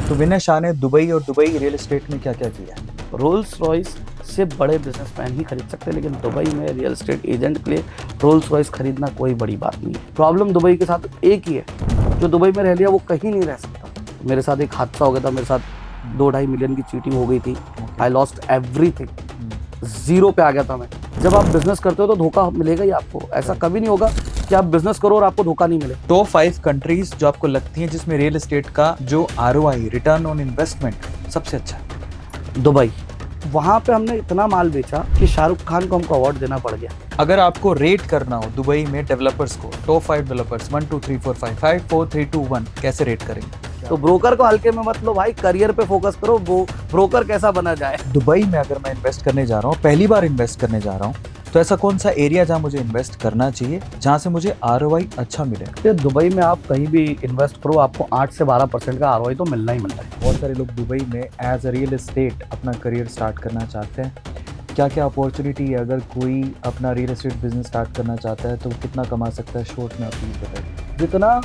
तो विनय शाह ने दुबई और दुबई रियल एस्टेट में क्या क्या किया? रोल्स रॉयस से बड़े बिजनेसमैन ही खरीद सकते हैं, लेकिन दुबई में रियल एस्टेट एजेंट के लिए रोल्स रॉयस खरीदना कोई बड़ी बात नहीं है। प्रॉब्लम दुबई के साथ एक ही है, जो दुबई में रह लिया वो कहीं नहीं रह सकता। मेरे साथ एक हादसा हो गया था, मेरे साथ 2-2.5 मिलियन की चीटिंग हो गई थी। आई लॉस्ट एवरीथिंग, जीरो पे आ गया था मैं। जब आप बिजनेस करते हो तो धोखा मिलेगा ही आपको। ऐसा कभी नहीं होगा कि आप बिजनेस करो और आपको धोखा नहीं मिले। टॉप 5 कंट्रीज जो आपको लगती हैं जिसमें रियल एस्टेट का जो ROI रिटर्न ऑन इन्वेस्टमेंट सबसे अच्छा है? दुबई, वहाँ पे हमने इतना माल बेचा कि शाहरुख खान को हमको अवार्ड देना पड़ गया। अगर आपको रेट करना हो दुबई में डेवलपर्स को, टॉप 5 डेवलपर्स 1 2 3 4 5 5 4 3 2 1, कैसे रेट करेंगे? तो ब्रोकर को हल्के में मत लो भाई, करियर पे फोकस करो। वो ब्रोकर कैसा बना जाए। दुबई में अगर मैं इन्वेस्ट करने जा रहा हूँ, पहली बार इन्वेस्ट करने जा रहा हूँ, तो ऐसा कौन सा एरिया जहाँ मुझे इन्वेस्ट करना चाहिए जहाँ से मुझे ROI अच्छा मिले? तो दुबई में आप कहीं भी इन्वेस्ट करो, आपको 8 से 12% का ROI तो मिलना ही मिलना है। बहुत सारे लोग दुबई में एज अ रियल एस्टेट अपना करियर स्टार्ट करना चाहते हैं। क्या क्या अपॉर्चुनिटी है? अगर कोई अपना रियल एस्टेट बिजनेस स्टार्ट करना चाहता है तो कितना कमा सकता है? शॉर्ट में आप प्लीज बताइए। जितना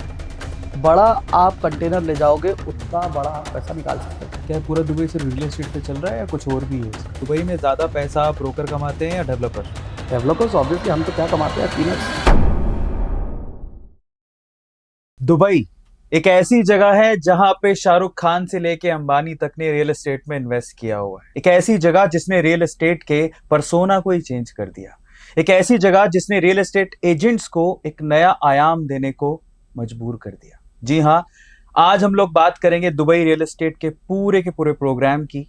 बड़ा आप कंटेनर ले जाओगे उतना बड़ा आप पैसा निकाल सकते हैं। क्या पूरा दुबई सिर्फ रियल एस्टेट पे चल रहा है या कुछ और भी है? दुबई में ज़्यादा पैसा ब्रोकर कमाते हैं या डेवलपर? डेवलपर्स ऑब्वियसली, हम तो क्या कमाते हैं, पीनट्स। दुबई एक ऐसी जगह है जहां पे शाहरुख खान से लेके अंबानी तक ने रियल एस्टेट में इन्वेस्ट किया हुआ है। एक ऐसी जगह जिसने रियल एस्टेट के पर्सोना को ही चेंज कर दिया। एक ऐसी जगह जिसने रियल एस्टेट एजेंट्स को एक नया आयाम देने को मजबूर कर दिया। जी हाँ, आज हम लोग बात करेंगे दुबई रियल एस्टेट के पूरे प्रोग्राम की।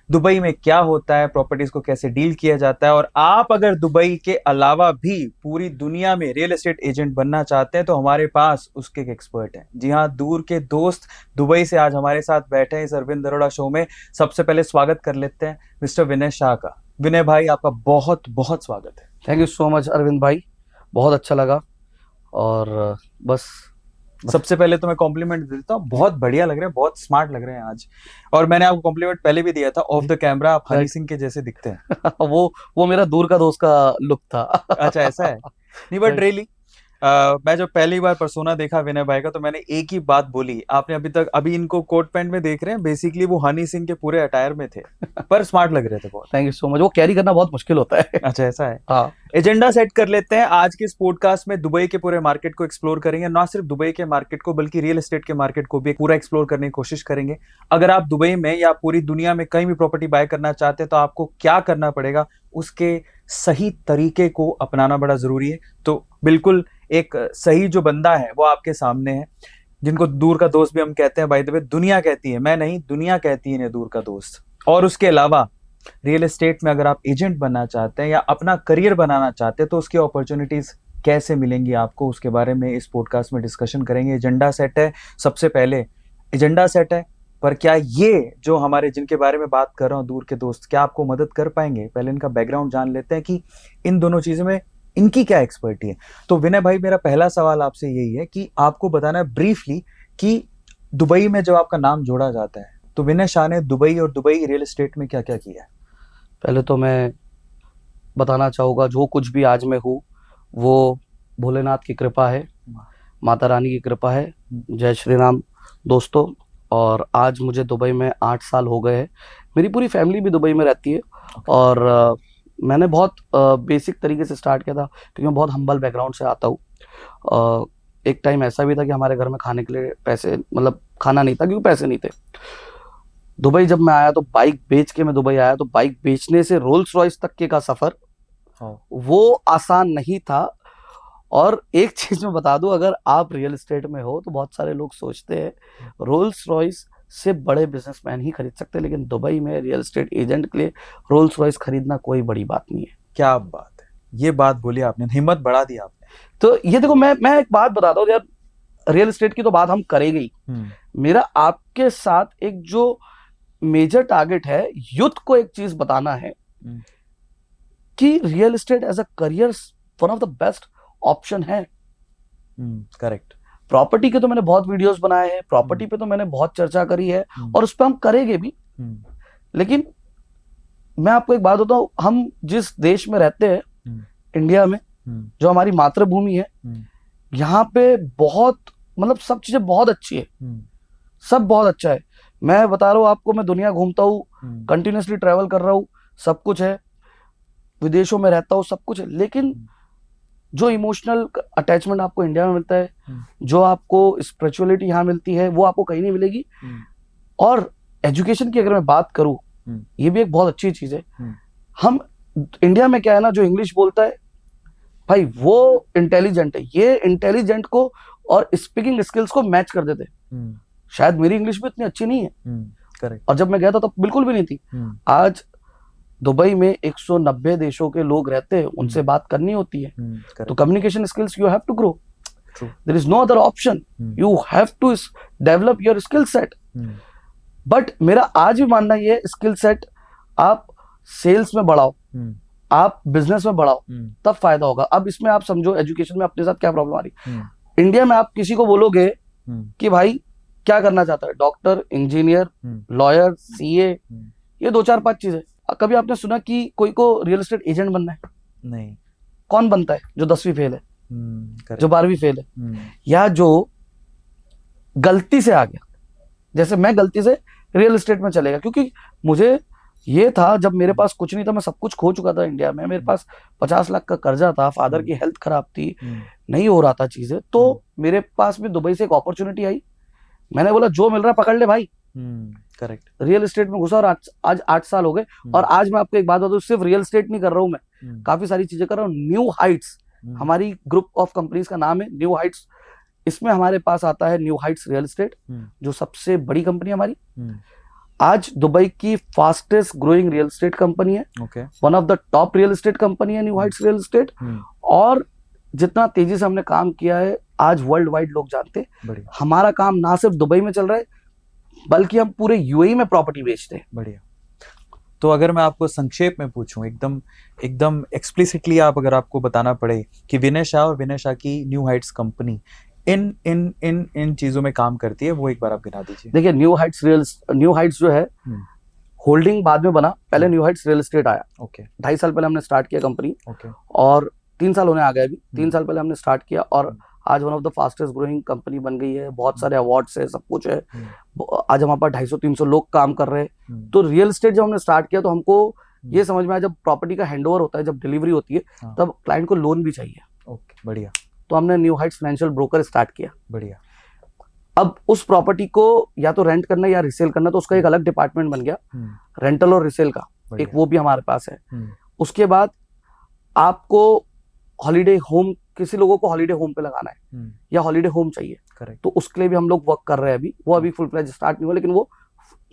दुबई में क्या होता है, प्रॉपर्टीज को कैसे डील किया जाता है, और आप अगर दुबई के अलावा भी पूरी दुनिया में रियल एस्टेट एजेंट बनना चाहते हैं तो हमारे पास उसके एक एक्सपर्ट हैं। जी हाँ, दूर के दोस्त दुबई से आज हमारे साथ बैठे हैं इस अरविंद अरोड़ा शो में। सबसे पहले स्वागत कर लेते हैं मिस्टर विनय शाह का। विनय भाई, आपका बहुत बहुत स्वागत है। Thank you so much Arvind bhai, बहुत अच्छा लगा। और बस सबसे पहले तो मैं कॉम्प्लीमेंट देता हूँ, बहुत बढ़िया लग रहे हैं, बहुत स्मार्ट लग रहे हैं आज। और मैंने आपको कॉम्प्लीमेंट पहले भी दिया था ऑफ द कैमरा, आप हनी सिंह के जैसे दिखते हैं। वो मेरा दूर का दोस्त का लुक था। अच्छा, ऐसा है? नहीं, बट रियली मैं जब पहली बार पर्सोना देखा विनय भाई का तो मैंने एक ही बात बोली। आपने अभी इनको कोट पैंट में देख रहे हैं, बेसिकली वो हनी सिंह के पूरे अटायर में थे, पर स्मार्ट लग रहे थे बहुत। Thank you so much. वो कैरी करना बहुत मुश्किल होता है। अच्छा, ऐसा है? हाँ, एजेंडा सेट कर लेते हैं। आज के इस पॉडकास्ट में दुबई के पूरे मार्केट को एक्सप्लोर करेंगे, ना सिर्फ दुबई के मार्केट को बल्कि रियल एस्टेट के मार्केट को भी पूरा एक्सप्लोर करने की कोशिश करेंगे। अगर आप दुबई में या पूरी दुनिया में कहीं भी प्रॉपर्टी बाय करना चाहते हैं तो आपको क्या करना पड़ेगा, उसके सही तरीके को अपनाना बड़ा जरूरी है। तो बिल्कुल एक सही जो बंदा है वो आपके सामने है, जिनको दूर का दोस्त भी हम कहते हैं। बाय द वे, दुनिया कहती है, मैं नहीं, दुनिया कहती है इन्हें दूर का दोस्त। और उसके अलावा रियल एस्टेट में अगर आप एजेंट बनना चाहते हैं या अपना करियर बनाना चाहते हैं तो उसकी अपॉर्चुनिटीज कैसे मिलेंगी आपको, उसके बारे में इस पॉडकास्ट में डिस्कशन करेंगे। एजेंडा सेट है, सबसे पहले एजेंडा सेट है, पर क्या ये जो हमारे जिनके बारे में बात कर रहा हूँ दूर के दोस्त, क्या आपको मदद कर पाएंगे? पहले इनका बैकग्राउंड जान लेते हैं कि इन दोनों चीजों में इनकी क्या एक्सपर्टी है। तो विनय भाई, मेरा पहला सवाल आपसे यही है कि आपको बताना है ब्रीफली कि दुबई में जब आपका नाम जोड़ा जाता है तो विनय शाह ने दुबई और दुबई रियल एस्टेट में क्या क्या किया है? पहले तो मैं बताना चाहूँगा, जो कुछ भी आज मैं हूँ वो भोलेनाथ की कृपा है, माता रानी की कृपा है। जय श्री राम दोस्तों। और आज मुझे दुबई में 8 साल हो गए हैं। मेरी पूरी फैमिली भी दुबई में रहती है। और मैंने बहुत बेसिक तरीके से स्टार्ट किया था, क्योंकि मैं बहुत हम्बल बैकग्राउंड से आता हूँ। एक टाइम ऐसा भी था कि हमारे घर में खाने के लिए पैसे, मतलब खाना नहीं था क्योंकि पैसे नहीं थे। दुबई जब मैं आया तो बाइक बेच के मैं दुबई आया, तो बाइक बेचने से रोल्स रॉयस तक के का सफर वो आसान नहीं था। और एक चीज मैं बता दूं, अगर आप रियल एस्टेट में हो तो बहुत सारे लोग सोचते हैं रोल्स रॉयस से बड़े बिजनेसमैन ही खरीद सकते हैं, लेकिन दुबई में रियल एस्टेट एजेंट के लिए रोल्स रॉयस खरीदना कोई बड़ी बात नहीं है। क्या बात है, ये बात बोली आपने, हिम्मत बढ़ा दी आपने। तो ये देखो, मैं एक बात बताता हूँ यार, रियल एस्टेट की तो बात हम करेंगे ही। मेरा आपके साथ एक जो मेजर टारगेट है, यूथ को एक चीज बताना है कि real estate as a career one of the best option है। करेक्ट। प्रॉपर्टी के तो मैंने बहुत वीडियोस बनाए हैं, प्रॉपर्टी पे तो मैंने बहुत चर्चा करी है और उस पर हम करेंगे भी। लेकिन मैं आपको एक बात बताऊं, हम जिस देश में रहते हैं, इंडिया में, जो हमारी मातृभूमि है, यहाँ पे बहुत, मतलब सब चीजें बहुत अच्छी है, सब बहुत अच्छा है। मैं बता रहा हूँ आपको, मैं दुनिया घूमता हूँ, कंटिन्यूसली ट्रैवल कर रहा हूँ, सब कुछ है, विदेशों में रहता हूँ, सब कुछ है, लेकिन जो इमोशनल अटैचमेंट आपको इंडिया में मिलता है, जो आपको स्पिरिचुअलिटी यहाँ मिलती है, वो आपको कहीं नहीं मिलेगी। और एजुकेशन की अगर मैं बात करूँ, ये भी एक बहुत अच्छी चीज है। हम इंडिया में क्या है ना, जो इंग्लिश बोलता है भाई वो इंटेलिजेंट है, ये इंटेलिजेंट को और स्पीकिंग स्किल्स को मैच कर देते। शायद मेरी इंग्लिश भी इतनी अच्छी नहीं है, करेक्ट, और जब मैं गया था तब बिल्कुल भी नहीं थी। आज दुबई में 190 देशों के लोग रहते हैं, उनसे बात करनी होती है, तो communication skills you have to grow, there is no other option, you have to develop your skill set. But मेरा आज भी मानना ये स्किल सेट आप सेल्स में बढ़ाओ, आप बिजनेस में बढ़ाओ, तब फायदा होगा। अब इसमें आप समझो एजुकेशन में अपने साथ क्या प्रॉब्लम आ रही। इंडिया में आप किसी को बोलोगे कि भाई क्या करना चाहता है, डॉक्टर, इंजीनियर, लॉयर, सीए, ये 2 4 5 चीजें। कभी आपने सुना कि कोई को रियल एस्टेट एजेंट बनना है? नहीं। कौन बनता है? जो 10वीं फेल है, जो 12वीं फेल है, या जो गलती से आ गया। जैसे मैं गलती से रियल एस्टेट में चलेगा, क्योंकि मुझे ये था, जब मेरे पास कुछ नहीं था, मैं सब कुछ खो चुका था इंडिया में, मेरे पास 50 लाख का कर्जा था, फादर की हेल्थ खराब थी, नहीं हो रहा था चीजें, तो मेरे पास भी दुबई से एक अपॉर्चुनिटी आई। मैंने बोला जो मिल रहा पकड़ ले भाई। करेक्ट। रियल एस्टेट में घुसा और आज 8 साल हो गए। और आज मैं आपको एक बात बताऊं, सिर्फ रियल एस्टेट नहीं कर रहा हूं मैं, काफी सारी चीजें कर रहा हूँ। न्यू हाइट्स हमारी ग्रुप ऑफ कंपनीज का नाम है, न्यू हाइट्स। इसमें हमारे पास आता है न्यू हाइट्स रियल एस्टेट, जो सबसे बड़ी कंपनी हमारी, आज दुबई की fastest growing real estate company है, one of the top real estate company है न्यू हाइट्स रियल एस्टेट। और जितना तेजी से हमने काम किया है, आज वर्ल्ड वाइड लोग जानते हैं। हमारा काम ना सिर्फ दुबई में चल रहा है, बल्कि हम पूरे यूएई में प्रॉपर्टी बेचते हैं। बढ़िया। तो अगर मैं आपको संक्षेप में पूछूं, एकदम एक्सप्लिसिटली आप अगर आपको बताना पड़े कि विनय शाह और विनय शाह की न्यू हाइट्स कंपनी इन इन इन इन चीजों में काम करती है, वो एक बार आप गिना दीजिए। देखिए, न्यू हाइट्स जो है, होल्डिंग बाद में बना, पहले न्यू हाइट्स रियल एस्टेट आया। 2.5 साल पहले हमने स्टार्ट किया कंपनी, और 3 साल होने आ गए अभी। 3 साल पहले हमने स्टार्ट किया, और आज one of the fastest growing company बन गई है। बहुत सारे अवार्ड्स है, सब कुछ है। आज हमारे पास 250-300 लोग काम कर रहे हैं। तो रियल एस्टेट जब हमने स्टार्ट किया, तो हमको ये समझ में आया, जब प्रॉपर्टी का हैंडओवर होता है, जब डिलीवरी होती है, तब क्लाइंट को लोन भी चाहिए। बढ़िया। तो हमने new Heights financial broker start किया। बढ़िया। अब उस प्रॉपर्टी को या तो रेंट करना या रिसेल करना, तो उसका एक अलग डिपार्टमेंट बन गया, रेंटल और रिसेल का, एक वो भी हमारे पास है। उसके बाद आपको हॉलीडे होम, किसी लोगों को हॉलीडे होम पे लगाना है या हॉलीडे होम चाहिए, तो उसके लिए भी हम लोग वर्क कर रहे हैं अभी। वो अभी फुल फ्लेज स्टार्ट नहीं हुआ, लेकिन वो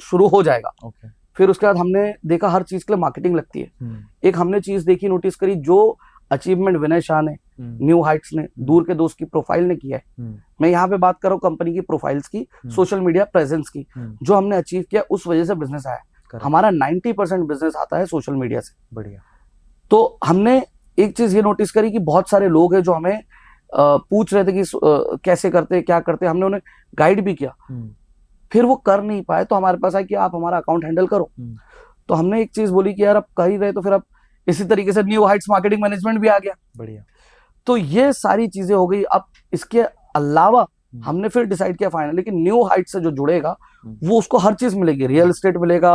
शुरू हो जाएगा। फिर उसके बाद हमने देखा हर चीज के लिए मार्केटिंग लगती है। एक हमने चीज देखी, नोटिस करी, जो अचीवमेंट विनय शाह ने, न्यू हाइट्स ने, दूर के दोस्त की प्रोफाइल ने किया है। मैं यहाँ पे बात कर रहा हूँ कंपनी की प्रोफाइल्स की, सोशल मीडिया प्रेजेंस की, जो हमने अचीव किया, उस वजह से बिजनेस आया। हमारा 90% बिजनेस आता है सोशल मीडिया से। बढ़िया। तो हमने एक चीज ये नोटिस करी कि बहुत सारे लोग हैं जो हमें पूछ रहे थे कि कैसे करते, क्या करते। हमने उन्हें गाइड भी किया, फिर वो कर नहीं पाए, तो हमारे पास आया कि आप हमारा अकाउंट हैंडल करो। तो हमने एक चीज बोली कि यार, अब कर ही रहे तो फिर अब इसी तरीके से न्यू हाइट्स मार्केटिंग मैनेजमेंट भी आ गया। बढ़िया। तो ये सारी चीजें हो गई। अब इसके अलावा हमने फिर डिसाइड किया फाइनली कि न्यू हाइट्स से जो जुड़ेगा, वो उसको हर चीज मिलेगी। रियल एस्टेट मिलेगा,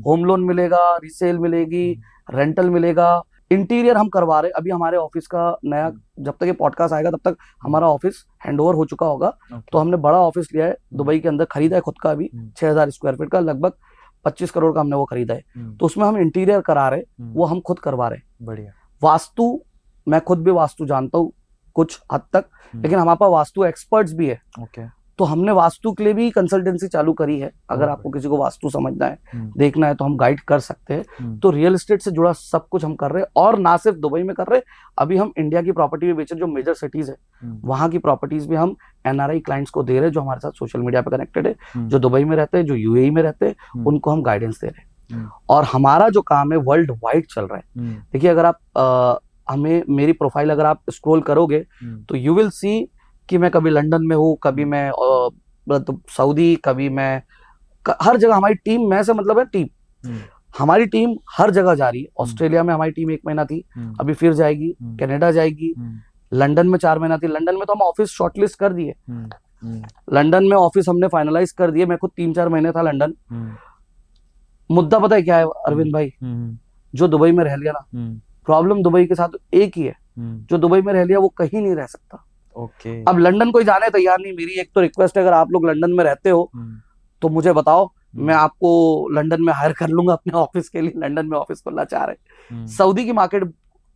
होम लोन मिलेगा, रिसेल मिलेगी, रेंटल मिलेगा, इंटीरियर हम करवा रहे। अभी हमारे ऑफिस का नया, जब तक ये पॉडकास्ट आएगा तब तक हमारा ऑफिस हैंडओवर हो चुका होगा। तो हमने बड़ा ऑफिस लिया है दुबई के अंदर, खरीदा है खुद का अभी 6000 स्क्वायर फीट का, लगभग 25 करोड़ का हमने वो खरीदा है। तो उसमें हम इंटीरियर करा रहे, वो हम खुद करवा रहे। बढ़िया। वास्तु, मैं खुद भी वास्तु जानता हूँ कुछ हद तक, लेकिन हमारे पास वास्तु एक्सपर्ट्स भी है। तो हमने वास्तु के लिए भी कंसल्टेंसी चालू करी है। अगर आपको किसी को वास्तु समझना है, देखना है, तो हम गाइड कर सकते हैं। तो रियल एस्टेट से जुड़ा सब कुछ हम कर रहे हैं, और ना सिर्फ दुबई में कर रहे हैं, अभी हम इंडिया की प्रॉपर्टी भी बेच रहे हैं। जो मेजर सिटीज है, वहां की प्रॉपर्टीज भी हम एनआरआई क्लाइंट्स को दे रहे हैं, जो हमारे साथ सोशल मीडिया पे कनेक्टेड है, जो दुबई में रहते हैं, जो यूएई में रहते हैं, उनको हम गाइडेंस दे रहे हैं। और हमारा जो काम है वर्ल्ड वाइड चल रहा है। देखिए, अगर आप हमें, मेरी प्रोफाइल अगर आप स्क्रॉल करोगे, तो यू विल सी कि मैं कभी लंदन में हूँ, कभी मैं तो सऊदी, कभी मैं हर जगह। हमारी टीम, मैं से मतलब है टीम, हमारी टीम हर जगह जा रही है। ऑस्ट्रेलिया में हमारी टीम 1 महीना थी, अभी फिर जाएगी। कनाडा जाएगी। लंदन में 4 महीना थी। लंदन में तो हम ऑफिस शॉर्टलिस्ट कर दिए। लंदन में ऑफिस हमने फाइनलाइज कर दिए। मैं खुद 3-4 महीने था लंदन। मुद्दा पता है क्या है अरविंद भाई? जो दुबई में रह लिया ना, प्रॉब्लम दुबई के साथ एक ही है, जो दुबई में रह लिया वो कहीं नहीं रह सकता। ओके। अब लंदन कोई जाने तैयार नहीं। मेरी एक तो रिक्वेस्ट है, अगर आप लोग लंदन में रहते हो तो मुझे बताओ, मैं आपको लंदन में हायर कर लूंगा अपने ऑफिस के लिए। लंदन में ऑफिस खोलना चाह रहे हैं, सऊदी की मार्केट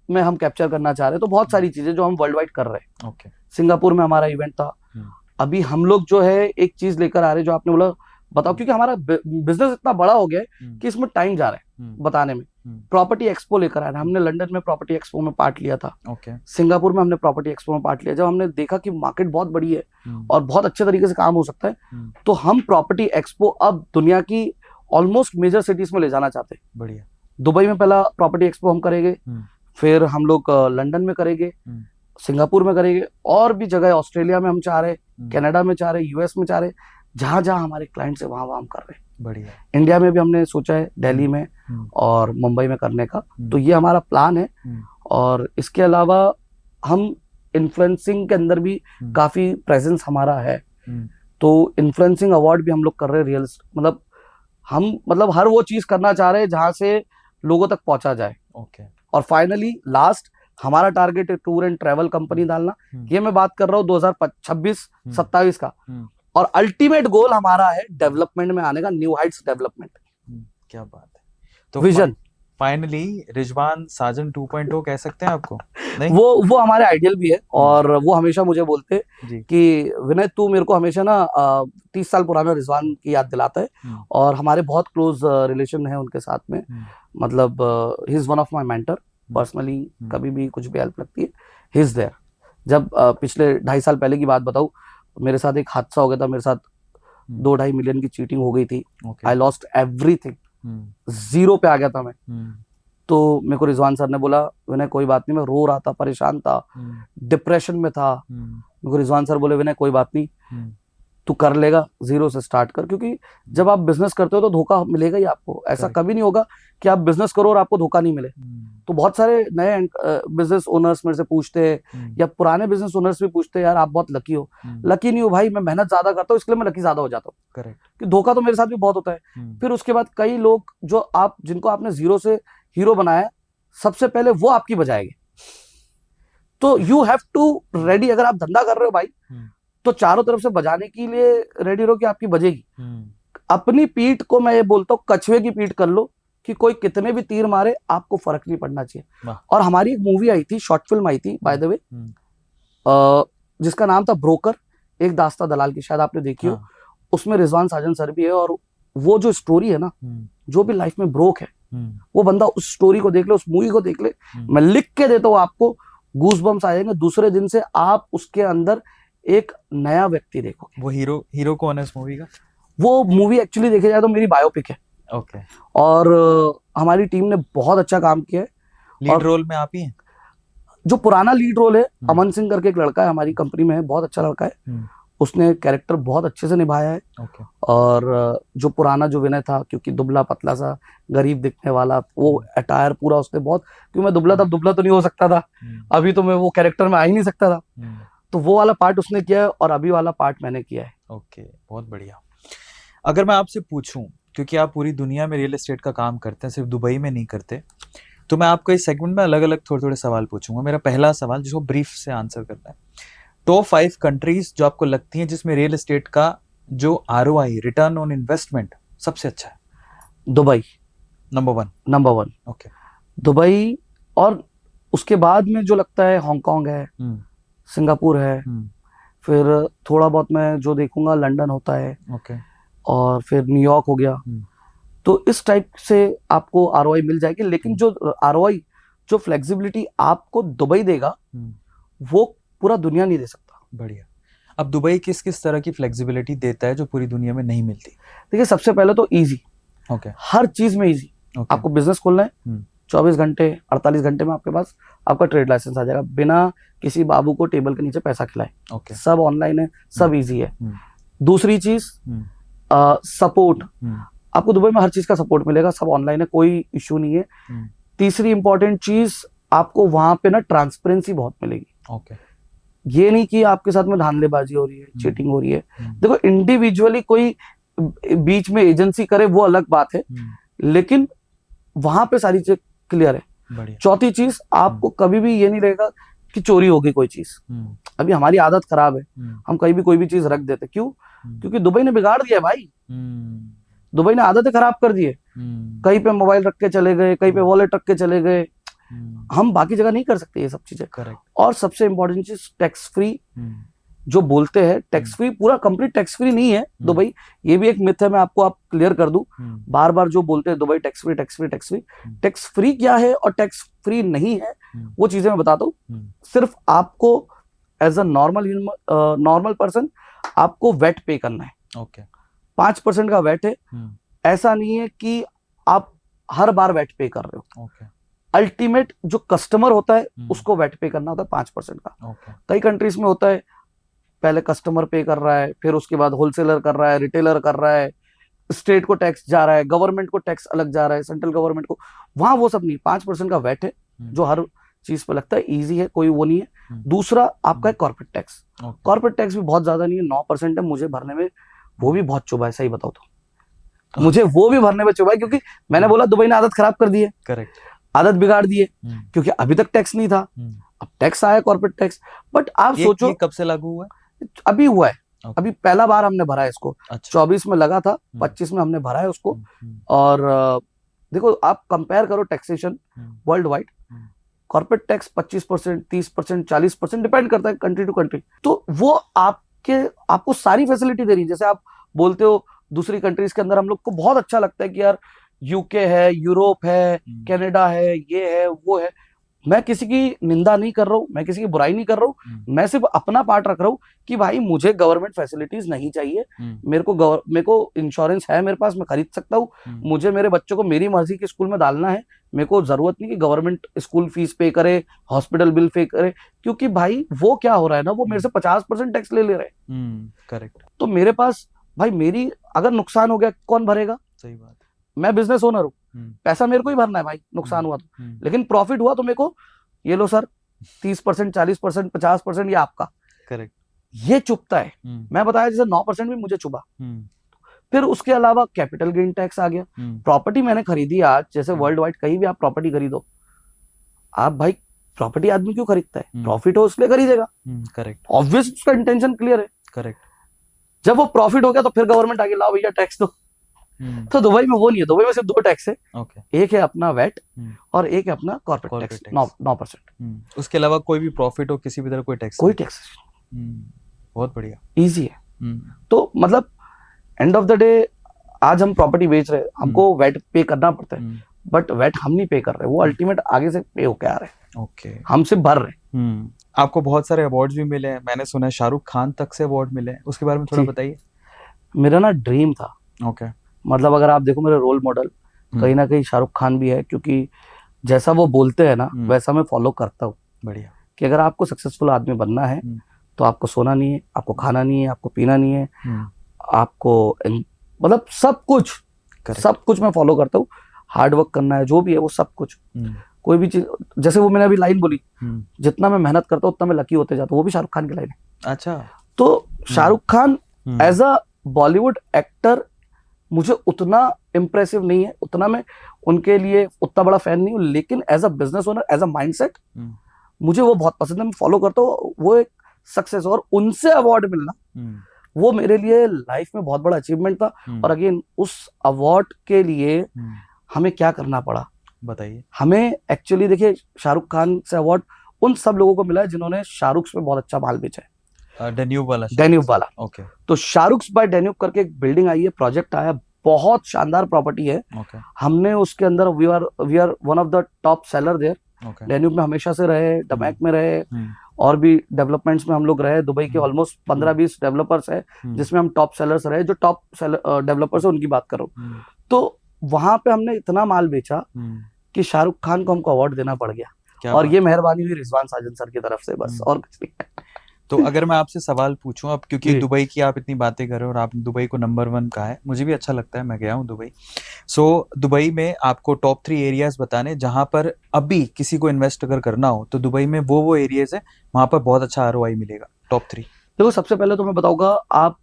में हम कैप्चर करना चाह रहे हैं, तो बहुत सारी चीजें जो हम वर्ल्ड वाइड कर रहे हैं। ओके। सिंगापुर में हमारा इवेंट था। अभी हम लोग जो है एक चीज लेकर आ रहे हैं, जो आपने बोला बताओ, क्योंकि हमारा बिजनेस इतना बड़ा हो गया है कि इसमें टाइम जा रहा है बताने में। प्रॉपर्टी एक्सपो लेकर आ रहे हैं। हमने लंदन में प्रॉपर्टी एक्सपो में पार्ट लिया था। ओके। सिंगापुर में हमने प्रॉपर्टी एक्सपो में पार्ट लिया। जब हमने देखा कि मार्केट बहुत बड़ी है और बहुत अच्छे तरीके से काम हो सकता है, तो हम प्रॉपर्टी एक्सपो अब दुनिया की ऑलमोस्ट मेजर सिटीज में ले जाना चाहते हैं। बढ़िया। दुबई में पहला प्रॉपर्टी एक्सपो हम करेंगे, फिर हम लोग लंदन में करेंगे, सिंगापुर में करेंगे, और भी जगह ऑस्ट्रेलिया में हम चाह रहे हैं, कनाडा में चाह रहे हैं, यूएस में चाह रहे हैं, जहां जहां हमारे क्लाइंट्स है वहां हम कर रहे हैं। बढ़िया। इंडिया में भी हमने सोचा है दिल्ली में और मुंबई में करने का, तो ये हमारा प्लान है। और इसके अलावा हम इन्फ्लुएंसिंग के अंदर भी काफी प्रेजेंस हमारा है, तो इन्फ्लुएंसिंग अवार्ड भी हम लोग कर रहे हैं। रियल मतलब हर वो चीज करना चाह रहे हैं जहां से लोगों तक पहुंचा जाए। ओके। और फाइनली लास्ट हमारा टारगेट है टूर एंड ट्रेवल कंपनी डालना। ये मैं बात कर रहा हूँ 2026-27 का। और अल्टीमेट गोल हमारा है डेवलपमेंट में आने का, न्यू हाइट्स डेवलपमेंट। क्या बात है। तो विजन फाइनली रिजवान साजन 2.0 कह सकते हैं आपको? नहीं, वो हमारे आइडियल भी है। और वो हमेशा मुझे बोलते हैं कि विनय तू मेरे को हमेशा ना 30 साल पुराना रिजवान की याद दिलाता है। और हमारे बहुत क्लोज रिलेशन है उनके साथ में। मतलब he is one of my mentor personally. कभी भी कुछ भी हेल्प लगती है, ही इज देयर। जब पिछले 2.5 साल पहले की बात बताऊं, मेरे साथ एक हादसा हो गया था। मेरे साथ 2-2.5 मिलियन की चीटिंग हो गई थी। आई लॉस्ट एवरीथिंग, जीरो पे आ गया था मैं। तो मेरे को रिजवान सर ने बोला, विनय कोई बात नहीं। मैं रो रहा था, परेशान था, डिप्रेशन में था। मेरे को रिजवान सर बोले, विनय कोई बात नहीं, तू कर लेगा, जीरो से स्टार्ट कर। क्योंकि जब आप बिजनेस करते हो तो धोखा मिलेगा ही आपको। ऐसा कभी नहीं होगा कि आप बिजनेस करो और आपको धोखा नहीं मिले। तो बहुत सारे नए बिजनेस ओनर्स मेरे से पूछते हैं, या पुराने बिजनेस ओनर्स भी पूछते हैं, यार आप बहुत लकी हो। लकी नहीं हो भाई, मैं मेहनत ज्यादा करता हूँ, इसके लिए मैं लकी ज्यादा हो जाता हूँ। करेक्ट। कि धोखा तो मेरे साथ भी बहुत होता है। फिर उसके बाद कई लोग जो जिनको आपने जीरो से हीरो बनाया, सबसे पहले वो आपकी बजाएंगे। तो यू हैव टू रेडी। अगर आप धंधा कर रहे हो भाई, तो चारों तरफ से बजाने के लिए रेडी रहो कि आपकी बजेगी। अपनी पीठ को मैं ये बोलता हूँ, कछुए की पीठ कर लो, कि कोई कितने भी तीर मारे आपको फर्क नहीं पड़ना चाहिए। और हमारी एक मूवी आई थी, शॉर्ट फिल्म आई थी बाय द वे, जिसका नाम था ब्रोकर, एक दास्ता दलाल की, शायद आपने देखी हो। उसमें रिजवान साजन सर भी है। और वो जो स्टोरी है ना, जो भी लाइफ में ब्रोक है, वो बंदा उस स्टोरी को देख ले, उस मूवी को देख ले। मैं लिख के देता हूँ आपको, गूज़बम्स आ जाएंगे। दूसरे दिन से आप उसके अंदर एक नया व्यक्ति देखोगे। वो हीरो कौन है इस मूवी का? वो मूवी एक्चुअली देखे जाए तो मेरी बायोपिक है। ओके। और हमारी टीम ने बहुत अच्छा काम किया है। लीड रोल में आप ही हैं? जो पुराना लीड रोल है, अमन सिंह करके एक लड़का है हमारी कंपनी में है, बहुत अच्छा लड़का है। उसने कैरेक्टर बहुत अच्छे से निभाया है। ओके। और जो पुराना जो विनय था, क्योंकि दुबला पतला सा गरीब दिखने वाला, वो अटायर पूरा उसने बहुत, क्योंकि मैं दुबला तो नहीं हो सकता था, अभी तो मैं वो कैरेक्टर में आ ही नहीं सकता था। तो वो वाला पार्ट उसने किया है और अभी वाला पार्ट मैंने किया है। ओके, बहुत बढ़िया। अगर मैं आपसे पूछूं, क्योंकि आप पूरी दुनिया में रियल एस्टेट का काम करते हैं, सिर्फ दुबई में नहीं करते, तो मैं आपको इस सेगमेंट में अलग अलग थोड़े थोड़े सवाल पूछूंगा। मेरा पहला सवाल, जिसको ब्रीफ से आंसर करना है, टॉप 5 कंट्रीज जो आपको लगती हैं जिसमें रियल एस्टेट का जो ROI, रिटर्न ऑन इन्वेस्टमेंट, सबसे अच्छा है। Dubai number one. Okay. Dubai, और उसके बाद में जो लगता है हांगकांग है, सिंगापुर है, फिर थोड़ा बहुत मैं जो देखूंगा लंदन होता है। ओके। और फिर न्यूयॉर्क हो गया। तो इस टाइप से आपको ROI मिल जाएगी। लेकिन जो ROI, जो फ्लेक्सिबिलिटी आपको दुबई देगा, वो पूरा दुनिया नहीं दे सकता। बढ़िया। अब दुबई किस किस तरह की फ्लेक्सिबिलिटी देता है जो पूरी दुनिया में नहीं मिलती? देखिए, सबसे पहले तो इजी। ओके। हर चीज में इजी। आपको बिजनेस खोलना है, 24 घंटे 48 घंटे में आपके पास आपका ट्रेड लाइसेंस आ जाएगा, बिना किसी बाबू को टेबल के नीचे पैसा खिलाए। ओके। सब ऑनलाइन है, सब इजी है। दूसरी चीज, सपोर्ट। आपको दुबई में हर चीज का सपोर्ट मिलेगा, सब ऑनलाइन है, कोई इश्यू नहीं है। तीसरी इंपॉर्टेंट चीज, आपको वहां पे ना ट्रांसपेरेंसी बहुत मिलेगी। ओके। ये नहीं कि आपके साथ में धांधलेबाजी हो रही है, चीटिंग हो रही है। देखो इंडिविजुअली कोई बीच में एजेंसी करे वो अलग बात है, लेकिन वहां पे सारी चीज क्लियर है। बढ़िया। चौथी चीज, आपको कभी भी ये नहीं रहेगा कि चोरी हो गई कोई चीज। अभी हमारी आदत खराब है, हम कहीं भी कोई भी चीज रख देते। क्यों? क्योंकि दुबई ने बिगाड़ दिया भाई। दुबई ने आदतें खराब कर दी है। कहीं पे मोबाइल रख के चले गए, कहीं पे वॉलेट रख के चले गए। हम बाकी जगह नहीं कर सकते ये सब चीजें। करेक्ट। और सबसे इंपॉर्टेंट चीज, टैक्स फ्री जो बोलते हैं, टैक्स फ्री पूरा कंप्लीट टैक्स फ्री नहीं है दुबई। ये भी एक मिथ है, मैं आपको क्लियर कर दूं। बार बार जो बोलते हैं Dubai tax free tax free tax free, tax free क्या है और टैक्स फ्री नहीं है वो चीजें मैं बताता हूँ। सिर्फ आपको एज अ नॉर्मल पर्सन आपको वेट पे करना है। ओके। 5% का वेट है। ऐसा नहीं है कि आप हर बार वेट पे कर रहे हो। ओके। अल्टीमेट जो कस्टमर होता है उसको वेट पे करना होता है 5% का। कई कंट्रीज में होता है पहले कस्टमर पे कर रहा है, फिर उसके बाद होलसेलर कर रहा है, रिटेलर कर रहा है, स्टेट को टैक्स जा रहा है, गवर्नमेंट को टैक्स अलग जा रहा है, सेंट्रल गवर्नमेंट को। वहां वो सब नहीं, 5% का वेट है जो हर चीज पे लगता है। इजी है, कोई वो नहीं है। दूसरा आपका है कॉर्पोरेट टैक्स। कॉर्पोरेट टैक्स भी बहुत ज्यादा नहीं है, 9% है। मुझे भरने में वो भी बहुत चुभा है, सही बताओ तो। मुझे वो भी भरने में चुभा है, क्योंकि मैंने बोला दुबई ने आदत खराब कर दी है। करेक्ट। आदत बिगाड़ दी है, क्योंकि अभी तक टैक्स नहीं था, अब टैक्स आया कॉर्पोरेट टैक्स। बट आप सोचो, ये कब से लागू हुआ है? अभी हुआ है। अभी पहला बार हमने भरा है इसको। 24 में लगा था, 25 में हमने भरा है उसको। और देखो, आप कंपेयर करो taxation world wide, corporate tax 25%, 30%, 40% depend करता है कंट्री टू कंट्री। तो वो आपको सारी फैसिलिटी दे रही है। जैसे आप बोलते हो दूसरी कंट्रीज के अंदर हम लोग को बहुत अच्छा लगता है कि यार यूके है, यूरोप है, कनाडा है, ये है, वो है। मैं किसी की निंदा नहीं कर रहा हूं, मैं किसी की बुराई नहीं कर रहा हूं। मैं सिर्फ अपना पार्ट रख रहा हूं कि भाई मुझे गवर्नमेंट फैसिलिटीज नहीं चाहिए। मेरे को इंश्योरेंस है मेरे पास, मैं खरीद सकता हूं। मुझे मेरे बच्चों को मेरी मर्जी के स्कूल में डालना है। मेरे को जरूरत नहीं कि गवर्नमेंट स्कूल फीस पे करे, हॉस्पिटल बिल पे करे। क्योंकि भाई वो क्या हो रहा है ना, वो मेरे से 50% टैक्स ले रहे हैं। करेक्ट। तो मेरे पास भाई, मेरी अगर नुकसान हो गया कौन भरेगा? सही बात। मैं बिजनेस ओनर हूँ, पैसा मेरे को ही भरना है भाई, नुकसान हुआ तो। लेकिन प्रॉफिट हुआ तो मेरे को, ये लो सर 30%, 40%, 50% ये आपका। करेक्ट। ये चुभता है। मैं बताया जैसे 9% भी मुझे चुभा। फिर उसके अलावा कैपिटल गेन टैक्स आ गया। प्रॉपर्टी मैंने खरीदी आज, जैसे वर्ल्ड वाइड कहीं भी आप प्रॉपर्टी खरीदो, आप भाई प्रॉपर्टी आदमी क्यों खरीदता है? प्रॉफिट हो इसलिए खरीदेगा। करेक्ट। ऑब्वियस उसका इंटेंशन क्लियर है। करेक्ट। जब वो प्रॉफिट हो गया तो फिर गवर्नमेंट आगे लाओ भैया टैक्स दो। तो दुबई में वो नहीं है। दुबई में सिर्फ 2 टैक्स है। एक है अपना वेट और एक है अपना कॉर्पोरेट टैक्स, 9%। उसके अलावा कोई भी प्रॉफिट हो, किसी भी तरह कोई टैक्स? कोई टैक्स। बहुत बढ़िया, इजी है। तो मतलब एंड ऑफ द डे, आज हम प्रॉपर्टी बेच रहे हैं, हमको वेट पे करना पड़ता है। बट वेट हम नहीं पे कर रहे, वो अल्टीमेट आगे से पे होके आ रहे हैं। ओके। हम सिर्फ भर रहे हैं। आपको बहुत सारे अवार्ड्स भी मिले हैं, मैंने सुना है शाहरुख खान तक से अवार्ड मिले हैं, उसके बारे में थोड़ा बताइए। मेरा ना ड्रीम था। ओके। मतलब अगर आप देखो मेरे रोल मॉडल कहीं ना कहीं शाहरुख खान भी है, क्योंकि जैसा वो बोलते हैं ना वैसा मैं फॉलो करता हूँ। बढ़िया। कि अगर आपको सक्सेसफुल आदमी बनना है तो आपको सोना नहीं है, आपको खाना नहीं है, आपको पीना नहीं है, आपको मतलब सब कुछ मैं फॉलो करता हूँ। हार्ड वर्क करना है, जो भी है वो सब कुछ। कोई भी चीज, जैसे वो मैंने अभी लाइन बोली, जितना मैं मेहनत करता हूँ उतना मैं लकी होते जाता हूँ, वो भी शाहरुख खान की लाइन है। अच्छा। तो Shahrukh Khan as a Bollywood actor मुझे उतना इम्प्रेसिव नहीं है, उतना मैं उनके लिए उतना बड़ा फैन नहीं हूँ। लेकिन as a business owner, as a mindset, मुझे वो बहुत पसंद है, मैं फॉलो करता हूँ। वो एक सक्सेस, और उनसे अवार्ड मिलना वो मेरे लिए लाइफ में बहुत बड़ा अचीवमेंट था। और अगेन उस अवार्ड के लिए हमें क्या करना पड़ा, बताइए। हमें एक्चुअली देखिए, शाहरुख खान से अवार्ड उन सब लोगों को मिला है जिन्होंने शाहरुख में बहुत अच्छा माल बेचा है। डेन्यूब वाला। ओके। तो शाहरुख बाय डेन्यूब करके एक बिल्डिंग आई है, प्रोजेक्ट आया, बहुत शानदार प्रॉपर्टी है। हमने उसके अंदर we are one of the top seller there. Danube में हमेशा से रहे, डमैक में रहे, और भी डेवलपमेंट्स में हम लोग रहे। दुबई के ऑलमोस्ट 15-20 डेवलपर्स है जिसमें हम टॉप सेलर्स रहे। जो टॉप डेवलपर्स है उनकी बात कर रहा हूँ। तो वहां पे हमने इतना माल बेचा कि शाहरुख खान को हमको अवार्ड देना पड़ गया। और ये मेहरबानी हुई रिजवान साजन सर की तरफ से, बस और कुछ नहीं। तो अगर मैं आपसे सवाल पूछूं अब, क्योंकि जी। दुबई की आप इतनी बातें कर रहे हो और आपने दुबई को नंबर 1 कहा है, मुझे भी अच्छा लगता है, मैं गया हूँ दुबई। सो दुबई में आपको टॉप 3 एरियाज बताने जहां पर अभी किसी को इन्वेस्ट अगर करना हो तो दुबई में वो एरियाज है वहां पर बहुत अच्छा आरओआई मिलेगा। टॉप 3। देखो, सबसे पहले तो मैं बताऊंगा, आप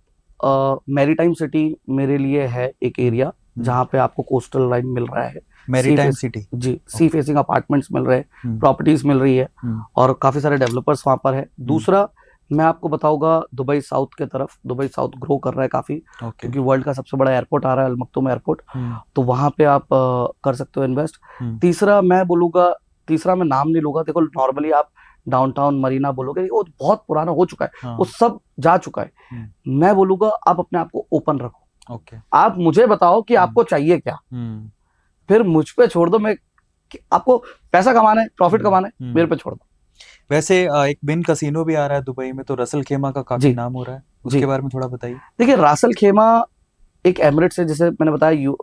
मैरीटाइम सिटी मेरे लिए है एक एरिया जहाँ पे आपको कोस्टल लाइन मिल रहा है, मैरीटाइम सिटी। जी, सी फेसिंग अपार्टमेंट्स मिल रहे हैं, हम्म, प्रॉपर्टीज मिल रही है हम्म, और काफी सारे डेवलपर्स वहां पर है। दूसरा, मैं आपको बताऊंगा दुबई साउथ के तरफ, दुबई साउथ ग्रो कर रहा है काफी, ओके। क्योंकि वर्ल्ड का सबसे बड़ा एयरपोर्ट आ रहा है, अल मक्तूम एयरपोर्ट, तो वहां पे आप कर सकते हो इन्वेस्ट। तीसरा मैं बोलूंगा, तीसरा मैं नाम नहीं लूंगा, देखो नॉर्मली आप डाउनटाउन मरीना बोलोगे, वो बहुत पुराना हो चुका है, हाँ। वो सब जा चुका है। मैं बोलूंगा आप अपने आप को ओपन रखो। ओके। आप मुझे बताओ कि आपको चाहिए क्या, फिर मुझ पे छोड़ दो। मैं, आपको पैसा कमाना है, प्रॉफिट कमाना है, मेरे पे छोड़ दो। वैसे एक बिन कसिनो भी आ रहा है दुबई में, तो रसल खेमा का काफी जी नाम हो रहा है, जी, उसके बारे में थोड़ा बताइए। देखिए रासल खेमा एक एमिरेट्स है, जैसे मैंने बताया,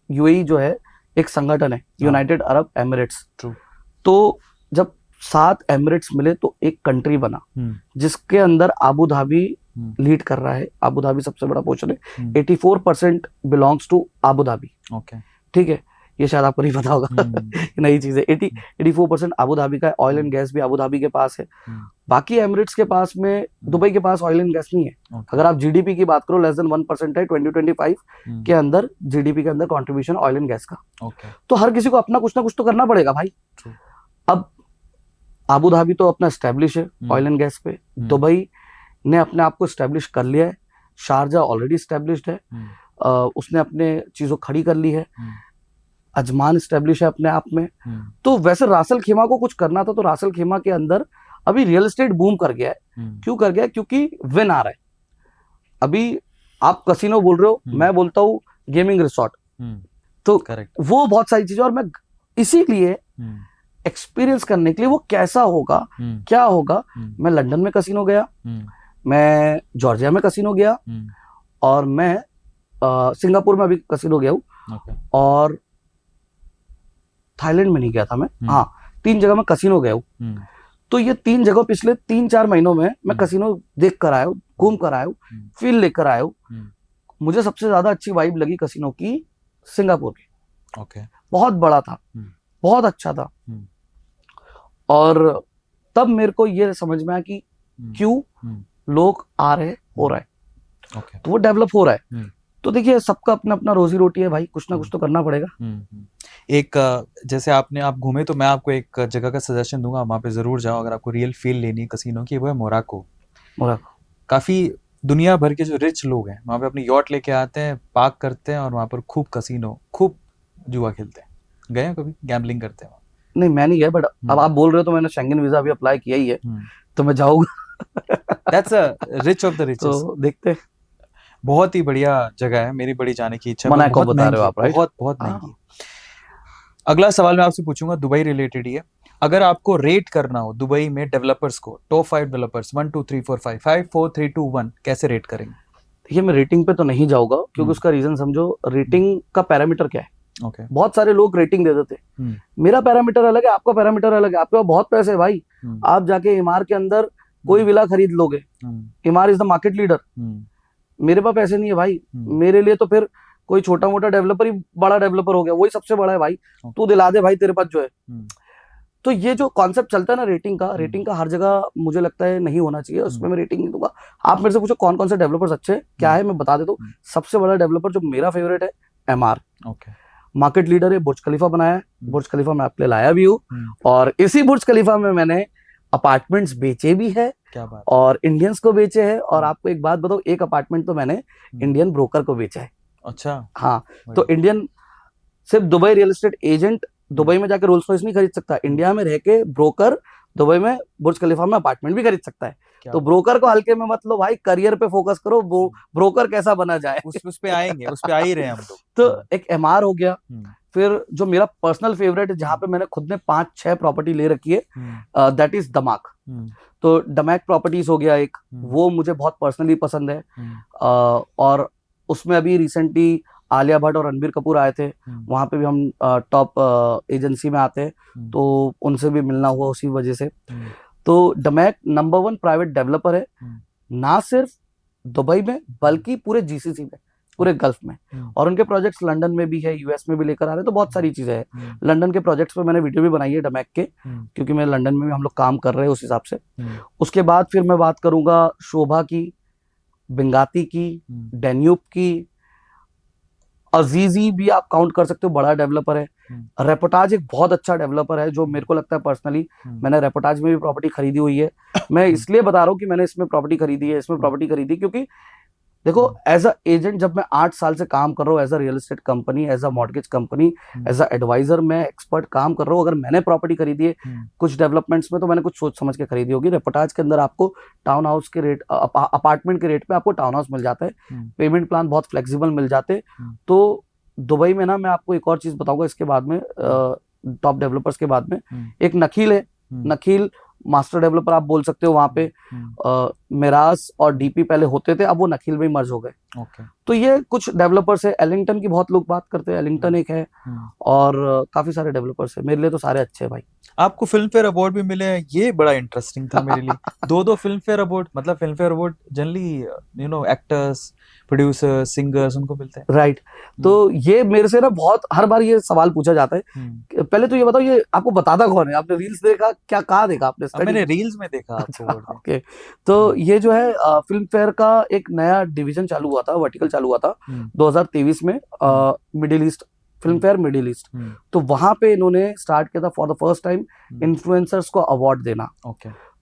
यूएई जो है एक संगठन है, यूनाइटेड अरब एमिरेट्स। ट्रू। तो जब 7 एमिरेट्स मिले तो एक कंट्री बना, जिसके अंदर आबू धाबी लीड कर रहा है। आबू धाबी सबसे बड़ा पोर्शन है, 84% belongs to Abu Dhabi. Okay. ठीक है, ये शायद आपको नहीं पता होगा, नई चीज है। 84% आबू धाबी का है। ऑयल एंड गैस भी आबू धाबी के पास है। बाकी एमिरेट्स के पास में, दुबई के पास ऑयल एंड गैस नहीं है। अगर आप जीडीपी की बात करो, लेस देन 1% है 2025 के अंदर, जीडीपी के अंदर कंट्रीब्यूशन ऑयल एंड गैस का। तो हर किसी को अपना कुछ ना कुछ तो करना पड़ेगा भाई। अब आबू धाबी तो अपना स्टैब्लिश है ऑयल एंड गैस पे, दुबई ने अपने आप को स्टैब्लिश कर लिया है, शारजा ऑलरेडी स्टैब्लिश्ड है, उसने अपने चीजों खड़ी कर ली है, अजमान स्टैब्लिश है अपने आप में। तो वैसे रासल खेमा को कुछ करना था, तो रासल खेमा के अंदर अभी रियल एस्टेट बूम कर गया है। क्यों कर गया है? क्योंकि विन आ रहा है। अभी आप कसिनो बोल रहे हो, मैं बोलता हूँ गेमिंग रिसोर्ट, तो वो बहुत सारी चीजें, और मैं इसीलिए एक्सपीरियंस करने के लिए वो कैसा होगा, क्या होगा, मैं लंदन में कसिनो गया, मैं जॉर्जिया में कसिनो गया, और मैं सिंगापुर में अभी कसिनो गया हूँ, और थाईलैंड में नहीं गया था मैं। हाँ, 3 जगह मैं कसिनो गया हूँ। तो ये 3 जगह पिछले 3-4 महीनों में मैं कसिनो देख कर आया हूँ, घूम कर आया हूँ, फील लेकर आया हूँ। मुझे सबसे ज्यादा अच्छी वाइब लगी कसिनो की सिंगापुर की। ओके। बहुत बड़ा था, बहुत अच्छा था, और तब मेरे को ये समझ में आया कि क्यों लोग आ रहे, हो रहा है, तो वो डेवलप हो रहा है। तो देखिए, सबका अपना अपना रोजी रोटी है भाई, कुछ ना कुछ तो करना पड़ेगा। एक जैसे आप घूमे, तो मैं आपको एक जगह का सजेशन दूंगा, वहां पे जरूर जाओ अगर आपको रियल फील लेनी है कसिनो की, वो है मोराको। काफी दुनिया भर के जो रिच लोग हैं वहां पे अपनी यॉट लेके आते हैं, पार्क करते हैं, और वहां पर खूब कसिनो, खूब जुआ खेलते हैं। गए हैं कभी? गैम्बलिंग करते हैं? नहीं, मैं नहीं गया, बट अब आप बोल रहे हो तो मैंने शेंगन वीजा भी अप्लाई किया ही है, तो मैं जाऊंगा। That's a rich of the richest. तो देखते हैं। बहुत ही बढ़िया जगह है, मेरी बड़ी जाने की इच्छा है, मोनाको बहुत बता रहे हो महंगी, आप, राइट? बहुत बहुत महंगी। अगला सवाल मैं आपसे पूछूंगा, दुबई रिलेटेड ही है। अगर आपको रेट करना हो दुबई में डेवलपर्स को, टॉप 5 डेवलपर्स, 1 2 3 4 5 5 4 3 2 1, कैसे रेट करेंगे? देखिए, मैं रेटिंग पे तो नहीं जाऊंगा, क्योंकि उसका रीजन समझो। रेटिंग का पैरामीटर क्या है? ओके। बहुत सारे लोग रेटिंग दे देते, मेरा पैरामीटर अलग है, आपका पैरामीटर अलग है। आपके पास बहुत पैसे है भाई, आप जाके इमार के अंदर कोई विला खरीद लोगे, इमार इज द मार्केट लीडर। मेरे पास पैसे नहीं है भाई, मेरे लिए तो फिर कोई छोटा मोटा डेवलपर ही बड़ा डेवलपर हो गया, वही सबसे बड़ा है भाई। तू दिला दे भाई, तेरे पास जो है। तो ये जो कॉन्सेप्ट चलता है ना रेटिंग का हर जगह मुझे लगता है नहीं होना चाहिए, उसमें मैं रेटिंग नहीं दूंगा। आप मेरे से पूछो कौन कौन से डेवलपर्स अच्छे हैं, क्या है, मैं बता देता हूँ। सबसे बड़ा डेवलपर जो मेरा फेवरेट है, एमआर। मार्केट लीडर है, बुर्ज खलीफा बनाया है, बुर्ज खलीफा मैं आपके लिए लाया भी हूँ, और इसी बुर्ज खलीफा में मैंने अपार्टमेंट्स बेचे भी है, क्या बात, और इंडियंस को बेचे हैं। और आपको एक बात बताओ, एक अपार्टमेंट तो मैंने इंडियन ब्रोकर को बेचा है। अच्छा। हाँ, तो इंडियन, सिर्फ Dubai real estate agent Dubai में जाकर रोल्स रॉयस नहीं खरीद सकता, इंडिया में रह के ब्रोकर दुबई में बुर्ज खलीफा में अपार्टमेंट भी खरीद सकता है। तो ब्रोकर को हल्के में मत लो भाई, करियर पे फोकस करो, ब्रोकर कैसा बना जाए, उस पे आएंगे, उस पे आ ही रहे हैं हम लोग। तो एक एमआर हो गया। फिर जो मेरा पर्सनल फेवरेट है, जहां पे मैंने खुद ने 5-6 प्रॉपर्टी ले रखी है, दैट इज दमाक। तो डमैक प्रॉपर्टीज हो गया एक, वो मुझे बहुत पर्सनली पसंद है। और उसमें अभी रिसेंटली आलिया भट्ट और रणबीर कपूर आए थे, वहां पे भी हम टॉप एजेंसी में आते हैं, तो उनसे भी मिलना हुआ उसी वजह से। तो डमैक नंबर 1 प्राइवेट डेवलपर है, ना सिर्फ दुबई में बल्कि पूरे जीसीसी में, पूरे गल्फ में। और उनके प्रोजेक्ट्स लंदन में भी है, यूएस में भी लेकर आ रहे हैं, तो बहुत सारी चीजें हैं। लंदन के प्रोजेक्ट्स पे मैंने वीडियो भी बनाई है डमैक के, क्योंकि मैं लंदन में भी हम लोग काम कर रहे हैं उस हिसाब से। उसके बाद फिर मैं बात करूंगा शोभा की, बिंगाती की, डेन्यूब की, अजीजी भी आप काउंट कर सकते हो, बड़ा डेवलपर है। रेपोटाज एक बहुत अच्छा डेवलपर है, जो मेरे को लगता है पर्सनली, मैंने रेपोटाज में भी प्रॉपर्टी खरीदी हुई है। मैं इसलिए बता रहा हूँ कि मैंने इसमें प्रॉपर्टी खरीदी है, इसमें प्रॉपर्टी खरीदी, क्योंकि देखो एज अ एजेंट जब मैं 8 साल से काम कर रहा हूँ, as a real estate company, as a mortgage company, as a adviser, मैं एक्सपर्ट काम कर रहा हूँ। अगर मैंने प्रॉपर्टी खरीदी है कुछ डेवलपमेंट्स में, तो मैंने कुछ सोच समझ के खरीदी होगी। रेपोटाज के अंदर आपको टाउन हाउस के रेट, अपार्टमेंट के रेट पे आपको टाउन हाउस मिल जाता है, पेमेंट प्लान बहुत फ्लेक्सिबल मिल जाते हैं। तो दुबई में ना, मैं आपको एक और चीज बताऊंगा इसके बाद में, टॉप डेवलपर्स के बाद में एक नखील है, नखील मास्टर डेवलपर आप बोल सकते हो वहां पे। मिरास और डीपी पहले होते थे, अब वो नखील में मर्ज हो गए। तो ये कुछ डेवलपर्स है। एलिंगटन की बहुत लोग बात करते हैं, एलिंगटन एक है, और काफी सारे डेवलपर्स है। मेरे लिए तो सारे अच्छे हैं भाई। आपको फिल्म फेयर अवार्ड भी मिले हैं, ये बड़ा इंटरेस्टिंग था मेरे लिए। दो फिल्म फेयर अवार्ड, मतलब film fair award generally actors, producer, singers, उनको मिलते हैं, राइट। तो ये मेरे से ना बहुत हर बार ये सवाल पूछा जाता है। पहले तो ये बताओ, ये आपको बताता कौन है? आपने रील्स देखा क्या? कहाँ देखा आपने? मैंने रील्स में देखा आपको। ओके। तो ये जो है फिल्म फेयर का एक नया डिवीजन चालू हुआ था, वर्टिकल चालू हुआ था 2023 में, middle east film fair, middle east. तो वहां पे इन्होंने स्टार्ट किया था for the first time influencers को अवार्ड देना।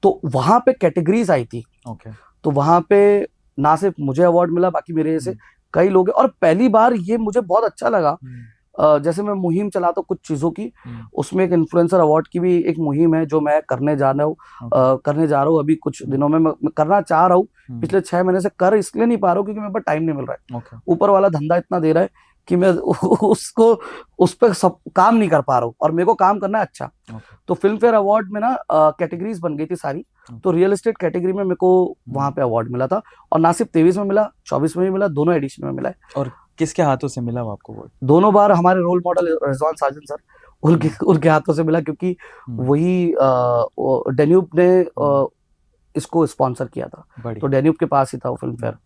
तो वहां पे कैटेगरीज आई थी। तो वहां पे ना सिर्फ मुझे अवार्ड मिला, बाकी मेरे जैसे कई लोग हैं। और पहली बार ये मुझे बहुत अच्छा लगा, जैसे मैं मुहिम चलाता हूँ कुछ चीजों की, उसमें एक इन्फ्लुएंसर अवार्ड की भी एक मुहिम है जो मैं करने जा रहा हूँ अभी कुछ दिनों में। मैं करना चाह रहा हूँ, पिछले 6 महीने से कर इसलिए नहीं पा रहा हूँ क्योंकि मेरे पास टाइम नहीं मिल रहा है। ऊपर वाला धंधा इतना दे रहा है कि मैं उस पर सब काम नहीं कर पा रहा हूँ, और मेरे को काम करना है अच्छा। तो फिल्म फेयर अवार्ड में ना कैटेगरीज बन गई थी सारी। तो रियल एस्टेट कैटेगरी में मेरे को वहां पे अवार्ड मिला था, और ना सिर्फ 23 में मिला, 24 में भी मिला, दोनों एडिशन में मिला है। और किसके हाथों से मिला आपको वो? दोनों बार हमारे रोल मॉडल रिजवान साजन सर, उनके हाथों से मिला, क्योंकि वही डेन्यूब ने इसको स्पॉन्सर किया था। तो डेन्यूब के पास ही था वो फिल्म फेयर,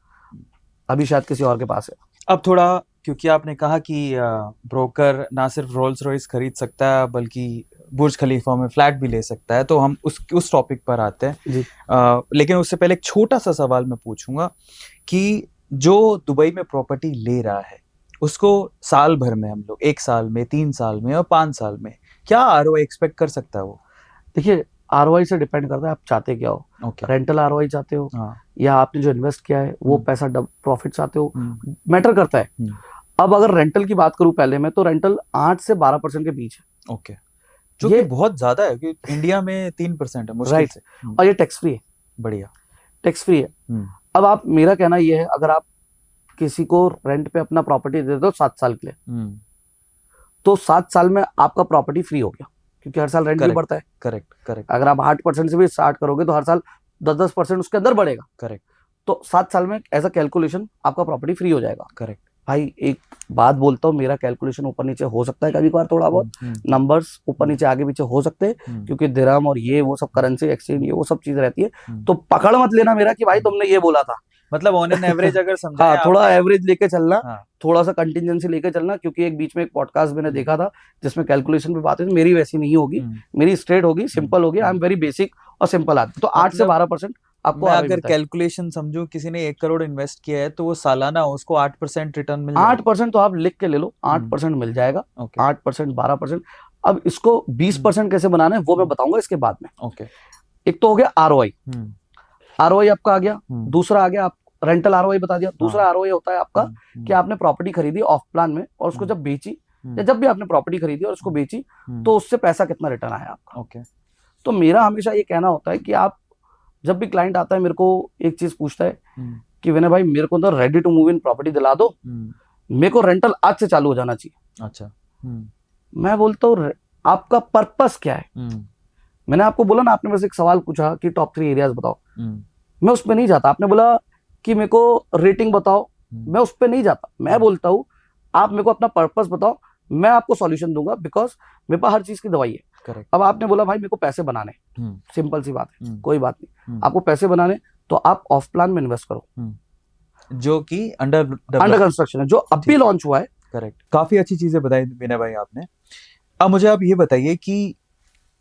अभी शायद किसी और के पास है। अब थोड़ा, क्योंकि आपने कहा कि ब्रोकर ना सिर्फ रोल्स रॉयस खरीद सकता है बल्कि बुर्ज खलीफा में फ्लैट भी ले सकता है, तो हम उस टॉपिक पर आते हैं जी। लेकिन उससे पहले एक छोटा सा सवाल मैं पूछूंगा कि जो दुबई में प्रॉपर्टी ले रहा है, उसको साल भर में, हम लोग 1 साल में, 3 साल में और 5 साल में क्या आरओआई एक्सपेक्ट कर सकता है वो? देखिए, आरओआई से डिपेंड करता है आप चाहते क्या हो। रेंटल आरओआई चाहते हो, या आपने जो इन्वेस्ट किया है वो पैसा प्रॉफिट चाहते हो, मैटर करता है। अब अगर रेंटल की बात करूं पहले में, तो रेंटल 8 से 12% के बीच है। ओके, जो कि बहुत ज्यादा है, क्योंकि इंडिया में 3% है मुश्किल से। और ये टैक्स फ्री है। बढ़िया, टैक्स फ्री है। अब आप, मेरा कहना ये है, अगर आप किसी को रेंट पे अपना प्रॉपर्टी दे दो 7 साल के लिए, तो 7 साल में आपका प्रॉपर्टी फ्री हो गया, क्योंकि हर साल रेंट भी बढ़ता है। करेक्ट। अगर आप 8% से भी स्टार्ट करोगे तो हर साल 10% उसके अंदर बढ़ेगा। करेक्ट। तो 7 साल में एज अ कैलकुलेशन आपका प्रॉपर्टी फ्री हो जाएगा। करेक्ट भाई, एक बात बोलता हूँ, मेरा कैलकुलेशन ऊपर नीचे हो सकता है कभी कभार, थोड़ा बहुत नंबर्स ऊपर नीचे आगे पीछे हो सकते हैं, क्योंकि दिरहम और ये वो सब करेंसी एक्सचेंज ये वो सब चीज रहती है। तो पकड़ मत लेना मेरा कि भाई तुमने ये बोला था, मतलब ऑन एन एवरेज अगर समझा, हाँ, थोड़ा एवरेज लेके चलना, थोड़ा सा कंटिजेंसी लेके चलना, क्योंकि एक बीच में एक पॉडकास्ट मैंने देखा था जिसमें कैलकुलेशन पे बात हुई, मेरी वैसी नहीं होगी, मेरी स्ट्रेट होगी, सिंपल होगी। आई एम वेरी बेसिक और सिंपल आदमी। तो 8 से 12% आपको, मैं अगर कैलकुलेशन समझू, किसी ने 1 करोड़ इन्वेस्ट किया है तो वो सालाना उसको 8% रिटर्न मिल जाएगा। 8% तो आप लिख के ले लो, 8% मिल जाएगा। 8%, 12%। अब इसको 20% कैसे बनाना है वो मैं बताऊंगा इसके बाद में। ओके, एक तो हो गया आरओआई, आरओआई आपका आ गया। दूसरा आ गया, आप रेंटल आरओआई बता दिया। दूसरा आरओआई होता है आपका कि आपने प्रॉपर्टी खरीदी ऑफ प्लान में, और उसको जब बेची, या जब भी आपने प्रॉपर्टी खरीदी और उसको बेची, तो उससे पैसा कितना रिटर्न आया आपका। ओके। तो मेरा हमेशा ये कहना होता है कि आप, जब भी क्लाइंट आता है मेरे को एक चीज पूछता है कि विनय भाई, मेरे को तो ready to move in property दिला दो, मेरे को रेंटल आज से चालू हो जाना चाहिए। अच्छा। मैं बोलता हूँ आपका पर्पस क्या है? मैंने आपको बोला ना, आपने बस एक सवाल पूछा कि टॉप 3 एरियाज बताओ, मैं उसमें नहीं जाता। आपने बोला कि मेरे को रेटिंग बताओ, मैं उस पर नहीं जाता। मैं बोलता हूँ आप मेरे को अपना पर्पस बताओ, मैं आपको सॉल्यूशन दूंगा, बिकॉज मेरे पास हर चीज की दवाई है। करेक्ट। अब आपने बोला भाई मेरे को पैसे बनाने, सिंपल सी बात है, कोई बात नहीं, आपको पैसे बनाने तो आप ऑफ प्लान में इन्वेस्ट करो, जो कि अंडर कंस्ट्रक्शन है, जो अभी लॉन्च हुआ है। करेक्ट। काफी अच्छी चीजें बताई विनय भाई आपने। अब मुझे आप ये बताइए कि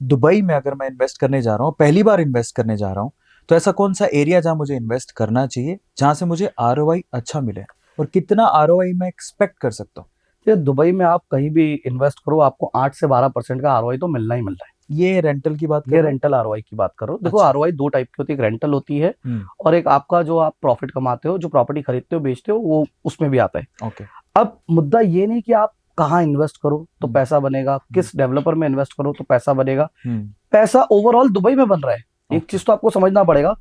दुबई में अगर मैं इन्वेस्ट करने जा रहा हूँ, पहली बार इन्वेस्ट करने जा रहा हूँ, तो ऐसा कौन सा एरिया जहां मुझे इन्वेस्ट करना चाहिए, जहां से मुझे आरओआई अच्छा मिले, और कितना आरओआई मैं एक्सपेक्ट कर सकता हूँ? ये दुबई में आप कहीं भी इन्वेस्ट करो, आपको 8 से 12% का आरओआई तो मिलना ही मिल रहा है। ये रेंटल की बात कर ये रहे हो? रेंटल आरओआई की बात करो। देखो अच्छा। आरओआई दो टाइप की होती है, एक रेंटल होती है और एक आपका जो आप प्रॉफिट कमाते हो, जो प्रॉपर्टी खरीदते हो बेचते हो, वो उसमें भी आता है। ओके। अब मुद्दा ये नहीं कि आप कहाँ इन्वेस्ट करो तो पैसा बनेगा, किस डेवलपर में इन्वेस्ट करो तो पैसा बनेगा। पैसा ओवरऑल दुबई में बन रहा है। एक चीज तो आपको समझना पड़ेगा,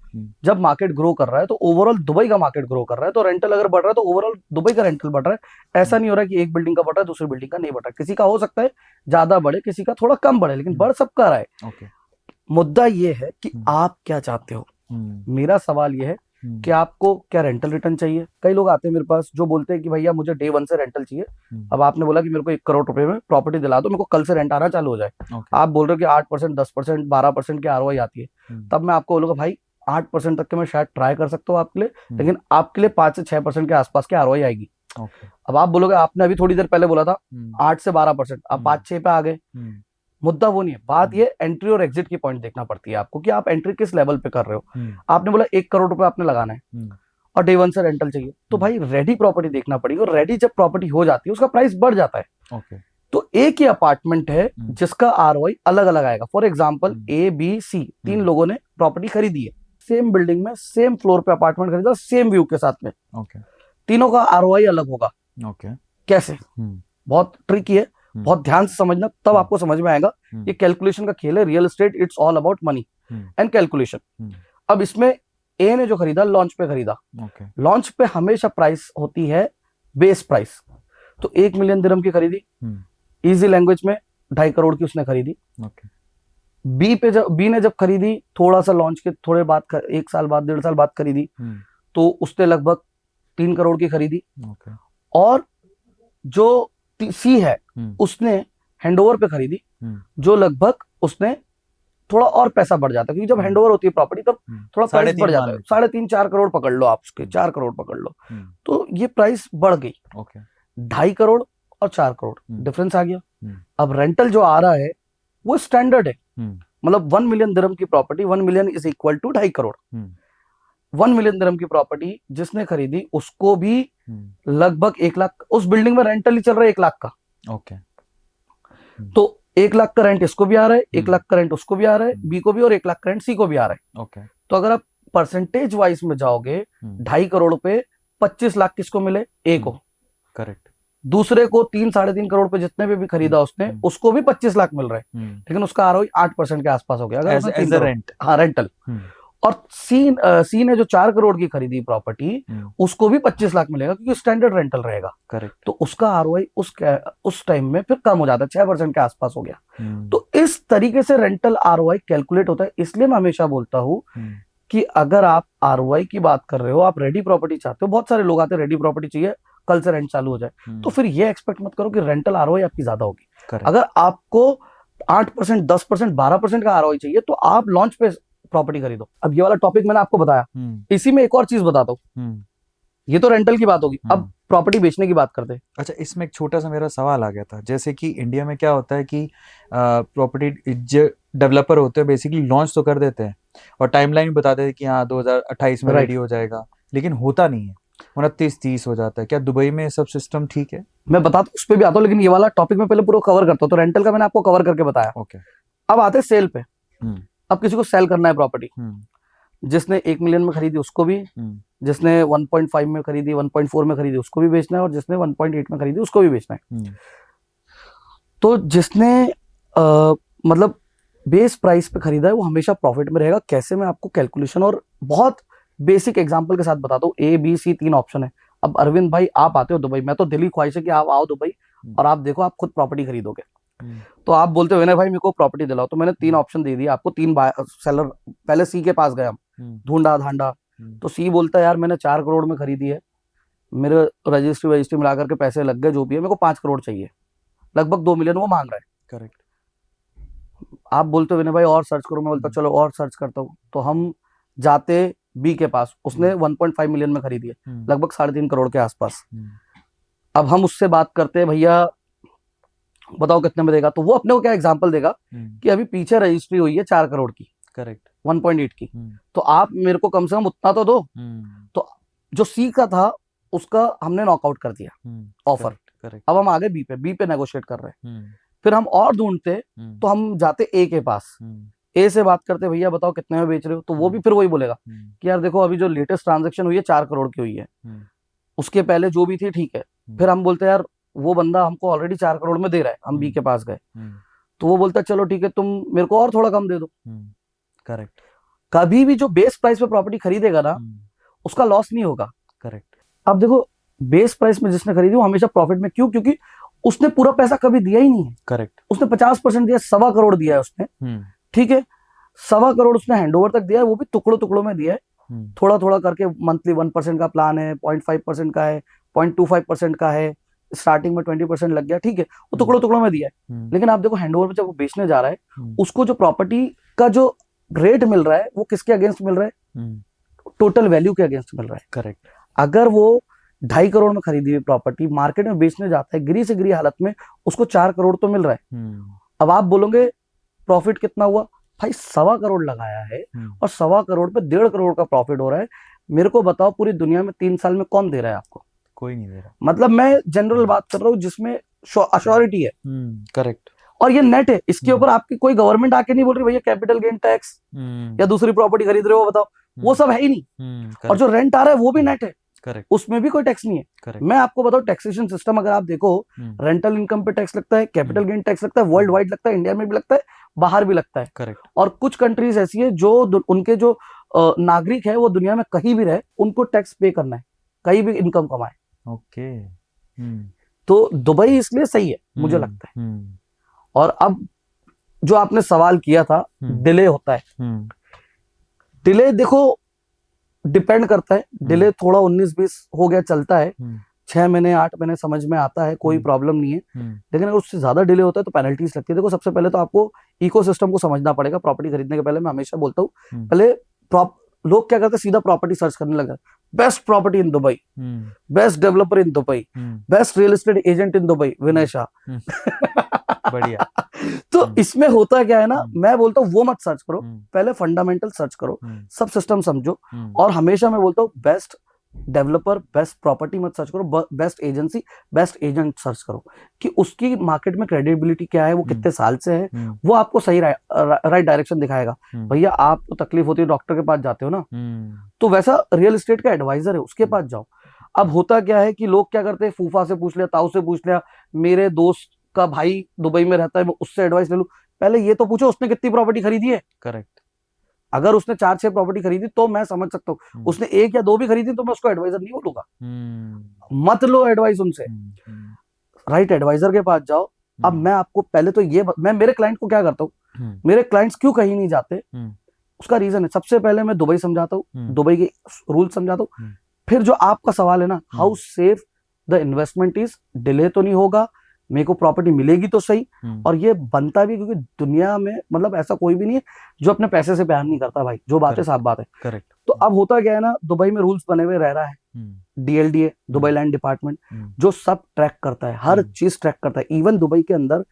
जब मार्केट ग्रो कर रहा है तो ओवरऑल दुबई का मार्केट ग्रो कर रहा है, तो रेंटल अगर बढ़ रहा है तो ओवरऑल दुबई का रेंटल बढ़ रहा है। ऐसा नहीं हो रहा कि एक बिल्डिंग का बढ़ रहा है दूसरी बिल्डिंग का नहीं बढ़ रहा है। किसी का हो सकता है ज्यादा बढ़े, किसी का थोड़ा कम बढ़े, लेकिन बढ़ सबका रहा है। ओके। मुद्दा ये है कि आप क्या चाहते हो। मेरा सवाल ये है कि आपको क्या रेंटल रिटर्न चाहिए। कई लोग आते हैं मेरे पास जो बोलते हैं कि भैया मुझे डे 1 से रेंटल चाहिए। अब आपने बोला कि मेरे को 1 करोड़ रुपए में प्रॉपर्टी दिला दो, मेरे को कल से रेंट आना चालू हो जाए। आप बोल रहे हो कि 8%, 10%, 12% की आरओआई आती है, तब मैं आपको बोलूंगा भाई 8% तक के मैं शायद ट्राई कर सकता हूँ आपके लिए, लेकिन आपके लिए 5 से 6% के आसपास की आरओआई आएगी। अब आप बोलोगे आपने अभी थोड़ी देर पहले बोला था 8 से 12%, आप 5-6 पे आ गए। मुद्दा वो नहीं है, बात ये एंट्री और एग्जिट की पॉइंट देखना पड़ती है आपको कि आप एंट्री किस लेवल पे कर रहे हो। आपने बोला 1 करोड़ रुपए आपने लगाना है और डे 1 से रेंटल चाहिए, तो भाई रेडी प्रॉपर्टी देखना पड़ेगी, और रेडी जब प्रॉपर्टी हो जाती है उसका प्राइस बढ़ जाता है। तो एक ही अपार्टमेंट है जिसका आरओआई अलग अलग आएगा। For example A, B, C 3 लोगों ने प्रॉपर्टी खरीदी है, सेम बिल्डिंग में सेम फ्लोर पे अपार्टमेंट खरीदा, सेम व्यू के साथ में, तीनों का आरओआई अलग होगा। कैसे? बहुत ट्रिकी है, बहुत ध्यान से समझना, तब आपको समझ में आएगा। ये कैलकुलेशन का खेल है। Real estate it's all about money and calculation. अब इसमें ए ने जो खरीदा लॉन्च पे खरीदा, लॉन्च पे हमेशा प्राइस होती है बेस प्राइस, तो 1 मिलियन दिरहम की खरीदी, इजी लैंग्वेज में 2.5 करोड़ की उसने खरीदी। बी ने जब खरीदी थोड़ा सा लॉन्च के थोड़े बाद, 1 साल बाद 1.5 साल बाद खरीदी, तो उसने लगभग 3 करोड़ की खरीदी। और जो सी है उसने हैंडओवर पे खरीदी, जो लगभग उसने थोड़ा और पैसा बढ़ जाता है, क्योंकि जब हैंडओवर होती है प्रॉपर्टी तब थोड़ा प्राइस बढ़ जाता है। 3.5-4 करोड़ पकड़ लो आप, उसके 4 करोड़ पकड़ लो, तो ये प्राइस बढ़ गई। 2.5 करोड़ और 4 करोड़ डिफरेंस आ गया। अब रेंटल जो आ रहा है वो स्टैंडर्ड है, मतलब 1 मिलियन दिरहम की property, 1 million is equal to 2.5 crore. 1 million दिरहम की प्रॉपर्टी जिसने खरीदी उसको भी लगभग 1 लाख, उस बिल्डिंग में रेंटल ही चल रहा है 1 लाख का। तो 1 लाख का रेंट इसको भी आ रहा है, 1 लाख का रेंट उसको भी आ रहा है, बी को भी, और 1 लाख का रेंट सी को भी आ रहा है। तो अगर आप परसेंटेज वाइज में जाओगे, 2.5 करोड़ पे 25 लाख किसको मिले? ए को। करेक्ट। दूसरे को 3-3.5 करोड़ पे जितने पे भी खरीदा उसने, उसको भी 25 लाख मिल रहे हैं, लेकिन उसका आरओई 8% के आसपास हो गया अगर रेंट। हाँ, रेंटल। और सी ने जो 4 करोड़ की खरीदी प्रॉपर्टी, उसको भी 25 लाख मिलेगा, क्योंकि स्टैंडर्ड रेंटल रहेगा। करेक्ट। तो उसका आरओआई उस टाइम में फिर कम हो जाता है, 6% के आसपास हो गया। तो इस तरीके से रेंटल आरओआई कैलकुलेट होता है। इसलिए मैं हमेशा बोलता हूं कि अगर आप आरओआई की बात कर रहे हो, आप रेडी प्रॉपर्टी चाहते हो, बहुत सारे लोग आते हैं रेडी प्रॉपर्टी चाहिए कल से रेंट चालू हो जाए, तो फिर ये एक्सपेक्ट मत करो कि रेंटल आरओआई आपकी ज्यादा होगी। अगर आपको 8%, 10%, 12% का आरओआई चाहिए, तो आप लॉन्च पे प्रॉपर्टी खरीदो। अब ये वाला टॉपिक मैंने आपको बताया, इसी में एक और चीज बताता हूँ। ये तो रेंटल की बात होगी, अब प्रॉपर्टी बेचने की बात करते हैं। अच्छा, इसमें एक छोटा सा मेरा सवाल आ गया था, जैसे कि इंडिया में क्या होता है कि प्रॉपर्टी जो डेवलपर होते हैं बेसिकली लॉन्च तो कर देते हैं और टाइमलाइन बता देते हैं कि हाँ 2028 में रेडी हो जाएगा, लेकिन होता नहीं है, 29-30 हो जाता है। क्या दुबई में सब सिस्टम ठीक है? मैं बताता हूँ, उस पर भी आता हूँ, लेकिन ये वाला टॉपिक में पहले पूरा कवर करता हूँ। तो रेंटल का मैंने आपको कवर करके बताया। अब आते हैं सेल पे। अब किसी को सेल करना है प्रॉपर्टी, जिसने 1 मिलियन में खरीदी उसको भी, जिसने 1.5 में खरीदी, 1.4 में खरीदी उसको भी बेचना है, और जिसने 1.8 में खरीदी उसको भी बेचना है। तो जिसने मतलब बेस प्राइस पे खरीदा है वो हमेशा प्रॉफिट में रहेगा। कैसे? मैं आपको कैलकुलेशन और बहुत बेसिक एग्जांपल के साथ बताता हूँ। A, B, C 3 ऑप्शन है। अब अरविंद भाई आप आते हो दुबई, मैं तो दिल की ख्वाहिश है कि आप आओ दुबई और आप देखो, आप खुद प्रॉपर्टी खरीदोगे। तो आप बोलते हो विनय भाई मेरे को प्रॉपर्टी दिलाओ, तो मैंने 3 ऑप्शन दे दिया आपको। 3 सेलर, पहले सी के पास गया, ढूंढा धांडा, तो सी बोलता है यार मैंने 4 करोड़ में खरीदी है, मेरे रजिस्ट्री मिलाकर के पैसे लग गए जो भी है, मेरे को 5 करोड़ चाहिए, लगभग 2 मिलियन वो मांग रहा है। करेक्ट। आप बोलते हो विनय भाई और सर्च करो, मैं बोलता चलो और सर्च करता हूँ, तो हम जाते बी के पास, उसने 1.5 मिलियन में खरीदी है, लगभग 3.5 करोड़ के आसपास। अब हम उससे बात करते हैं, भैया बताओ कितने में देगा, तो वो अपने को क्या एग्जांपल देगा कि अभी पीछे रजिस्ट्री हुई है 4 करोड़ की, करेक्ट, 1.8 की, तो आप मेरे को कम से कम उतना तो दो। तो जो सी का था उसका हमने नॉकआउट कर दिया ऑफर। अब हम आगे बी पे नेगोशिएट कर रहे हैं। फिर हम और ढूंढते, तो हम जाते ए के पास, ए से बात करते, भैया बताओ कितने में बेच रहे हो, तो वो भी फिर वही बोलेगा कि यार देखो अभी जो लेटेस्ट ट्रांजेक्शन हुई है 4 करोड़ की हुई है, उसके पहले जो भी थी ठीक है। फिर हम बोलते हैं यार वो बंदा हमको ऑलरेडी 4 करोड़ में दे रहा है, हम बी के पास गए, तो वो बोलता है चलो ठीक है तुम मेरे को और थोड़ा कम दे दो। करेक्ट, कभी भी जो बेस प्राइस पे प्रॉपर्टी खरीदेगा ना, उसका लॉस नहीं होगा। करेक्ट। अब देखो बेस प्राइस में जिसने खरीदी वो हमेशा प्रॉफिट में, क्यों? क्योंकि उसने पूरा पैसा कभी दिया ही नहीं है। करेक्ट, उसने 50% दिया, 1.25 करोड़ दिया है उसने, ठीक है, 1.25 करोड़ उसने हैंडओवर तक दिया है, वो भी टुकड़ों टुकड़ों में दिया है, थोड़ा थोड़ा करके। मंथली 1% का प्लान है, 0.5% का है, 0.25% का है, स्टार्टिंग में 20% लग गया, ठीक है, वो टुकड़ों टुकड़ों में दिया है। लेकिन आप देखो हैंडओवर में जब वो बेचने जा रहा है, उसको जो प्रॉपर्टी का जो रेट मिल रहा है वो किसके अगेंस्ट मिल रहा है? टोटल वैल्यू के अगेंस्ट मिल रहा है। करेक्ट। अगर वो 2.5 करोड़ में खरीदी हुई प्रॉपर्टी मार्केट में बेचने जाता है गिरी से गिरी हालत में, उसको 4 करोड़ तो मिल रहा है। अब आप बोलोगे प्रॉफिट कितना हुआ? भाई 1.25 करोड़ लगाया है और 1.25 करोड़ पे 1.5 करोड़ का प्रॉफिट हो रहा है। मेरे को बताओ पूरी दुनिया में 3 साल में कौन दे रहा है आपको? कोई नहीं दे रहा। मतलब मैं जनरल बात कर रहा हूँ जिसमें अश्योरिटी है। करेक्ट। और ये नेट है, इसके ऊपर आपकी कोई गवर्नमेंट आके नहीं बोल रही भैया कैपिटल गेन टैक्स या दूसरी प्रॉपर्टी खरीद रहे हो बताओ, वो सब है ही नहीं। और जो रेंट आ रहा है वो भी नेट है, करेक्ट, उसमें भी कोई टैक्स नहीं है। करेक्ट। मैं आपको बताऊं टैक्सेशन सिस्टम अगर आप देखो, रेंटल इनकम पे टैक्स लगता है, कैपिटल गेन टैक्स लगता है, वर्ल्ड वाइड लगता है, इंडिया में भी लगता है, बाहर भी लगता है। करेक्ट। और कुछ कंट्रीज ऐसी है जो उनके जो नागरिक है वो दुनिया में कहीं भी रहे, उनको टैक्स पे करना है, कहीं भी इनकम कमाए। ओके। तो दुबई इसलिए सही है मुझे लगता है। और अब जो आपने सवाल किया था, डिले होता है, डिले देखो डिपेंड करता है। डिले थोड़ा 19-20 हो गया चलता है, 6 महीने 8 महीने समझ में आता है, कोई प्रॉब्लम नहीं है। लेकिन अगर उससे ज्यादा डिले होता है तो पेनल्टीज लगती है। देखो सबसे पहले तो आपको इकोसिस्टम को समझना पड़ेगा। प्रॉपर्टी खरीदने के पहले मैं हमेशा बोलता हूँ, पहले लोग क्या करते हैं सीधा प्रॉपर्टी सर्च करने लग जाते, best property in Dubai, best developer in Dubai, best real estate agent in Dubai, Vinay Shah. बढ़िया। तो इसमें होता क्या है ना, मैं बोलता हूँ वो मत सर्च करो, पहले फंडामेंटल सर्च करो, सब सिस्टम समझो। और हमेशा मैं बोलता हूँ बेस्ट डेवलपर, बेस्ट प्रॉपर्टी मत सर्च करो, best agency, best agent search करो कि उसकी मार्केट में क्रेडिबिलिटी क्या है, वो कितने साल से है, वो आपको सही राइट डायरेक्शन दिखाएगा। भैया आपको तकलीफ होती है डॉक्टर के पास जाते हो ना, तो वैसा रियल एस्टेट का एडवाइजर है उसके पास जाओ। अब होता क्या है कि लोग क्या करते हैं, फूफा से पूछ लिया, ताऊ से पूछ लिया, मेरे दोस्त का भाई दुबई में रहता है मैं उससे एडवाइस ले लूं। पहले ये तो पूछो उसने कितनी प्रॉपर्टी खरीदी है। करेक्ट। अगर उसने 4-6 प्रॉपर्टी खरीदी तो मैं समझ सकता हूँ, उसने 1 या 2 भी खरीदी तो मैं उसको एडवाइजर नहीं बोलूंगा। मत लो एडवाइस उनसे, राइट एडवाइजर के पास जाओ। अब मैं आपको पहले तो ये मैं मेरे क्लाइंट को क्या करता हूँ, मेरे क्लाइंट्स क्यों कहीं नहीं जाते उसका रीजन है। सबसे पहले मैं दुबई समझाता हूँ, दुबई के रूल समझाता हूँ। फिर जो आपका सवाल है ना, how safe the investment is, delay तो नहीं होगा, मेरे को प्रॉपर्टी मिलेगी तो सही, और ये बनता भी, क्योंकि दुनिया में मतलब ऐसा कोई भी नहीं है जो अपने पैसे से प्यार नहीं करता भाई, जो बात है साफ बात है। करेक्ट। तो अब होता क्या है ना, दुबई में रूल्स बने हुए रह रहा है, DLDA दुबई लैंड डिपार्टमेंट, जो सब ट्रैक करता है, हर चीज ट्रैक करता है। इवन दुबई के अंदर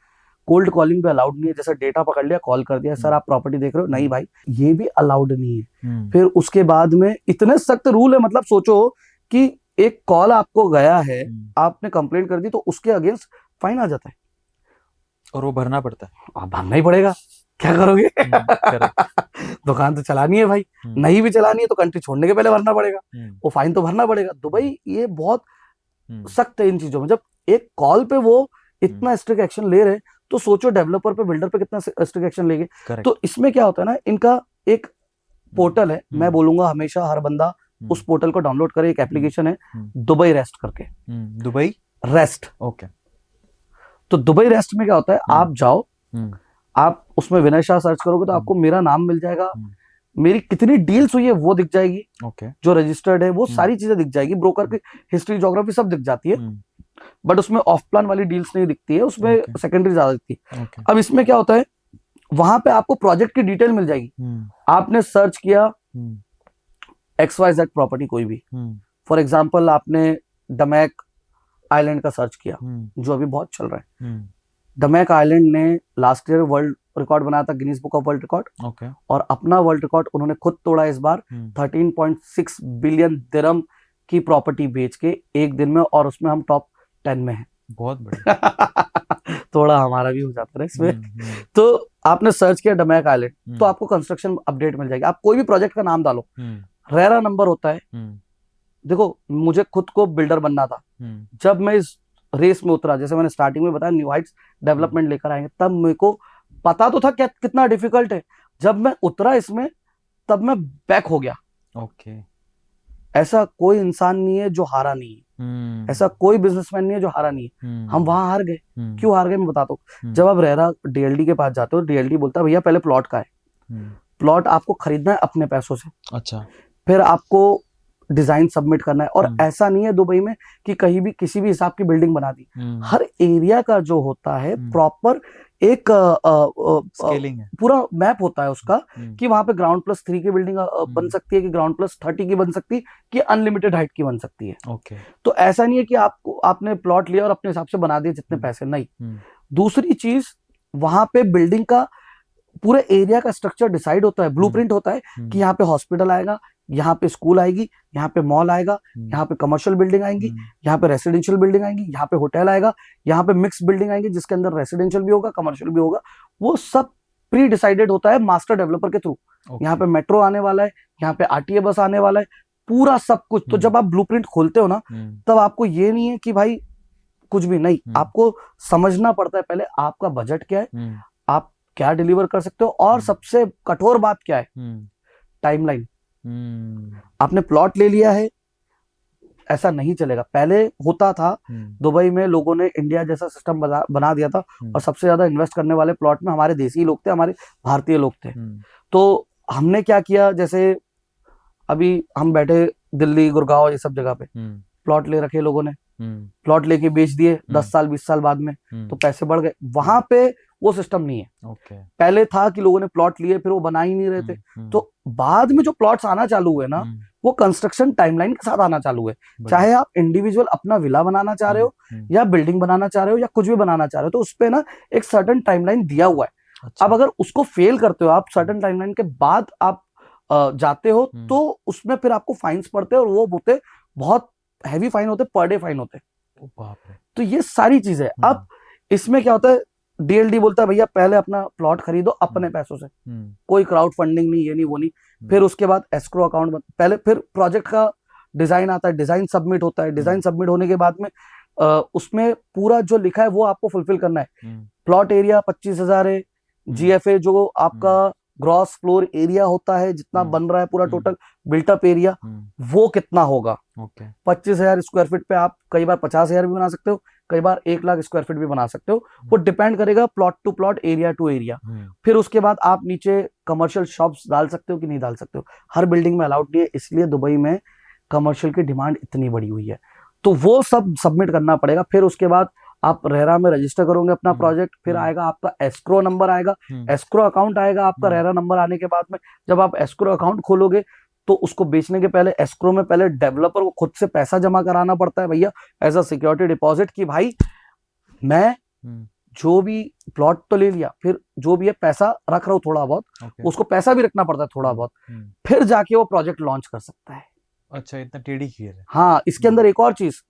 कोल्ड कॉलिंग भी अलाउड नहीं है, जैसे डेटा पकड़ लिया कॉल कर दिया, सर आप प्रॉपर्टी देख रहे हो, नहीं भाई ये भी अलाउड नहीं है। फिर उसके बाद में इतने सख्त रूल है, मतलब सोचो कि एक कॉल आपको गया है, आपने कंप्लेंट कर दी तो उसके अगेंस्ट फाइन आ जाता है और वो भरना पड़ता है। आप भरना ही पड़ेगा, क्या करोगे? दुकान तो चलानी है भाई, नहीं भी चलानी है तो कंट्री छोड़ने के पहले भरना पड़ेगा, वो फाइन तो भरना पड़ेगा। दुबई ये बहुत सख्त है इन चीजों में। जब एक कॉल पे वो इतना स्ट्रिक्ट एक्शन ले रहे, तो सोचो डेवलपर पे, बिल्डर पे कितना स्ट्रिक्ट एक्शन लेंगे। तो इसमें क्या होता है ना, इनका एक पोर्टल है, मैं बोलूंगा हमेशा हर बंदा उस पोर्टल को डाउनलोड करे। एक एप्लीकेशन है दुबई रेस्ट करके, दुबई रेस्ट। ओके। तो दुबई रेस्ट में क्या होता है, आप जाओ, आप उसमें विनय शाह सर्च करोगे तो आपको मेरा नाम मिल जाएगा, मेरी कितनी डील्स हुई है वो दिख जाएगी, जो रजिस्टर्ड है वो सारी चीजें दिख जाएगी, ब्रोकर की हिस्ट्री ज्योग्राफी सब दिख जाती है। बट उसमें ऑफ प्लान वाली डील्स नहीं दिखती है, उसमें सेकेंडरी ज्यादा दिखती है। अब इसमें क्या होता है, वहां पे आपको प्रोजेक्ट की डिटेल मिल जाएगी। आपने सर्च किया XYZ प्रॉपर्टी कोई भी, फॉर एग्जाम्पल आपने डमैक आइलैंड का सर्च किया, जो अभी बहुत चल रहा है। डमैक आइलैंड ने लास्ट ईयर वर्ल्ड रिकॉर्ड बनाया था, Guinness book of world record, और अपना वर्ल्ड रिकॉर्ड उन्होंने खुद तोड़ा इस बार। 13.6 बिलियन दिरहम की प्रॉपर्टी बेच के एक दिन में, और उसमें हम टॉप 10 में हैं। बहुत बढ़िया। थोड़ा हमारा भी हो जाता है इसमें। तो आपने सर्च किया डमैक आइलैंड, तो आपको कंस्ट्रक्शन अपडेट मिल जाएगी। आप कोई भी प्रोजेक्ट का नाम डालो, रेरा नंबर होता है। देखो, मुझे खुद को बिल्डर बनना था। जब मैं इस रेस में उतरा, जैसे मैंने स्टार्टिंग में बताया, न्यू हाइट्स डेवलपमेंट लेकर आएंगे, तब मेरे को पता तो था क्या कितना डिफिकल्ट है। जब मैं उतरा इसमें, तब मैं बैक हो गया। ओके। ऐसा कोई इंसान नहीं है जो हारा नहीं है, ऐसा कोई बिजनेसमैन नहीं है जो हारा नहीं है। हम वहां हार गए। क्यों हार गए मैं बताता हूँ। जब आप रेरा डीएलडी के पास जाते हो, डीएलडी बोलता है भैया पहले प्लॉट का है, प्लॉट आपको खरीदना है अपने पैसों से। अच्छा। फिर आपको डिजाइन सबमिट करना है। और ऐसा नहीं है दुबई में कि कहीं भी किसी भी हिसाब की बिल्डिंग बना दी। हर एरिया का जो होता है प्रॉपर एक स्केलिंग है, पूरा मैप होता है उसका, कि वहां पे ग्राउंड +3 की बिल्डिंग बन सकती है, कि ग्राउंड +30 की बन सकती है, कि अनलिमिटेड हाइट की बन सकती है। ओके। तो ऐसा नहीं है कि आपने प्लॉट लिया और अपने हिसाब से बना दिए जितने पैसे, नहीं। दूसरी चीज, वहां पे बिल्डिंग का पूरे एरिया का स्ट्रक्चर डिसाइड होता है, ब्लूप्रिंट होता है, कि यहाँ पे हॉस्पिटल आएगा, यहाँ पे स्कूल आएगी, यहाँ पे मॉल आएगा, यहाँ पे कमर्शियल बिल्डिंग आएंगी, यहाँ पे रेसिडेंशियल बिल्डिंग आएंगी, यहाँ पे होटल आएगा, यहाँ पे मिक्स बिल्डिंग आएंगी जिसके अंदर रेसिडेंशियल भी होगा, कमर्शियल भी होगा। वो सब प्री डिसाइडेड होता है मास्टर डेवलपर के थ्रू। यहाँ पे मेट्रो आने वाला है, यहाँ पे आरटीए बस आने वाला है, पूरा सब कुछ। तो जब आप ब्लूप्रिंट खोलते हो ना, तब आपको ये नहीं है कि भाई कुछ भी नहीं, आपको समझना पड़ता है पहले आपका बजट क्या है, आप क्या डिलीवर कर सकते हो, और सबसे कठोर बात क्या है, टाइमलाइन। आपने प्लॉट ले लिया है, ऐसा नहीं चलेगा। पहले होता था दुबई में, लोगों ने इंडिया जैसा सिस्टम बना दिया था, और सबसे ज्यादा इन्वेस्ट करने वाले प्लॉट में हमारे देसी लोग थे, हमारे भारतीय लोग थे। तो हमने क्या किया, जैसे अभी हम बैठे दिल्ली, गुड़गांव, ये सब जगह पे प्लॉट ले रखे लोगों ने, प्लॉट लेके बेच दिए 10 साल 20 साल बाद में, तो पैसे बढ़ गए। वहां पे वो सिस्टम नहीं है। पहले था कि लोगों ने प्लॉट लिए, फिर वो बना ही नहीं रहे थे। तो बाद में जो प्लॉट्स आना चालू हुए ना, वो कंस्ट्रक्शन टाइमलाइन के साथ आना चालू है। चाहे आप इंडिविजुअल अपना विला बनाना चाह रहे हो, या बिल्डिंग बनाना चाह रहे हो, या कुछ भी बनाना चाह रहे हो, तो उसपे ना एक सर्टेन टाइमलाइन दिया हुआ है। अच्छा। अब अगर उसको फेल करते हो आप, सर्टेन टाइमलाइन के बाद आप जाते हो, तो उसमें फिर आपको फाइन्स पड़ते हैं, और वो होते बहुत हैवी फाइन होते, पर डे फाइन होते। तो ये सारी चीजें। अब इसमें क्या होता है, डीएलडी बोलता है भैया पहले अपना प्लॉट खरीदो अपने पैसों से, कोई क्राउड फंडिंग नहीं, ये नहीं वो नहीं। फिर उसके बाद एस्क्रो अकाउंट पहले, फिर प्रोजेक्ट का डिजाइन आता है, डिजाइन सबमिट होता है। डिजाइन सबमिट होने के बाद में उसमें पूरा जो लिखा है वो आपको फुलफिल करना है। प्लॉट एरिया 25,000 है, जीएफए जो आपका ग्रॉस फ्लोर एरिया होता है, जितना बन रहा है पूरा टोटल बिल्टअप एरिया, वो कितना होगा। 25,000 स्क्वायर फीट पे आप कई बार 50,000 भी बना सकते हो, कई बार 1 लाख स्क्वायर फीट भी बना सकते हो। वो डिपेंड करेगा plot to plot, area to area. फिर उसके बाद आप नीचे कमर्शियल शॉप्स डाल सकते हो कि नहीं डाल सकते हो। हर बिल्डिंग में अलाउड नहीं है, इसलिए दुबई में कमर्शियल की डिमांड इतनी बड़ी हुई है। तो वो सब सबमिट करना पड़ेगा। फिर उसके बाद आप रेरा में रजिस्टर करोगे अपना प्रोजेक्ट, फिर आएगा आपका एस्क्रो नंबर आएगा, एस्क्रो अकाउंट आएगा आपका। रेरा नंबर आने के बाद में जब आप एस्क्रो अकाउंट खोलोगे, तो उसको बेचने के पहले एस्क्रो में पहले डेवलपर को खुद से पैसा जमा कराना पड़ता है भैया, एज अ सिक्योरिटी डिपॉजिट, कि भाई मैं जो भी प्लॉट तो ले लिया, फिर जो भी है पैसा रख रहा हूं थोड़ा बहुत, उसको पैसा भी रखना पड़ता है थोड़ा बहुत, फिर जाके वो प्रोजेक्ट लॉन्च कर सकता है। अच्छा, इतना टेढ़ी खीर है। हाँ, इसके अंदर एक और चीज,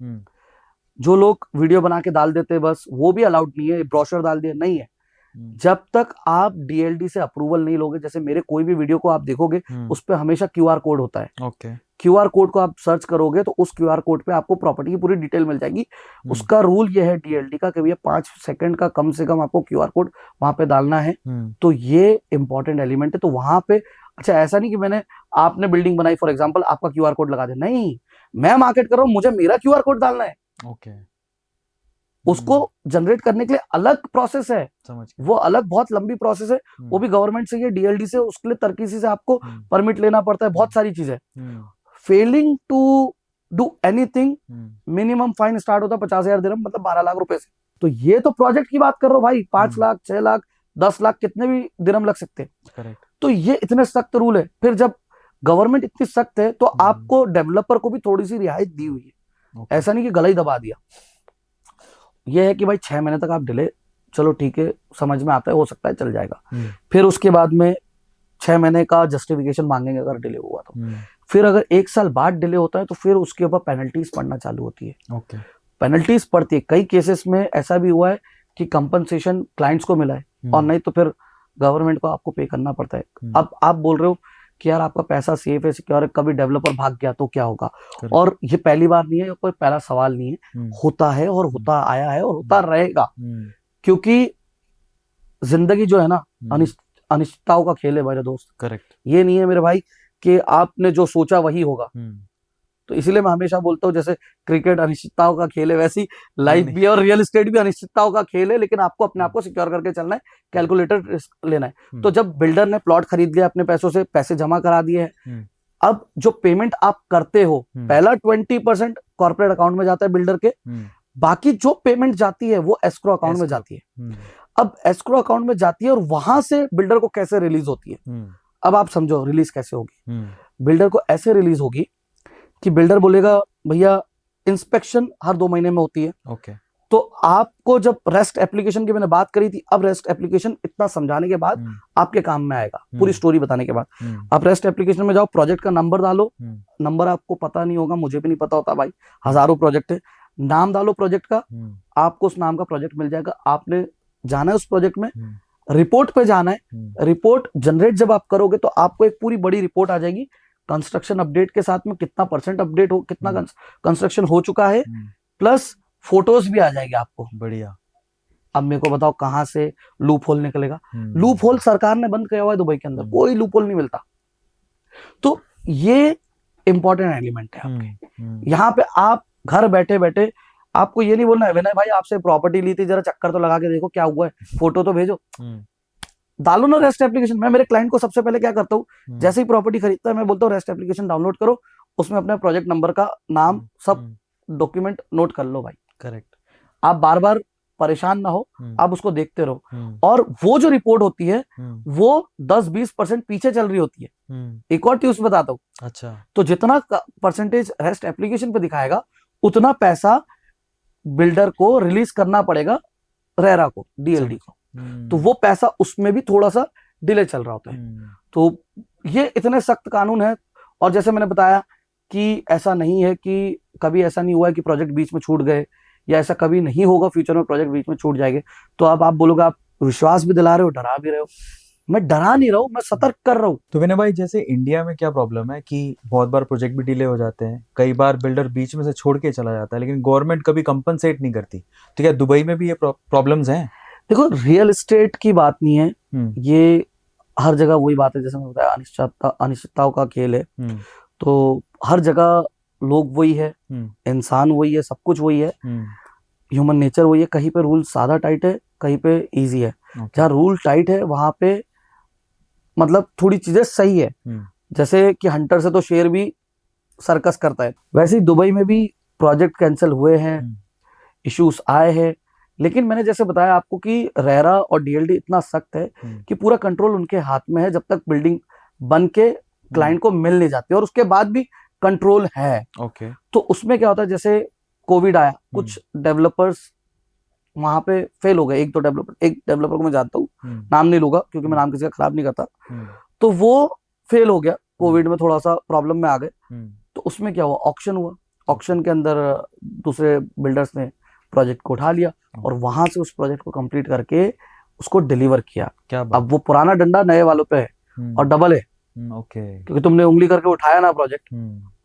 जो लोग वीडियो बना के डाल देते बस, वो भी अलाउड नहीं है। ब्रोशर डाल दिया, नहीं है। जब तक आप डीएलडी से अप्रूवल नहीं लोगे, जैसे मेरे कोई भी वीडियो को आप देखोगे, उस पे हमेशा क्यूआर कोड होता है। क्यूआर कोड को आप सर्च करोगे तो उस क्यूआर कोड पे आपको प्रॉपर्टी की पूरी डिटेल मिल जाएगी। उसका रूल ये है डीएलडी का कि भैया 5 सेकंड का कम से कम आपको क्यूआर कोड वहां पे डालना है। तो ये इंपॉर्टेंट एलिमेंट है। तो वहां पे अच्छा, ऐसा नहीं कि आपने बिल्डिंग बनाई, फॉर एग्जाम्पल आपका क्यूआर कोड लगा दे, नहीं, मैं मार्केट कर रहा हूं, मुझे मेरा क्यूआर कोड डालना है। उसको जनरेट करने के लिए अलग प्रोसेस है, वो अलग बहुत लंबी प्रोसेस है। वो भी गवर्नमेंट से, ये डीएलडी से, उसके लिए तरकीसी से आपको परमिट लेना पड़ता है, बहुत सारी चीजें। Failing to do anything, minimum fine start होता है 50,000 दिरहम, मतलब 12 लाख रुपए से। तो ये तो प्रोजेक्ट की बात कर रहे हो भाई, 5 लाख 6 लाख 10 लाख कितने भी दिरहम लग सकते हैं। करेक्ट। तो ये इतने सख्त रूल है। फिर जब गवर्नमेंट इतनी सख्त है तो आपको डेवलपर को भी थोड़ी सी रियायत दी हुई है, ऐसा नहीं कि गला ही दबा दिया। ये है कि भाई 6 महीने तक आप डिले, चलो ठीक है, समझ में आता है, हो सकता है चल जाएगा। फिर उसके बाद में 6 महीने का जस्टिफिकेशन मांगेंगे अगर डिले हुआ तो। फिर अगर 1 साल बाद डिले होता है तो फिर उसके ऊपर पेनल्टीज पड़ना चालू होती है। पेनल्टीज पड़ती है। कई केसेस में ऐसा भी हुआ है कि कंपनसेशन क्लाइंट्स को मिला है और नहीं तो फिर गवर्नमेंट को आपको पे करना पड़ता है। अब आप बोल रहे हो कि यार आपका पैसा सेफ है, सिक्योर है, कभी डेवलपर भाग गया तो क्या होगा। और ये पहली बार नहीं है, कोई पहला सवाल नहीं है, होता है और होता आया है और होता रहेगा। क्योंकि जिंदगी जो है ना अनिश्चितताओं का खेल है मेरे दोस्त। करेक्ट। ये नहीं है मेरे भाई कि आपने जो सोचा वही होगा। तो इसीलिए मैं हमेशा बोलता हूँ जैसे क्रिकेट अनिश्चितताओं का खेल है, वैसी लाइफ भी है और रियल एस्टेट भी अनिश्चितताओं का खेल है। लेकिन आपको अपने आप को सिक्योर करके चलना है, कैलकुलेटेड रिस्क लेना है। तो जब बिल्डर ने प्लॉट खरीद लिया, अपने पैसों से पैसे जमा करा दिए हैं, अब जो पेमेंट आप करते हो, पहला 20% कॉर्पोरेट अकाउंट में जाता है बिल्डर के, बाकी जो पेमेंट जाती है वो एस्क्रो अकाउंट में जाती है। अब एस्क्रो अकाउंट में जाती है और वहां से बिल्डर को कैसे रिलीज होती है। अब आप समझो रिलीज कैसे होगी। बिल्डर को ऐसे रिलीज होगी कि बिल्डर बोलेगा भैया इंस्पेक्शन हर 2 महीने में होती है। ओके। तो आपको जब रेस्ट एप्लीकेशन की मैंने बात करी थी, अब रेस्ट एप्लीकेशन इतना समझाने के बाद आपके काम में आएगा, पूरी स्टोरी बताने के बाद। आप रेस्ट एप्लीकेशन में जाओ, प्रोजेक्ट का नंबर डालो। नंबर आपको पता नहीं होगा, मुझे भी नहीं पता होता भाई, हजारों प्रोजेक्ट है। नाम डालो प्रोजेक्ट का, आपको उस नाम का प्रोजेक्ट मिल जाएगा। आपने जाना है उस प्रोजेक्ट में, रिपोर्ट पे जाना है। रिपोर्ट जनरेट जब आप करोगे तो आपको एक पूरी बड़ी रिपोर्ट आ जाएगी कंस्ट्रक्शन अपडेट के साथ में, कितना % अपडेट हो, कितना कंस्ट्रक्शन हो चुका है, प्लस फोटोज भी आ जाएगी आपको। बढ़िया। अब मेरे को बताओ कहां से लूप होल निकलेगा। लूप होल सरकार ने बंद किया हुआ है दुबई के अंदर, कोई लूप होल नहीं मिलता। तो ये इंपॉर्टेंट एलिमेंट है आपके। यहाँ पे आप घर बैठे बैठे, आपको ये नहीं बोलना है विनय भाई आपसे प्रॉपर्टी ली थी, जरा चक्कर तो लगा के देखो क्या हुआ है, फोटो तो भेजो। डालो ना रेस्ट एप्लीकेशन। मैं मेरे क्लाइंट को सबसे पहले क्या करता हूँ, जैसे ही प्रॉपर्टी खरीदता है मैं बोलता हूँ रेस्ट एप्लीकेशन डाउनलोड करो, उसमें अपने प्रोजेक्ट नंबर का नाम सब डॉक्यूमेंट नोट कर लो भाई। करेक्ट। आप बार बार परेशान ना हो, आप उसको देखते रहो। और वो जो रिपोर्ट होती है वो 10-20% पीछे चल रही होती है। एक और ट्यूस्ट बताता हूँ। अच्छा। तो जितना परसेंटेज रेस्ट एप्लीकेशन पे दिखाएगा उतना पैसा बिल्डर को रिलीज करना पड़ेगा रेरा को, डीएलडी को। तो वो पैसा उसमें भी थोड़ा सा डिले चल रहा होता है। तो ये इतने सख्त कानून है। और जैसे मैंने बताया कि ऐसा नहीं है कि कभी ऐसा नहीं हुआ है कि प्रोजेक्ट बीच में छूट गए, या ऐसा कभी नहीं होगा फ्यूचर में प्रोजेक्ट बीच में छूट जाएंगे। तो अब आप बोलोगे आप विश्वास भी दिला रहे हो, डरा भी रहे हो। मैं डरा नहीं रहा हूं, मैं सतर्क कर रहा हूं। तो विनय भाई जैसे इंडिया में क्या प्रॉब्लम है कि बहुत बार प्रोजेक्ट भी डिले हो जाते हैं, कई बार बिल्डर बीच में से छोड़ के चला जाता है, लेकिन गवर्नमेंट कभी कंपनसेट नहीं करती। तो क्या दुबई में भी ये प्रॉब्लम्स हैं? देखो रियल एस्टेट की बात नहीं है, ये हर जगह वही बात है, जैसे मैं बताया अनिश्चितताओं का खेल है। तो हर जगह लोग वही है, इंसान वही है, सब कुछ वही है, ह्यूमन नेचर वही है। कहीं पे रूल ज्यादा टाइट है, कहीं पे इजी है। जहाँ रूल टाइट है वहां पे मतलब थोड़ी चीजें सही है। जैसे कि हंटर से तो शेर भी सर्कस करता है, वैसे ही दुबई में भी प्रोजेक्ट कैंसिल हुए हैं, इश्यूज आए हैं। लेकिन मैंने जैसे बताया आपको कि रेरा और डीएलडी इतना सख्त है कि पूरा कंट्रोल उनके हाथ में है, जब तक बिल्डिंग बन के क्लाइंट को मिल नहीं जाती, और उसके बाद भी कंट्रोल है। ओके। तो उसमें क्या होता है, जैसे कोविड आया, कुछ डेवलपर्स वहां पे फेल हो गए। एक डेवलपर को मैं जानता हूँ, नाम नहीं लूंगा क्योंकि मैं नाम किसी का खराब नहीं करता। तो वो फेल हो गया, कोविड में थोड़ा सा प्रॉब्लम में आ गए। तो उसमें क्या हुआ, ऑक्शन हुआ। ऑक्शन के अंदर दूसरे बिल्डर्स ने प्रोजेक्ट को उठा लिया और वहां से उस प्रोजेक्ट को कंप्लीट करके उसको डिलीवर किया। क्या बात? अब वो पुराना डंडा नए वालों पे है और डबल है। ओके। क्योंकि तुमने उंगली करके उठाया ना प्रोजेक्ट,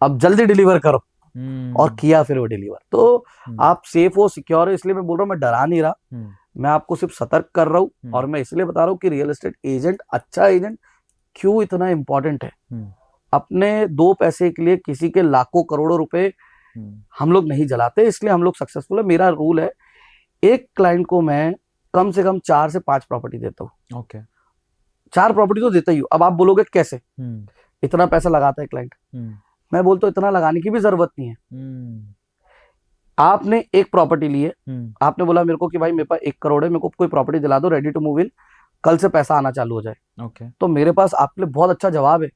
अब जल्दी डिलीवर करो। और किया फिर वो डिलीवर। तो आप सेफ हो, सिक्योर हो। इसलिए मैं बोल रहा हूँ, मैं डरा नहीं रहा, मैं आपको सिर्फ सतर्क कर रहा हूँ। और मैं इसलिए बता रहा हूँ कि रियल एस्टेट एजेंट, अच्छा एजेंट क्यों इतना इंपॉर्टेंट है। अपने 2 पैसे के लिए किसी के लाखों करोड़ों रुपए हम लोग नहीं जलाते, इसलिए हम लोग सक्सेसफुल है। मेरा रूल है, एक क्लाइंट को मैं कम से कम 4 से 5 प्रॉपर्टी देता हूँ। ओके। 4 प्रॉपर्टी तो देता ही हूँ। अब आप बोलोगे कैसे, इतना पैसा लगाता है क्लाइंट। मैं बोलता हूँ इतना लगाने की भी जरूरत नहीं है। आपने एक प्रॉपर्टी ली है, आपने बोला मेरे को कि भाई मेरे पास 1 करोड़ है, मेरे को कोई प्रॉपर्टी दिला दो, रेडी टू मूव इन। कल से पैसा आना चालू हो जाए। ओके। तो मेरे पास आपके लिए बहुत अच्छा जवाब है,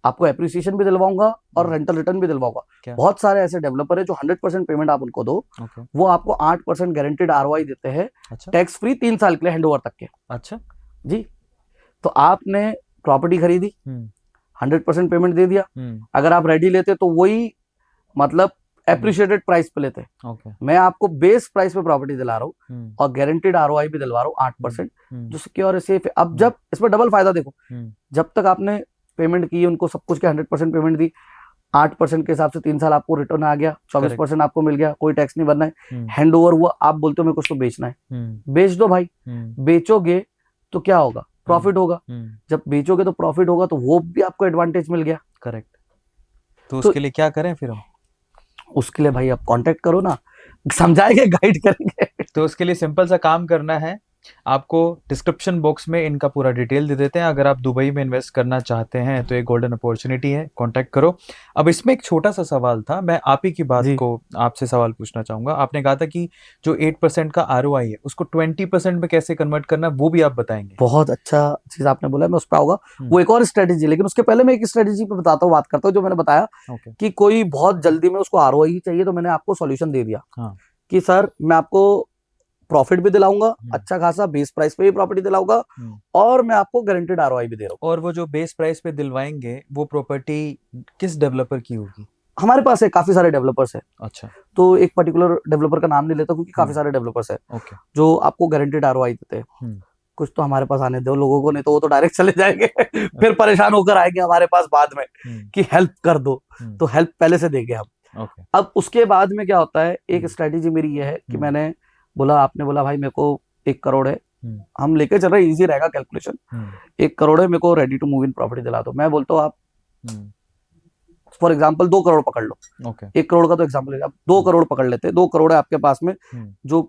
आपको एप्रिसिएशन भी दिलवाऊंगा और रेंटल रिटर्न भी दिलवाऊंगा। क्या? बहुत सारे ऐसे डेवलपर है जो 100% पेमेंट आप उनको दो, ओके। वो आपको 8% गारंटेड आरओआई देते हैं, अच्छा। टैक्स फ्री 3 साल के लिए हैंड ओवर तक के। अच्छा। जी, तो आपने प्रॉपर्टी खरीदी, 100% पेमेंट दे दिया, अगर आप रेडी लेते तो वही मतलब एप्रिशिएटेड प्राइस पे लेते। ओके। मैं आपको बेस प्राइस पे प्रॉपर्टी दिला रहा हूँ और गारंटेड आरओआई भी दिलवा रहा हूँ 8%, जो सिक्योर है, सेफ है। अब जब इसमें डबल फायदा देखो, जब तक आपने पेमेंट की, उनको सब कुछ के 100% पेमेंट दी, 8% के हिसाब से 3 साल आपको रिटर्न आ गया, 24% आपको मिल गया, कोई टैक्स नहीं भरना है, हैंड ओवर हुआ। आप बोलते हो मेरे को उसको बेचना है, बेच दो भाई। बेचोगे तो क्या होगा? प्रॉफिट होगा। जब बेचोगे तो प्रॉफिट होगा, तो वो भी आपको एडवांटेज मिल गया। करेक्ट। तो उसके लिए क्या करें फिर हम? उसके लिए भाई आप कांटेक्ट करो ना, समझाएंगे, गाइड करेंगे। तो उसके लिए सिंपल सा काम करना है, आपको डिस्क्रिप्शन बॉक्स में इनका पूरा डिटेल दे देते हैं। अगर आप दुबई में इन्वेस्ट करना चाहते हैं तो एक गोल्डन अपॉर्चुनिटी है, कांटेक्ट करो। अब इसमें एक छोटा सा सवाल था, मैं आप ही की बात जी। को आपसे सवाल पूछना चाहूंगा। आपने कहा था कि जो 8% का आरओआई है उसको 20% में कैसे कन्वर्ट करना, वो भी आप बताएंगे। बहुत अच्छा चीज आपने बोला, मैं उस पर आऊंगा। वो एक और स्ट्रेटेजी, लेकिन उसके पहले मैं एक स्ट्रेटेजी पे बताता हूँ, बात करता हूँ, जो मैंने बताया कि कोई बहुत जल्दी में उसको आरओआई चाहिए, तो मैंने आपको सॉल्यूशन दे दिया कि सर मैं आपको प्रॉफिट भी दिलाऊंगा, अच्छा खासा बेस प्राइस पे भी प्रॉपर्टी दिलाऊंगा, और मैं आपको गारंटेड आरओआई भी दे रहा हूँ। और वो जो बेस प्राइस पे दिलवाएंगे वो प्रॉपर्टी किस डेवलपर की होगी? हमारे पास है, काफी सारे डेवलपर्स है। अच्छा। तो एक पर्टिकुलर डेवलपर का नाम नहीं लेता, क्योंकि काफी सारे डेवलपर्स है जो आपको गारंटेड आरओआई देते हैं। कुछ तो हमारे पास आने दो लोगों को, नहीं तो वो तो डायरेक्ट चले जाएंगे फिर परेशान होकर आएंगे हमारे पास बाद में कि हेल्प कर दो। तो हेल्प पहले से देंगे हम। अब उसके बाद में क्या होता है, एक स्ट्रेटेजी मेरी ये है कि मैंने बोला, आपने बोला भाई मेरे को 1 करोड़ है, हम लेके चल रहे, इजी रहेगा कैलकुलेशन। 1 करोड़ है, मेरे को ready to move in property दिला दो। मैं बोलता हूँ आप फॉर एग्जाम्पल 2 करोड़ पकड़ लो। 1 करोड़ का तो एग्जाम्पल, आप 2 करोड़ पकड़ लेते हैं। 2 करोड़ है आपके पास में, जो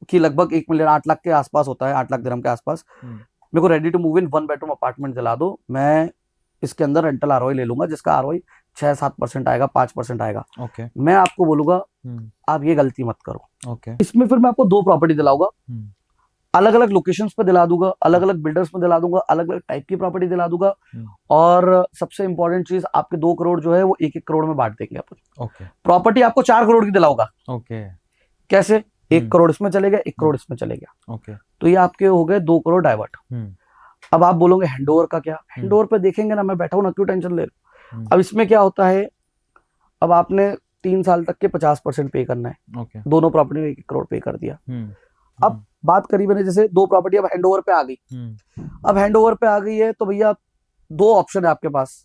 कि लगभग 1 मिलियन 8 लाख के आसपास होता है, 8 लाख दिरहम के आसपास। मेरे को ready to move in 1 bedroom apartment दिला दो। मैं इसके अंदर रेंटल आरओआई ले लूंगा, जिसका आरओआई 6-7% आएगा, 5% आएगा। मैं आपको बोलूंगा आप ये गलती मत करो। इसमें फिर मैं आपको 2 प्रॉपर्टी दिलाऊंगा, अलग अलग लोकेशंस पे दिला दूंगा, अलग अलग बिल्डर्स पे दिला दूंगा, अलग अलग टाइप की प्रॉपर्टी दिला दूंगा। और सबसे इंपॉर्टेंट चीज, आपके 2 करोड़ जो है वो 1-1 करोड़ में बांट देंगे आप। प्रॉपर्टी आपको 4 करोड़ की दिलाऊंगा। कैसे? 1 करोड़ इसमें चले गया, 1 करोड़ इसमें चले गया, तो ये आपके हो गए 2 करोड़ डाइवर्ट। अब आप बोलोगे हैंडओवर का क्या? हैंडओवर पे देखेंगे ना, मैं बैठा हूं ना, क्यों टेंशन ले रहे हो? अब इसमें क्या होता है, अब आपने 3 साल तक के 50% पे करना है। दोनों प्रॉपर्टी में 1 करोड़ पे कर दिया। अब बात करी मैंने, जैसे 2 प्रॉपर्टी अब हैंडओवर पे आ गई। अब हैंडओवर पे आ गई है तो भैया 2 ऑप्शन है आपके पास।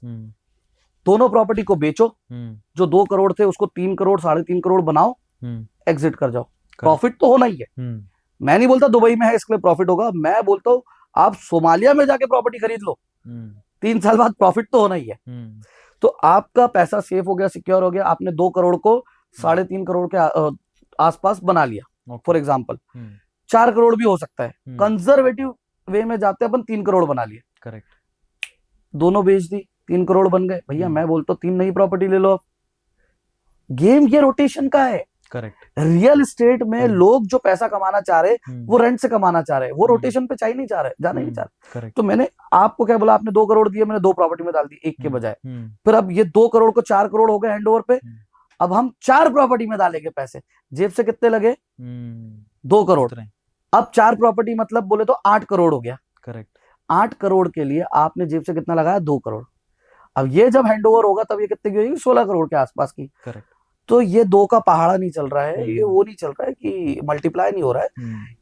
दोनों प्रॉपर्टी को बेचो, जो 2 करोड़ थे उसको 3 करोड़ 3.5 करोड़ बनाओ, एग्जिट कर जाओ। प्रॉफिट तो होना ही है। मैं नहीं बोलता दुबई में है इसके लिए प्रॉफिट होगा, मैं बोलता हूँ आप सोमालिया में जाके प्रॉपर्टी खरीद लो, 3 साल बाद प्रॉफिट तो होना ही है। तो आपका पैसा सेफ हो गया, सिक्योर हो गया। आपने 2 करोड़ को 3.5 करोड़ के आसपास बना लिया। फॉर एग्जाम्पल 4 करोड़ भी हो सकता है, कंजर्वेटिव वे में जाते अपन 3 करोड़ बना लिए। करेक्ट। दोनों बेच दी, 3 करोड़ बन गए। भैया मैं बोलता हूँ 3 नई प्रॉपर्टी ले लो। गेम ये रोटेशन का है। करेक्ट। रियल एस्टेट में लोग जो पैसा कमाना चाह रहे वो रेंट से कमाना चाह रहे, वो रोटेशन पे चाहिए नहीं चाह रहे, जाना ही नहीं चाह रहे। तो मैंने आपको क्या बोला, आपने 2 करोड़ दिए, मैंने 2 प्रॉपर्टी में डाल दी, 1 के बजाय। फिर अब ये 2 करोड़ को 4 करोड़ हो गए हैंडओवर पे। अब हम 4 प्रॉपर्टी में डालेंगे पैसे, जेब से कितने लगे? 2 करोड़। अब 4 प्रॉपर्टी मतलब बोले तो 8 करोड़ हो गया। करेक्ट। 8 करोड़ के लिए आपने जेब से कितना लगाया? 2 करोड़। अब ये जब हैंडओवर होगा तब ये कितने की होगी? 16 करोड़ के आसपास की। करेक्ट। तो ये 2 का पहाड़ा नहीं चल रहा है, ये वो नहीं चल रहा है कि मल्टीप्लाई नहीं हो रहा है।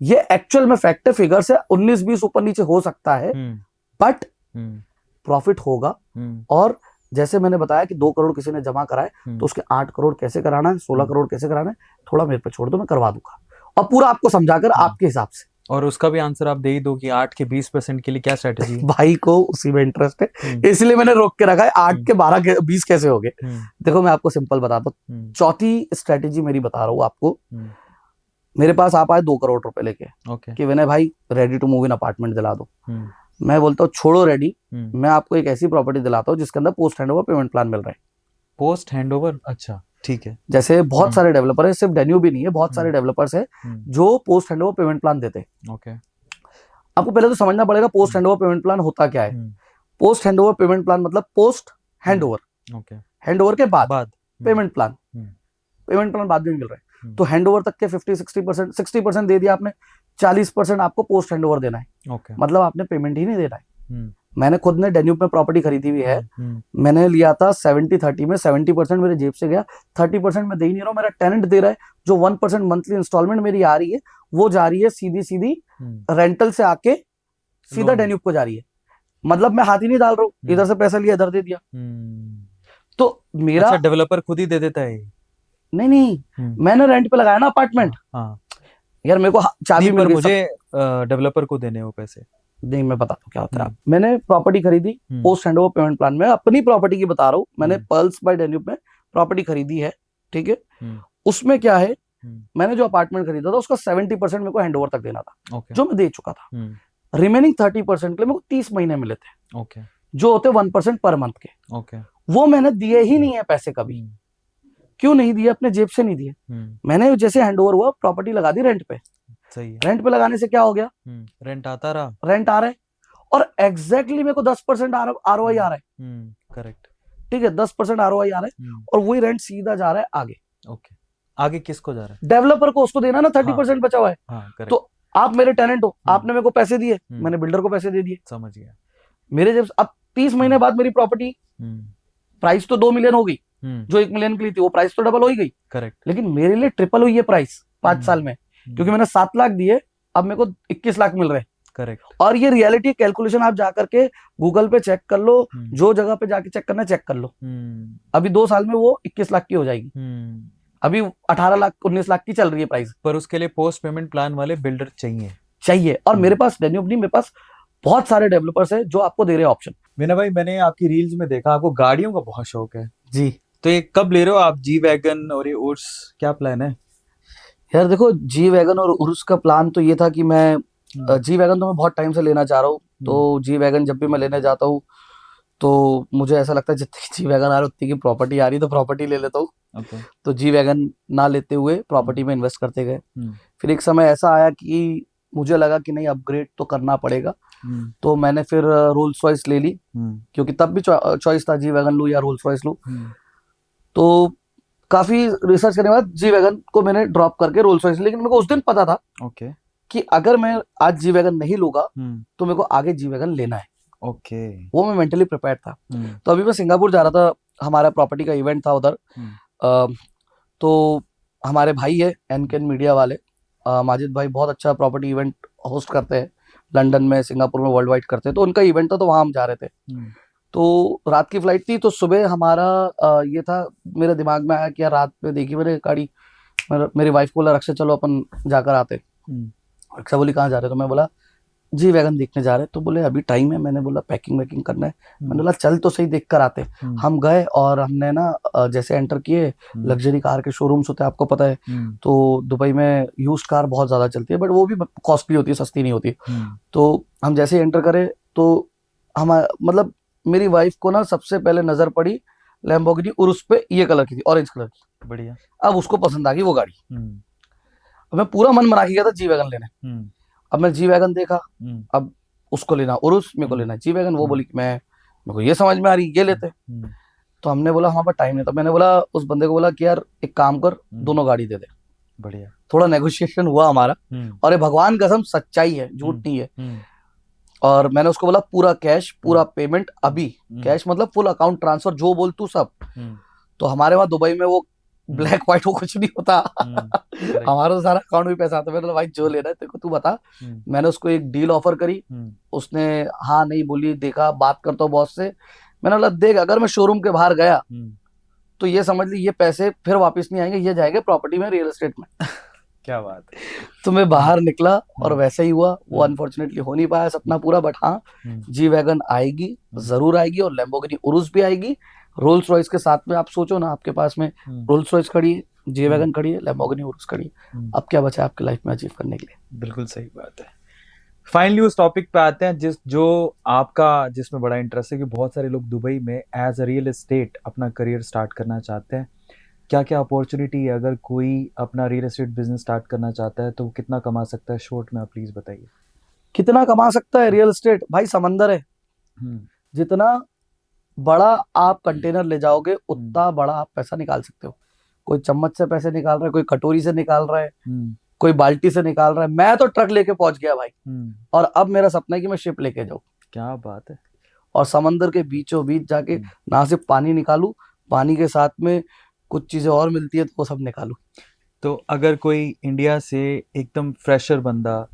ये एक्चुअल में फैक्ट है, फिगर से 19-20 ऊपर नीचे हो सकता है, बट प्रॉफिट होगा। और जैसे मैंने बताया कि 2 करोड़ किसी ने जमा कराए, तो उसके 8 करोड़ कैसे कराना है, 16 करोड़ कैसे कराना है, थोड़ा मेरे पे छोड़ दो, मैं करवा दूंगा, और पूरा आपको समझाकर आपके हिसाब से। और उसका भी आंसर आप दे ही दो कि 8 के 20% के लिए क्या स्ट्रेटेजी है? भाई को उसी में इंटरेस्ट है, इसलिए मैंने रोक के रखा है। 8 के 12 के 20 कैसे हो गए? देखो मैं आपको सिंपल बताता हूँ, चौथी स्ट्रेटेजी मेरी बता रहा हूँ आपको। मेरे पास आप आए 2 करोड़ रुपए लेके कि विनय भाई ready to move in apartment दिला दो। मैं बोलता हूँ छोड़ो रेडी, मैं आपको एक ऐसी प्रॉपर्टी दिलाता हूँ जिसके अंदर पोस्ट हैंडओवर पेमेंट प्लान मिल रहा है। Post handover? अच्छा, ठीक है। जैसे बहुत सारे डेवलपर है, सिर्फ डेन्यू भी नहीं है, बहुत सारे डेवलपर्स है जो पोस्ट हैंडओवर पेमेंट प्लान देते हैं। आपको पहले तो समझना पड़ेगा पोस्ट हैंडओवर पेमेंट प्लान होता क्या है। पोस्ट हैंडओवर पेमेंट प्लान मतलब पोस्ट हैंडओवर, ओके, हैंडओवर के बाद बाद पेमेंट प्लान, पेमेंट प्लान बाद में मिल रहा है। तो हैंडओवर तक के 50-60%, 60% दे दिया आपने, 40% आपको पोस्ट हैंडओवर देना है। ओके, मतलब आपने पेमेंट ही नहीं देना है। मैंने खुद ने डेन्यूब में प्रॉपर्टी खरीदी हुई है, मैंने लिया था 70-30 में, 70% मेरे जेब से गया, 30% मैं दे ही नहीं रहा हूँ, मेरा टेनेंट दे रहा है। जो 1% मंथली इंस्टॉलमेंट मेरी आ रही है वो जा रही है सीधी सीधी रेंटल से आके सीधा डेन्यूब को जा रही है। मतलब मैं हाथ ही नहीं डाल रहा हूँ, इधर से पैसा लिया इधर दे दिया। तो मेरा अच्छा, डेवलपर खुद ही दे देता है? नहीं, मैंने रेंट पे लगाया ना अपार्टमेंट। हाँ, यार मेरे को चाबी मिल गई, मुझे डेवलपर को देने वो पैसे नहीं मैं बताता हूँ क्या होता है। मैंने प्रॉपर्टी खरीदी पोस्ट हैंडओवर पेमेंट प्लान में, अपनी प्रॉपर्टी की बता रहा हूँ, मैंने पर्ल्स बाय डेन्यूब में प्रॉपर्टी खरीदी है, ठीक है। उसमें क्या है, मैंने जो अपार्टमेंट खरीदा था उसका 70% मेरे को हैंडओवर तक देना था, जो मैं दे चुका था। रिमेनिंग 30% के लिए मेरे को 30 महीने मिले थे, जो होते 1% पर मंथ के। वो मैंने दिए ही नहीं है पैसे कभी। क्यों नहीं दिए? अपने जेब से नहीं दिए। मैंने जैसे हैंडओवर हुआ प्रॉपर्टी लगा दी रेंट पे। सही है। रेंट पे लगाने से क्या हो गया, रेंट आता रहा, रेंट आ रहा है, और एग्जैक्टली मेरे को 10% आरओआई आ रहा है। करेक्ट, ठीक है, 10% आरओआई आ रहा है, और वही रेंट सीधा जा रहा है आगे। ओके, आगे किसको जा रहा है? डेवलपर को, उसको देना ना 30% बचा हुआ है। हाँ, तो आप मेरे टेनेंट हो, आपने मेरे को पैसे दिए, मैंने बिल्डर को पैसे दे दिए, समझ गया। मेरे जब अब 30 महीने बाद मेरी प्रॉपर्टी प्राइस तो 2 मिलियन हो गई, जो 1 मिलियन की ली थी वो प्राइस तो डबल हो ही गई। करेक्ट, लेकिन मेरे लिए ट्रिपल हुई है प्राइस 5 साल में, क्योंकि मैंने 7 लाख दिए, अब मेरे को 21 लाख मिल रहे हैं। करेक्ट। और ये रियलिटी कैलकुलेशन आप जाकर के गूगल पे चेक कर लो, जो जगह पे जाके चेक करना चेक कर लो। अभी 2 साल में वो 21 लाख की हो जाएगी, अभी 18 लाख 19 लाख की चल रही है प्राइस। पर उसके लिए पोस्ट पेमेंट प्लान वाले बिल्डर चाहिए। और मेरे पास डेन्यूब नहीं, मेरे पास बहुत सारे डेवलपर्स हैं जो आपको दे रहे हैं ऑप्शन। मीना भाई, मैंने आपकी रील्स में देखा आपको गाड़ियों का बहुत शौक है जी। तो ये कब ले रहे हो आप जी वैगन और ये उर्स, क्या प्लान है? यार देखो, जी वैगन और उर्स का प्लान तो ये था कि मैं जी वैगन तो मैं बहुत टाइम से लेना चाह रहा हूँ। तो जी वैगन जब भी मैं लेने जाता हूँ तो मुझे ऐसा लगता है जितनी जी वैगन आ रही उतनी की प्रॉपर्टी आ रही, तो प्रॉपर्टी ले लेता हूँ। तो जी वैगन ना लेते हुए प्रॉपर्टी में इन्वेस्ट करते गए। फिर एक समय ऐसा आया कि मुझे लगा कि नहीं, अपग्रेड तो करना पड़ेगा। तो मैंने फिर रोल्स रॉयस ले ली, क्योंकि तब भी चॉइस था जी वैगन लूँ या रोल्स रॉयस लूँ। तो काफी रिसर्च करने के बाद जी वैगन को मैंने ड्रॉप करके रोल्स रॉयस, लेकिन मेरे को उस दिन पता था कि अगर मैं आज जी वैगन नहीं लूंगा तो मेरे को आगे जी वैगन लेना है। वो मैं मेंटली प्रिपेयर्ड था। तो अभी मैं सिंगापुर जा रहा था, हमारा प्रॉपर्टी का इवेंट था उधर। तो हमारे भाई है एनकेन मीडिया वाले, माजिद भाई, बहुत अच्छा प्रॉपर्टी इवेंट होस्ट करते हैं लंदन में, सिंगापुर में, वर्ल्ड वाइड करते हैं। तो उनका इवेंट था, तो वहां हम जा रहे थे। तो रात की फ्लाइट थी, तो सुबह हमारा ये था, मेरे दिमाग में आया कि यार रात में देखी मैंने गाड़ी, मेरी वाइफ बोला रक्षा चलो अपन जाकर आते। रक्षा बोली कहाँ जा रहे? तो मैं बोला जी वैगन देखने जा रहे। तो बोले अभी टाइम है। मैंने बोला पैकिंग वैकिंग करना है। मैंने बोला चल तो सही, देख कर आते। हम गए और हमने ना जैसे एंटर किए, लग्जरी कार के शोरूम्स होते हैं, आपको पता है। तो दुबई में यूज्ड कार बहुत ज्यादा चलती है, बट वो भी कॉस्टली होती है, सस्ती नहीं होती। तो हम जैसे एंटर करे तो हम मतलब मेरी वाइफ को ना सबसे पहले नजर पड़ी लैम्बोर्गिनी उरुस पे, ये कलर की थी, ऑरेंज कलर की। बढ़िया। अब उसको पसंद आ गई वो गाड़ी। अब मैं पूरा मन बना के गया था जी वैगन लेने। अब मैं जी वैगन देखा, अब उसको लेना उरुस, मेरे को लेना जी वैगन। वो बोली मेरे को ये समझ में आ रही, ये लेते। तो हमने बोला हमारे पास टाइम नहीं था। मैंने बोला उस बंदे को बोला कि यार एक काम कर, दोनों गाड़ी दे दे। बढ़िया। थोड़ा नेगोशिएशन हुआ हमारा, और ये भगवान कसम सच्चाई है, झूठ नहीं है। और मैंने उसको बोला पूरा कैश, पूरा पेमेंट अभी, कैश मतलब फुल अकाउंट ट्रांसफर, जो बोल तू सब। तो हमारे वहां दुबई में वो ब्लैक व्हाइट वो कुछ नहीं होता। हमारा तो सारा अकाउंट में पैसा आता है। मैंने भाई जो लेना है तेरे को तू बता। मैंने उसको एक डील ऑफर करी, उसने हाँ नहीं बोली, देखा बात करता हूँ बॉस से। मैंने बोला देख, अगर मैं शोरूम के बाहर गया तो ये समझ ली ये पैसे फिर वापस नहीं आएंगे, ये जाएंगे प्रॉपर्टी में, रियल एस्टेट में। क्या बात है। तो मैं बाहर निकला और वैसे ही हुआ। वो अनफॉर्चुनेटली हो नहीं पाया सपना पूरा, बट हाँ जी वैगन आएगी, जरूर आएगी, और लैम्बोर्गिनी उरुस भी आएगी रोल्स रॉयस के साथ में। आप सोचो ना, आपके पास में रोल्स रॉयस खड़ी है, जी वैगन खड़ी है, लैम्बोर्गिनी उरुस खड़ी है। अब क्या बचा है आपकी लाइफ में अचीव करने के लिए? बिल्कुल सही बात है। फाइनली उस टॉपिक पे आते हैं जो आपका जिसमें बड़ा इंटरेस्ट है कि बहुत सारे लोग दुबई में एज अ रियल एस्टेट अपना करियर स्टार्ट करना चाहते हैं। क्या क्या अपॉर्चुनिटी है, अगर कोई अपना रियल एस्टेट बिजनेस स्टार्ट करना चाहता है तो वो कितना कमा सकता है? शॉर्ट में आप प्लीज बताइए। कितना कमा सकता है रियल एस्टेट? भाई समंदर है, जितना बड़ा आप कंटेनर ले जाओगे उतना बड़ा आप पैसा निकाल सकते हो। कोई चम्मच से पैसे निकाल रहा है, कोई कटोरी से निकाल रहा है, कोई बाल्टी से निकाल रहा है। मैं तो ट्रक लेके पहुंच गया भाई, और अब मेरा सपना है कि मैं शिप लेके जाऊं, क्या बात है। और समंदर के बीचों बीच जाके ना सिर्फ पानी निकालूं, पानी के साथ में कुछ चीजें और मिलती है तो वो सब निकालूं। तो अगर कोई इंडिया से एकदम फ्रेशर बंदा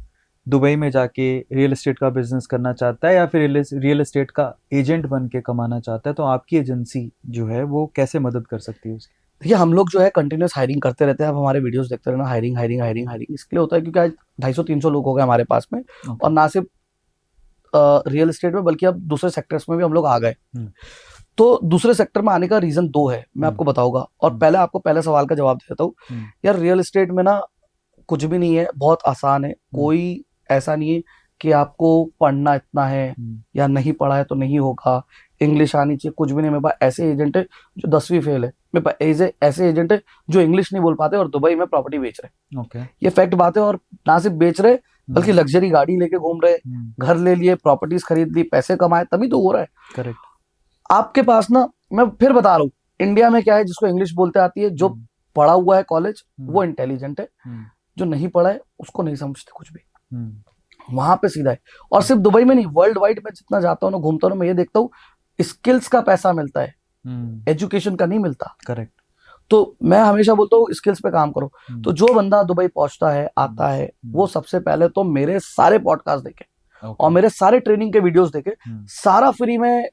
दुबई में जाके रियल एस्टेट का बिजनेस करना चाहता है या फिर रियल एस्टेट का एजेंट बन के कमाना चाहता है, तो आपकी एजेंसी जो है वो कैसे मदद कर सकती है उसकी? देखिए, हम लोग जो है कंटिन्यूस हायरिंग करते रहते हैं। आप हमारे वीडियोस देखते रहना, हायरिंग हायरिंग हायरिंग हायरिंग इसके लिए होता है क्योंकि आज 250-300 लोग हो गए हमारे पास में, और ना सिर्फ रियल एस्टेट में बल्कि अब दूसरे सेक्टर्स में भी हम लोग आ गए। तो दूसरे सेक्टर में आने का रीजन 2 है, मैं आपको बताऊंगा। और पहले आपको पहले सवाल का जवाब दे देता हूँ। यार रियल एस्टेट में ना कुछ भी नहीं है, बहुत आसान है। कोई ऐसा नहीं है कि आपको पढ़ना इतना है या नहीं पढ़ा है तो नहीं होगा, इंग्लिश आनी चाहिए, कुछ भी नहीं। मेरे पास ऐसे एजेंट है जो 10वीं फेल है, मेरे पास ऐसे एजेंट है जो इंग्लिश नहीं बोल पाते और दुबई में प्रॉपर्टी बेच रहे। ये फैक्ट बात है। और ना सिर्फ बेच रहे बल्कि लग्जरी गाड़ी लेके घूम रहे, घर ले लिए, प्रॉपर्टीज खरीद ली, पैसे कमाए, तभी तो हो रहा है। करेक्ट। आपके पास ना, मैं फिर बता रहा हूँ, इंडिया में क्या है, जिसको इंग्लिश बोलते आती है, जो पढ़ा हुआ है कॉलेज वो इंटेलिजेंट है, जो नहीं पढ़ा है उसको नहीं समझते कुछ भी। वहां पे सीधा है। और सिर्फ दुबई में नहीं, वर्ल्ड वाइड में जितना जाता हूँ ना, घूमता हूँ, मैं ये देखता हूँ स्किल्स का पैसा मिलता है, एजुकेशन का नहीं मिलता। करेक्ट। तो मैं हमेशा बोलता हूँ स्किल्स पे काम करो। तो जो बंदा दुबई पहुंचता है, आता है, वो सबसे पहले तो मेरे सारे पॉडकास्ट देखे और मेरे सारे ट्रेनिंग के वीडियोस देखे। सारा फ्री में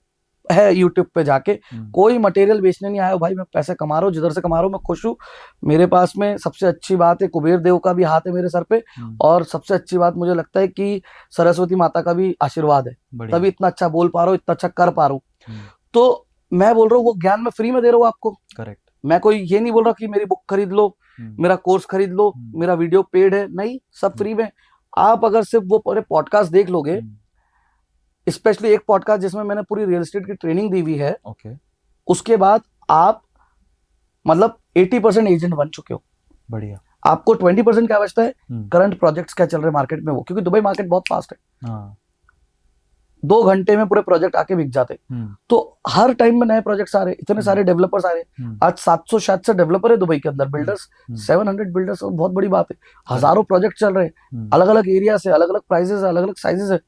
है यूट्यूब पे जाके। कोई मटेरियल बेचने नहीं आया भाई, मैं पैसे कमा रहा हूँ, जिधर से कमा रहा हूँ मैं खुश हूँ। मेरे पास में सबसे अच्छी बात है, कुबेर देव का भी हाथ है मेरे सर पे, और सबसे अच्छी बात मुझे लगता है कि सरस्वती माता का भी आशीर्वाद है, तभी इतना अच्छा बोल पा रहा हूँ, इतना अच्छा कर पा रहा हूँ। तो मैं बोल रहा हूँ वो ज्ञान मैं फ्री में दे रहा हूँ आपको। करेक्ट। मैं कोई ये नहीं बोल रहा कि मेरी बुक खरीद लो, मेरा कोर्स खरीद लो, मेरा वीडियो पेड है, नहीं, सब फ्री में। आप अगर सिर्फ वो पूरे पॉडकास्ट देख लोगे, स्पेशली एक पॉडकास्ट जिसमें मैंने पूरी रियल एस्टेट की ट्रेनिंग दी हुई है, उसके बाद आप मतलब 80% एजेंट बन चुके हो। बढ़िया। आपको 20% क्या बचता है, करंट प्रोजेक्ट्स क्या चल रहे हैं मार्केट में, वो, क्योंकि दुबई मार्केट बहुत फास्ट है। 2 घंटे में पूरे प्रोजेक्ट आके बिक जाते। तो हर टाइम में नए प्रोजेक्ट्स आ रहे, इतने सारे डेवलपर्स आ रहे। आज 700 शायद से डेवलपर है दुबई के अंदर, बिल्डर्स 700 बिल्डर्स, बहुत बड़ी बात है। हजारों प्रोजेक्ट चल रहे हैं, अलग अलग एरिया से, अलग अलग प्राइसेस है, अलग अलग साइजेस है।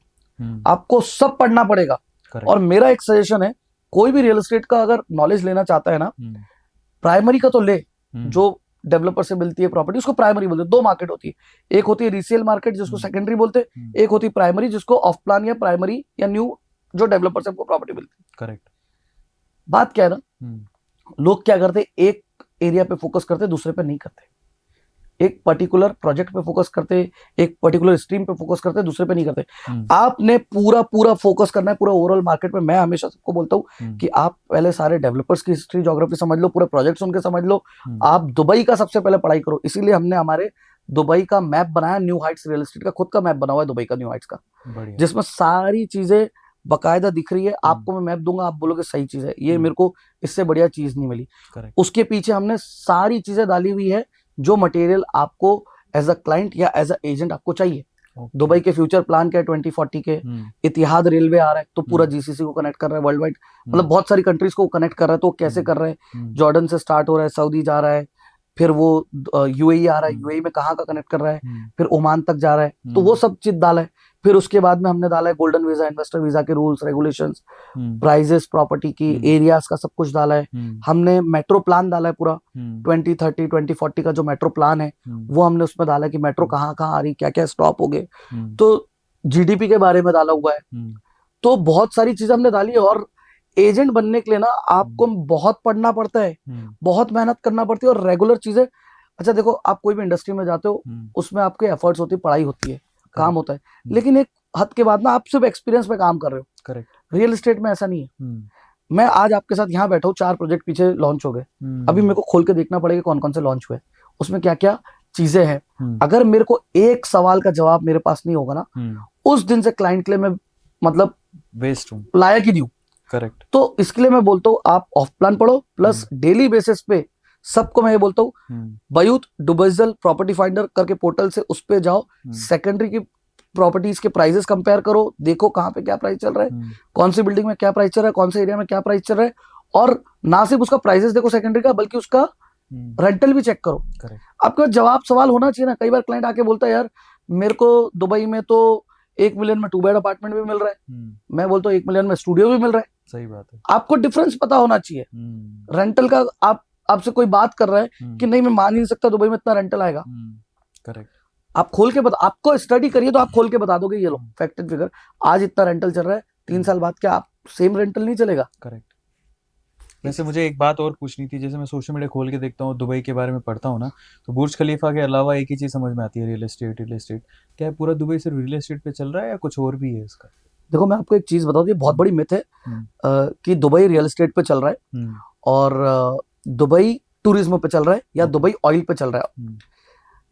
आपको सब पढ़ना पड़ेगा। और मेरा एक सजेशन है, कोई भी रियल एस्टेट का अगर नॉलेज लेना चाहता है ना, प्राइमरी का तो ले, जो डेवलपर से मिलती है प्रॉपर्टी उसको प्राइमरी बोलते हैं। 2 मार्केट होती है, एक होती है रीसेल मार्केट जिसको सेकेंडरी बोलते हैं, एक होती है प्राइमरी जिसको ऑफ प्लान या प्राइमरी या न्यू जो डेवलपर से आपको प्रॉपर्टी मिलती है। करेक्ट। बात क्या है ना, लोग क्या करते, एक एरिया पे फोकस करते, दूसरे पे नहीं करते। एक पर्टिकुलर प्रोजेक्ट पे फोकस करते, एक पर्टिकुलर स्ट्रीम पे फोकस करते, दूसरे पे नहीं करते। आपने पूरा फोकस करना है पूरा ओवरऑल मार्केट में। मैं हमेशा सबको बोलता हूँ कि आप पहले सारे डेवलपर्स की हिस्ट्री, ज्योग्राफी समझ लो, पूरे प्रोजेक्ट्स उनके समझ लो। आप दुबई का सबसे पहले पढ़ाई करो। इसीलिए हमने हमारे दुबई का मैप बनाया, न्यू हाइट्स रियल एस्टेट का खुद का मैप बना हुआ है दुबई का, न्यू हाइट्स का, जिसमें सारी चीजें बकायदा दिख रही है। आपको मैं मैप दूंगा, आप बोलोगे सही चीज है, ये मेरे को इससे बढ़िया चीज नहीं मिली। उसके पीछे हमने सारी चीजें डाली हुई है, जो मटेरियल आपको एज अ क्लाइंट या एज अ एजेंट आपको चाहिए। दुबई के फ्यूचर प्लान क्या है 2040 के, इतिहाद रेलवे आ रहा है तो पूरा जीसीसी को कनेक्ट कर रहा है, वर्ल्ड वाइड मतलब बहुत सारी कंट्रीज को कनेक्ट कर रहा है। तो कैसे कर रहे हैं, जॉर्डन से स्टार्ट हो रहा है, सऊदी जा रहा है, फिर वो यूएई आ रहा है, यूएई में कहाँ का कनेक्ट कर रहा है, फिर ओमान तक जा रहा है। तो वो सब चीज डाला है। फिर उसके बाद में हमने डाला है गोल्डन वीजा, इन्वेस्टर वीजा के रूल्स रेगुलेशंस, प्राइजेस प्रॉपर्टी की, एरियाज का सब कुछ डाला है। हमने मेट्रो प्लान डाला है पूरा 2030 2040 का जो मेट्रो प्लान है वो हमने उसमें डाला है कि मेट्रो कहाँ कहाँ आ रही, क्या क्या स्टॉप हो गए। तो जीडीपी के बारे में डाला हुआ है। तो बहुत सारी चीजें हमने डाली है। और एजेंट बनने के लिए ना आपको बहुत पढ़ना पड़ता है, बहुत मेहनत करना पड़ती है, और रेगुलर चीजें। अच्छा देखो, आप कोई भी इंडस्ट्री में जाते हो, उसमें आपके एफर्ट्स होती है, पढ़ाई होती है, काम होता है, लेकिन एक हद के बाद ना आप सिर्फ एक्सपीरियंस पे काम कर रहे हो। करेक्ट। रियल एस्टेट में ऐसा नहीं है। मैं आज आपके साथ यहाँ बैठा हूँ, 4 प्रोजेक्ट पीछे लॉन्च हो गए, अभी मेरे को खोल के देखना पड़ेगा कौन कौन से लॉन्च हुए, उसमें क्या क्या चीजें हैं। अगर मेरे को एक सवाल का जवाब मेरे पास नहीं होगा ना, उस दिन से क्लाइंट के लिए मैं मतलब वेस्ट हूँ, लायक ही नहीं हूँ। करेक्ट। तो इसके लिए मैं बोलता हूँ आप ऑफ प्लान पढ़ो, प्लस डेली बेसिस पे सबको मैं ये बोलता हूँ, बयूथ डुबैजल प्रॉपर्टी फाइंडर करके पोर्टल से उस पे जाओ, सेकेंडरी की प्रॉपर्टीज के प्राइसेस कंपेयर करो, देखो कहाँ पे क्या प्राइस चल रहा है, कौन सी बिल्डिंग में क्या प्राइस चल रहा है, कौन से एरिया में क्या प्राइस चल रहा है, और ना सिर्फ उसका प्राइसेस देखो सेकेंडरी का, बल्कि उसका रेंटल भी चेक करो। आपका जवाब सवाल होना चाहिए ना। कई बार क्लाइंट आके बोलता है यार मेरे को दुबई में तो 1 मिलियन में 2 बेड अपार्टमेंट भी मिल रहा है, मैं बोलता हूँ 1 मिलियन में स्टूडियो भी मिल रहा है। सही बात है। आपको डिफरेंस पता होना चाहिए रेंटल का। आपसे कोई बात कर रहा है कि नहीं मैं मान ही नहीं सकता दुबई में इतना रेंटल आएगा, करेक्ट, आप खोल के बता, आपको स्टडी करिए तो आप खोल के बता दोगे ये लो फैक्ट एंड फिगर, आज इतना रेंटल चल रहा है, 3 साल बाद क्या आप सेम रेंटल नहीं चलेगा। करेक्ट। वैसे मुझे एक बात और पूछनी थी, जैसे मैं सोशल मीडिया खोल के देखता हूँ, दुबई के बारे में पढ़ता हूँ ना, तो बुर्ज खलीफा के अलावा एक ही चीज़ समझ में आती है, रियल एस्टेट। रियल एस्टेट क्या है, पूरा दुबई सिर्फ रियल एस्टेट पे चल रहा है या कुछ और भी है इसका? देखो मैं आपको एक चीज बताऊं, ये बहुत बड़ी मिथ है कि दुबई रियल एस्टेट पे चल रहा है और दुबई टूरिज्म पे चल रहा है या दुबई ऑयल पे चल रहा है।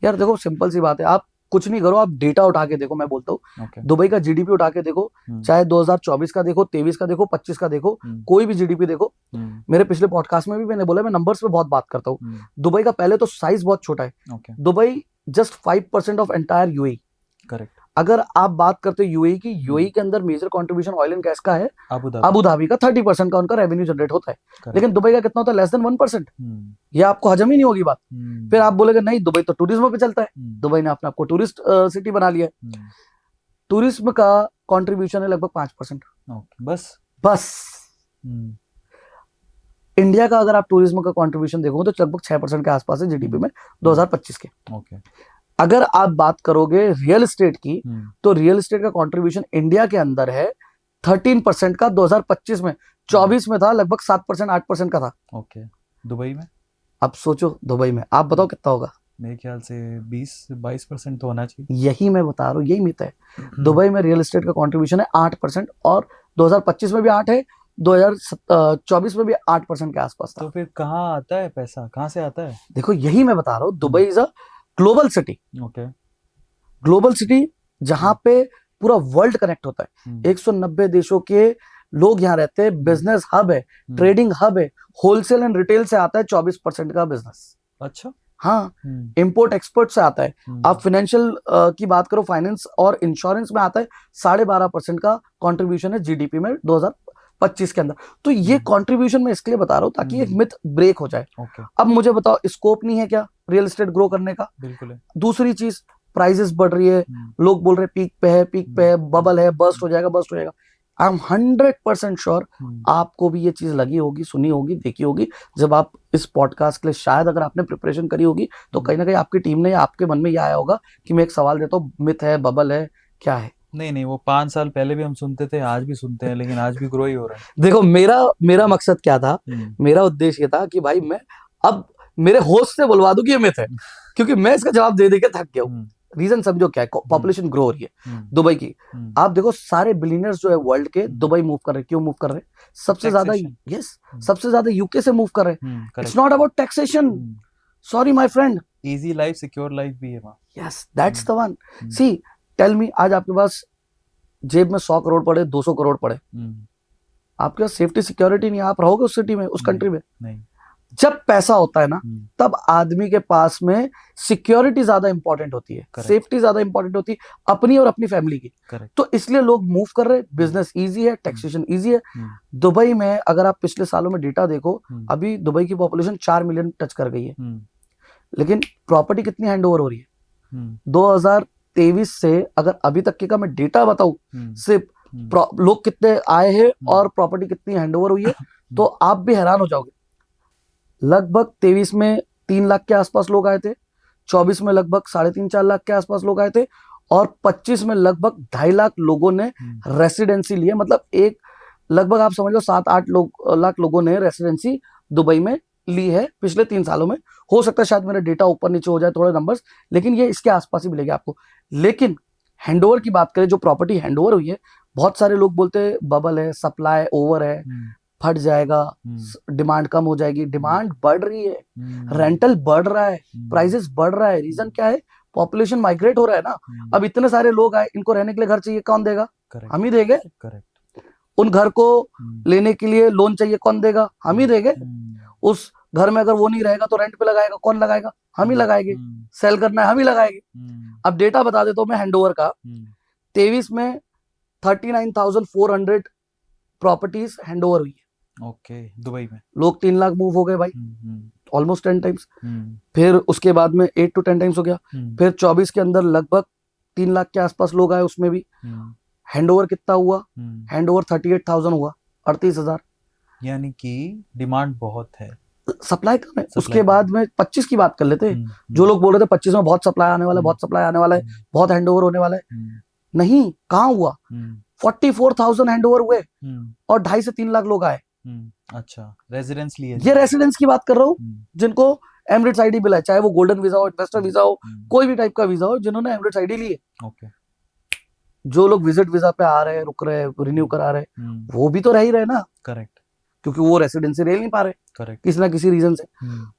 यार देखो सिंपल सी बात है, आप कुछ नहीं करो, आप डेटा उठा के देखो। मैं बोलता हूँ दुबई का जीडीपी उठा के देखो, चाहे 2024 का देखो, 23 का देखो, 25 का देखो, कोई भी जीडीपी देखो। मेरे पिछले पॉडकास्ट में भी मैंने बोला मैं नंबर्स पे बहुत बात करता हूँ। दुबई का पहले तो साइज बहुत छोटा है, Dubai just 5% of entire UAE. Correct. अगर आप बात करते हो यूएई की, यूएई के अंदर major contribution oil and gas का है, अबू धाबी का 30% का उनका रेवेन्यू जनरेट होता है, लेकिन दुबई का कितना होता है, लेस देन 1%। ये आपको हजम ही नहीं होगी बात। फिर आप बोलेगे नहीं दुबई तो टूरिज्म पे चलता है, दुबई ने अपने आपको टूरिस्ट सिटी बना लिया है। टूरिज्म का कंट्रीब्यूशन है लगभग 5%। बस इंडिया का अगर आप टूरिज्म का कंट्रीब्यूशन देखोगे तो लगभग 6% के आसपास है जीडीपी में 2025 के। अगर आप बात करोगे रियल एस्टेट की, तो रियल एस्टेट का कंट्रीब्यूशन इंडिया के अंदर है 13% का 2025 में, 24 में था लगभग 7% 8% का था। दुबई में अब सोचो दुबई में, आप बताओ कितना होगा? मेरे ख्याल से 20-22% तो होना चाहिए। यही मैं बता रहा हूँ, यही मिथ है। दुबई में रियल एस्टेट का कंट्रीब्यूशन है 8% और 2025 में भी 8 है, 2024 में भी 8% के आसपास था। तो फिर कहाँ आता है पैसा, कहाँ से आता है? देखो यही मैं बता रहा हूँ, Dubai is a global city. Global city जहां पे पूरा वर्ल्ड कनेक्ट होता है, 190 देशों के लोग यहाँ रहते हैं, बिजनेस हब है, ट्रेडिंग हब है, होलसेल एंड रिटेल से आता है 24% का बिजनेस। अच्छा। हाँ, इंपोर्ट एक्सपोर्ट से आता है। आप फाइनेंशियल की बात करो, फाइनेंस और इंश्योरेंस में आता है 12.5% का कंट्रीब्यूशन है जीडीपी में 2025 के अंदर। तो ये कंट्रीब्यूशन मैं इसके लिए बता रहा हूँ ताकि एक मिथ ब्रेक हो जाए। अब मुझे बताओ स्कोप नहीं है क्या रियल एस्टेट ग्रो करने का? बिल्कुल है। दूसरी चीज प्राइसेस बढ़ रही है, लोग बोल रहे पीक पे है, पीक पे है, बबल है, बस्ट हो जाएगा, बस्ट हो जाएगा। आई एम 100% श्योर आपको भी ये चीज लगी होगी, सुनी होगी, देखी होगी। जब आप इस पॉडकास्ट के लिए शायद अगर आपने प्रिपरेशन करी होगी तो कहीं ना कहीं आपकी टीम ने या आपके मन में यह आया होगा कि मैं एक सवाल देता हूँ, मिथ है, बबल है, क्या है? नहीं, वो 5 साल पहले भी हम सुनते थे, आज भी सुनते हैं, लेकिन आज भी ग्रो ही हो रहा है। देखो मेरा मकसद क्या था, मेरा उद्देश्य ये था कि भाई मैं अब मेरे होस्ट से बुलवा दूं कि ये मिथ है, क्योंकि मैं इसका जवाब दे के थक गया हूँ। रीजन समझो क्या है, पॉपुलेशन ग्रो हो रही है दुबई की। आप देखो सारे बिलियनर्स जो है वर्ल्ड के दुबई मूव कर रहे हैं। क्यों मूव कर रहे हैं? सबसे ज्यादा सबसे ज्यादा यूके से मूव कर रहे हैं। It's not about taxation, sorry my friend, easy life, secure life भी है वहां। Yes, that's the one. See tell me, आज आपके पास जेब में 100 करोड़ पड़े, 200 करोड़ पड़े, आपके पास सेफ्टी सिक्योरिटी नहीं, आप रहोगे उस सिटी में, उस कंट्री में? नहीं। जब पैसा होता है ना, तब आदमी के पास में सिक्योरिटी ज्यादा इंपॉर्टेंट होती है, सेफ्टी ज्यादा इंपॉर्टेंट होती है, अपनी और अपनी फैमिली की। तो इसलिए लोग मूव कर रहे हैं। बिजनेस इजी है, टैक्सेशन इजी है। दुबई में अगर आप पिछले सालों में डेटा देखो, अभी दुबई की पॉपुलेशन 4 मिलियन टच कर गई है, लेकिन प्रॉपर्टी कितनी हैंड ओवर हो रही है? 2023 से अगर अभी तक के का मैं डेटा बताऊं, सिर्फ लोग कितने आए हैं और प्रॉपर्टी कितनी हैंड ओवर हुई है, तो आप भी हैरान हो जाओगे। लगभग 23 में 3 लाख के आसपास लोग आए थे, 24 में लगभग 3.5-4 लाख के आसपास लोग आए थे, और 25 में लगभग 2.5 लाख लोगों ने रेसिडेंसी ली है। मतलब एक लगभग आप समझ लो 7-8 लाख लोगों ने रेसिडेंसी दुबई में ली है पिछले 3 सालों में। हो सकता है शायद मेरा डेटा ऊपर नीचे हो जाए थोड़े नंबर्स, लेकिन ये इसके आसपास ही मिलेगा आपको। लेकिन हैंडओवर की बात करें, जो प्रॉपर्टी हैंडओवर हुई है, बहुत सारे लोग बोलते हैं बबल है, सप्लाई ओवर है, फट जाएगा, डिमांड कम हो जाएगी। डिमांड बढ़ रही है, रेंटल बढ़ रहा है, प्राइसेस बढ़ रहा है। रीजन क्या है? पॉपुलेशन माइग्रेट हो रहा है ना। अब इतने सारे लोग आए, इनको रहने के लिए घर चाहिए, कौन देगा? हम ही देंगे। उन घर को लेने के लिए लोन चाहिए, कौन देगा? हम ही देंगे। उस घर में अगर वो नहीं रहेगा तो रेंट पे लगाएगा, कौन लगाएगा? हम ही लगाएंगे। सेल करना है, हम ही लगाएंगे। अब डेटा बता देता हूं मैं हैंडओवर का। 23 में 39,400 प्रॉपर्टीज हैंड ओवर हुई है। ओके, दुबई में। लोग 3 लाख मूव हो गए भाई, ऑलमोस्ट 10 टाइम्स। फिर उसके बाद में 8 to 10 टाइम्स हो गया। फिर 24 के अंदर लगभग 3 लाख के आसपास लोग आए, उसमें भी हैंड ओवर कितना हुआ? हैंड ओवर 38,000 हुआ, 38,000। यानी कि डिमांड बहुत है, सप्लाई कम है। Supply उसके कम बाद में 25 की बात कर लेते हैं। जो लोग बोल रहे थे 25 में बहुत सप्लाई आने वाला है, बहुत सप्लाई आने वाला है, बहुत हैंड ओवर होने वाला है, नहीं, कहाँ हुआ? 44,000 हैंड ओवर हुए और 2.5 से 3 लाख लोग आए। अच्छा, रेजिडेंस लिए? ये रेसिडेंस की बात कर रहा हूँ, जिनको एमिरेट्स आईडी मिला है, चाहे वो गोल्डन वीजा हो, इन्वेस्टर वीजा हो, कोई भी टाइप का वीजा हो, जिन्होंने एमिरेट्स आईडी ली है। ओके। जो लोग विजिट वीजा पे आ रहे हैं, रुक रहे हैं, रिन्यू करा रहे हैं, वो भी तो रह ही रहे ना, करेक्ट, क्योंकि वो रेसिडेंसी ले नहीं पा रहे करेक्ट, किसी ना किसी रीजन से।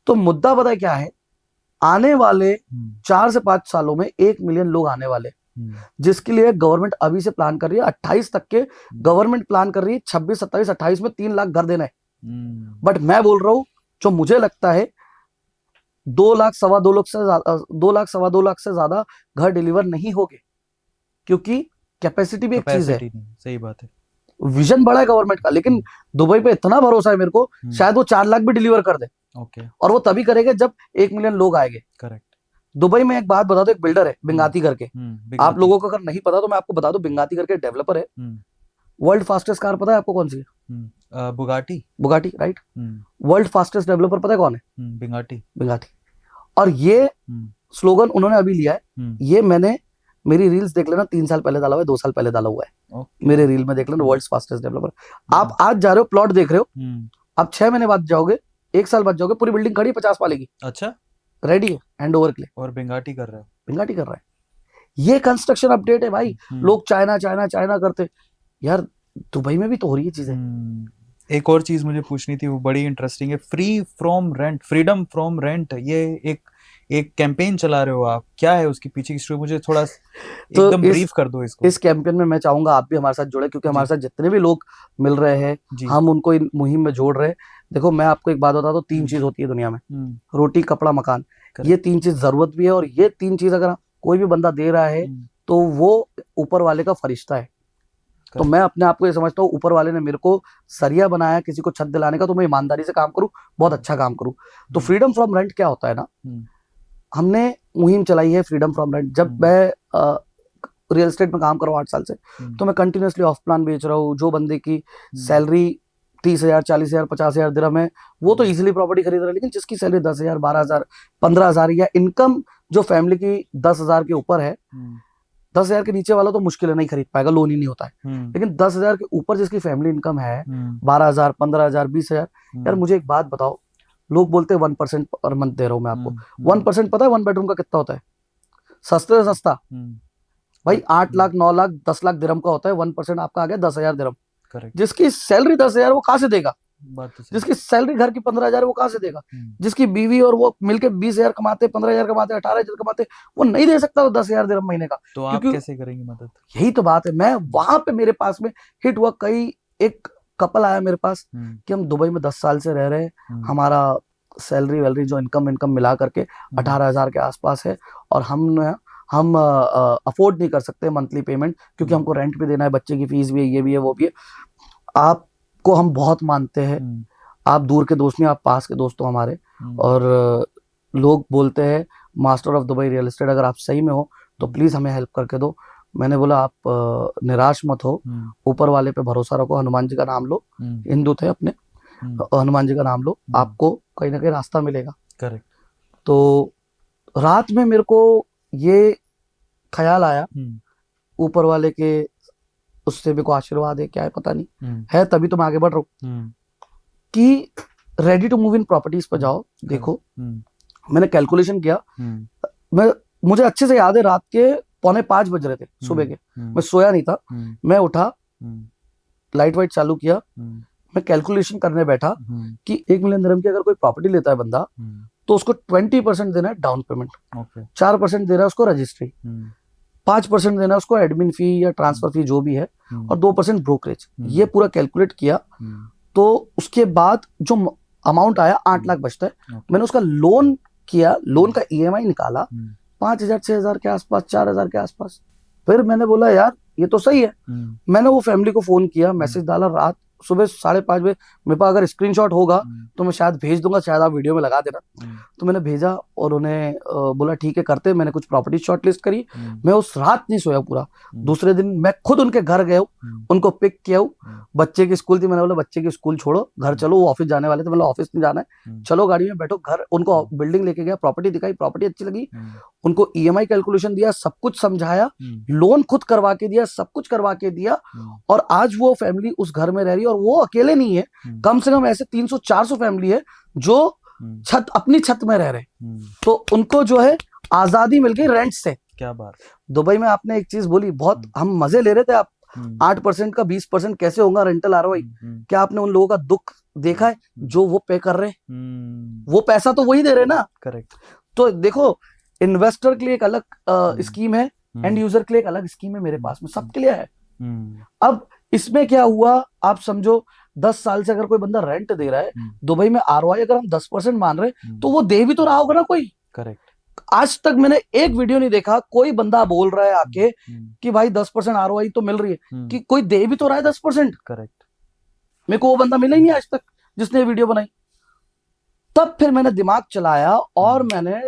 तो मुद्दा पता है क्या है? आने वाले 4 से 5 सालों में 1 मिलियन लोग आने वाले, जिसके लिए गवर्नमेंट अभी से प्लान कर रही है। 28 तक के गवर्नमेंट प्लान कर रही है, 26, 27, 28 में 3 लाख घर देना है। बट मैं बोल रहा हूं, जो मुझे लगता है 2 लाख, 2.25 लाख से ज्यादा, 2 लाख, 2.25 लाख से ज्यादा घर डिलीवर नहीं होंगे, क्योंकि कैपेसिटी भी एक चीज है। सही बात है, विजन बड़ा है गवर्नमेंट का, लेकिन दुबई पे इतना भरोसा है मेरे को, शायद वो 4 लाख भी डिलीवर कर दे। ओके। और वो तभी करेगा जब 1 मिलियन लोग आएंगे। करेक्ट। दुबई में एक बात बता दो, एक बिल्डर है बिंगाती करके, आप लोगों को अगर नहीं पता तो मैं आपको बता दूं, बिंगाती करके डेवलपर है। वर्ल्ड फास्टेस्ट कार पता है आपको कौन सी है? Bugatti. Bugatti, right. World fastest developer पता है कौन है? बिंगाटी। बिंगाटी। और ये स्लोगन उन्होंने अभी लिया है। ये मैंने मेरी रील्स देख लेना, 3 साल पहले डाला हुआ है, 2 साल पहले डाला हुआ है। मेरे रील में देख लेना, वर्ल्ड फास्टेस्ट डेवलपर। आप आज जा रहे हो, प्लॉट देख रहे हो, आप 6 महीने बाद जाओगे, 1 साल बाद जाओगे, पूरी बिल्डिंग खड़ी है 50 वाले की। अच्छा, रेडी है हैंड ओवर के लिए, और बिंगाटी कर रहा है। बिंगाटी कर रहा है। ये कंस्ट्रक्शन अपडेट है भाई। लोग चाइना चाइना चाइना करते, यार दुबई में भी तो हो रही है चीजें। एक और चीज मुझे पूछनी थी, वो बड़ी इंटरेस्टिंग है, free from rent, freedom from rent. ये एक कैंपेन चला रहे हो आप, क्या है उसकी पीछे की स्टोरी? मुझे थोड़ा तो एकदम ब्रीफ कर दो इसको। इस कैंपेन में मैं चाहूंगा आप भी हमारे साथ जुड़े, क्योंकि हमारे साथ जितने भी लोग मिल रहे हैं, हम उनको इन मुहिम में जोड़ रहे हैं। देखो, मैं आपको एक बात बता दूं, 3 चीज होती है दुनिया में, रोटी, कपड़ा, मकान। ये 3 चीज जरूरत भी है, और ये 3 चीज अगर कोई भी बंदा दे रहा है तो वो ऊपर वाले का फरिश्ता है। तो मैं अपने आप को ये समझता हूँ, ऊपर वाले ने मेरे को सरिया बनाया किसी को छत दिलाने का, तो मैं ईमानदारी से काम करूँ, बहुत अच्छा काम करूँ। तो फ्रीडम फ्रॉम रेंट क्या होता है ना, हमने मुहिम चलाई है फ्रीडम फ्रॉम रेंट। जब मैं रियल एस्टेट में काम कर रहा हूँ 8 साल से, तो मैं कंटिन्यूसली ऑफ प्लान बेच रहा हूँ। जो बंदे की सैलरी 30,000, 40,000, 50,000 दिरहम है, वो तो इजीली प्रॉपर्टी खरीद रहा है। लेकिन जिसकी सैलरी 10,000, 12,000, 15,000, या इनकम जो फैमिली की 10,000 के ऊपर है, 10,000 के नीचे वाला तो मुश्किल है, नहीं खरीद पाएगा, लोन ही नहीं होता है। लेकिन 10,000 के ऊपर जिसकी फैमिली इनकम है 12,000, 15,000, 20,000, यार मुझे एक बात बताओ, लोग बोलते हैं 1% पर मंथ दे रहा हूं मैं आपको। 1% पता है 1 बेडरूम का कितना होता है? सस्ते से सस्ता भाई 8 लाख, 9 लाख, 10 लाख दिरहम का होता है। 1% आपका आ गया 10,000 दिरहम। जिसकी सैलरी 10,000 वो कहां से देगा? जिसकी सैलरी घर की 15,000 वो कहां से देगा? जिसकी बीवी और वो मिलके 20,000 कमाते, 15,000 कमाते, 18,000 कमाते, वो नहीं दे सकता 10,000 दिरहम महीने का। तो आप कैसे करेंगे मदद? यही तो बात है। मैं वहां पे, मेरे पास में हिट हुआ, कई एक कपल आया मेरे पास कि हम दुबई में 10 साल से रह रहे हैं, हमारा सैलरी वैलरी जो इनकम मिला करके 18,000 के आसपास है, और हम अफोर्ड नहीं कर सकते मंथली पेमेंट, क्योंकि हमको रेंट भी देना है, बच्चे की फीस भी है, ये भी है, वो भी है। आपको हम बहुत मानते हैं, आप दूर के दोस्त नहीं, आप पास के दोस्त हो हमारे। और लोग बोलते हैं master of Dubai real estate, अगर आप सही में हो तो प्लीज हमें हेल्प करके दो। मैंने बोला आप निराश मत हो, ऊपर वाले पे भरोसा रखो, हनुमान जी का नाम लो, हिंदू थे अपने, हनुमान जी का नाम लो, आपको कहीं ना कहीं रास्ता मिलेगा। करेक्ट। तो रात में मेरे को ये ख्याल आया, ऊपर वाले के उससे भी को आशीर्वाद है, क्या है पता नहीं है, तभी तो मैं आगे बढ़ रहा हूँ कि ready to move in properties पर जाओ। देखो, मैंने कैलकुलेशन किया, मुझे अच्छे से याद है, रात के 4:45 बज रहे थे सुबह के, मैं सोया नहीं था। मैं उठा, लाइट वाइट चालू किया, मैं कैलकुलेशन करने बैठा कि 1 मिलियन दिरहम की अगर कोई प्रॉपर्टी लेता है बंदा, तो उसको 20% देना है डाउन पेमेंट, 4% देना है उसको रजिस्ट्री, 5% देना है उसको एडमिन फी या ट्रांसफर फी जो भी है, और 2% ब्रोकरेज। ये पूरा कैलकुलेट किया, तो उसके बाद जो अमाउंट आया 8 लाख बचता है। मैंने उसका लोन किया, लोन का EMI निकाला 5,000, 6,000 के आसपास, 4,000 के आसपास। फिर मैंने बोला यार ये तो सही है। मैंने वो फैमिली को फोन किया, मैसेज डाला, रात सुबह 5:30 बजे मेरे पास अगर स्क्रीनशॉट होगा तो मैं शायद भेज दूंगा, शायद आप वीडियो में लगा देना। तो मैंने भेजा और उन्हें बोला ठीक है करते। मैंने कुछ प्रॉपर्टी शॉर्टलिस्ट करी। मैं उस रात नहीं सोया पूरा। दूसरे दिन मैं खुद उनके घर गया हूँ, उनको पिक किया हूँ। बच्चे की स्कूल थी, मैंने बोला बच्चे की स्कूल छोड़ो, घर चलो। वो ऑफिस जाने वाले थे, मतलब ऑफिस नहीं जाना है, चलो गाड़ी में बैठो, घर। उनको बिल्डिंग लेके गया, प्रॉपर्टी दिखाई, प्रॉपर्टी अच्छी लगी, उनको ईएमआई कैलकुलेशन दिया, सब कुछ समझाया, लोन खुद करवा के दिया, सब कुछ करवा के दिया। और आज वो फैमिली उस घर में रह रही है। और वो अकेले नहीं है, कम से कम ऐसे 300-400 फैमिली है जो अपनी छत में रह रहे हैं। तो उनको जो है आजादी मिल गई रेंट से। क्या बात। दुबई में आपने एक चीज बोली, बहुत हम मजे ले रहे थे। आप 8% का 20% कैसे होगा रेंटल आरओआई? क्या आपने उन लोगों का दुख देखा है जो वो पे कर रहे हैं? वो पैसा तो वही दे रहे ना। करेक्ट। तो देखो, इन्वेस्टर के लिए एक अलग स्कीम है, एंड यूजर के लिए एक अलग स्कीम है, मेरे पास में सबके लिए है। अब इसमें क्या हुआ, आप समझो 10 साल से अगर कोई बंदा रेंट दे रहा है दुबई में, आरओआई अगर हम 10% मान रहे हैं तो वो दे भी तो रहा होगा ना कोई। करेक्ट। आज तक मैंने एक वीडियो नहीं देखा कोई बंदा बोल रहा है आके कि भाई 10% आरओआई तो मिल रही है, कि कोई दे भी तो रहा है 10%। करेक्ट। मेरे को वो बंदा मिला ही नहीं आज तक जिसने वीडियो बनाई। तब फिर मैंने दिमाग चलाया और मैंने,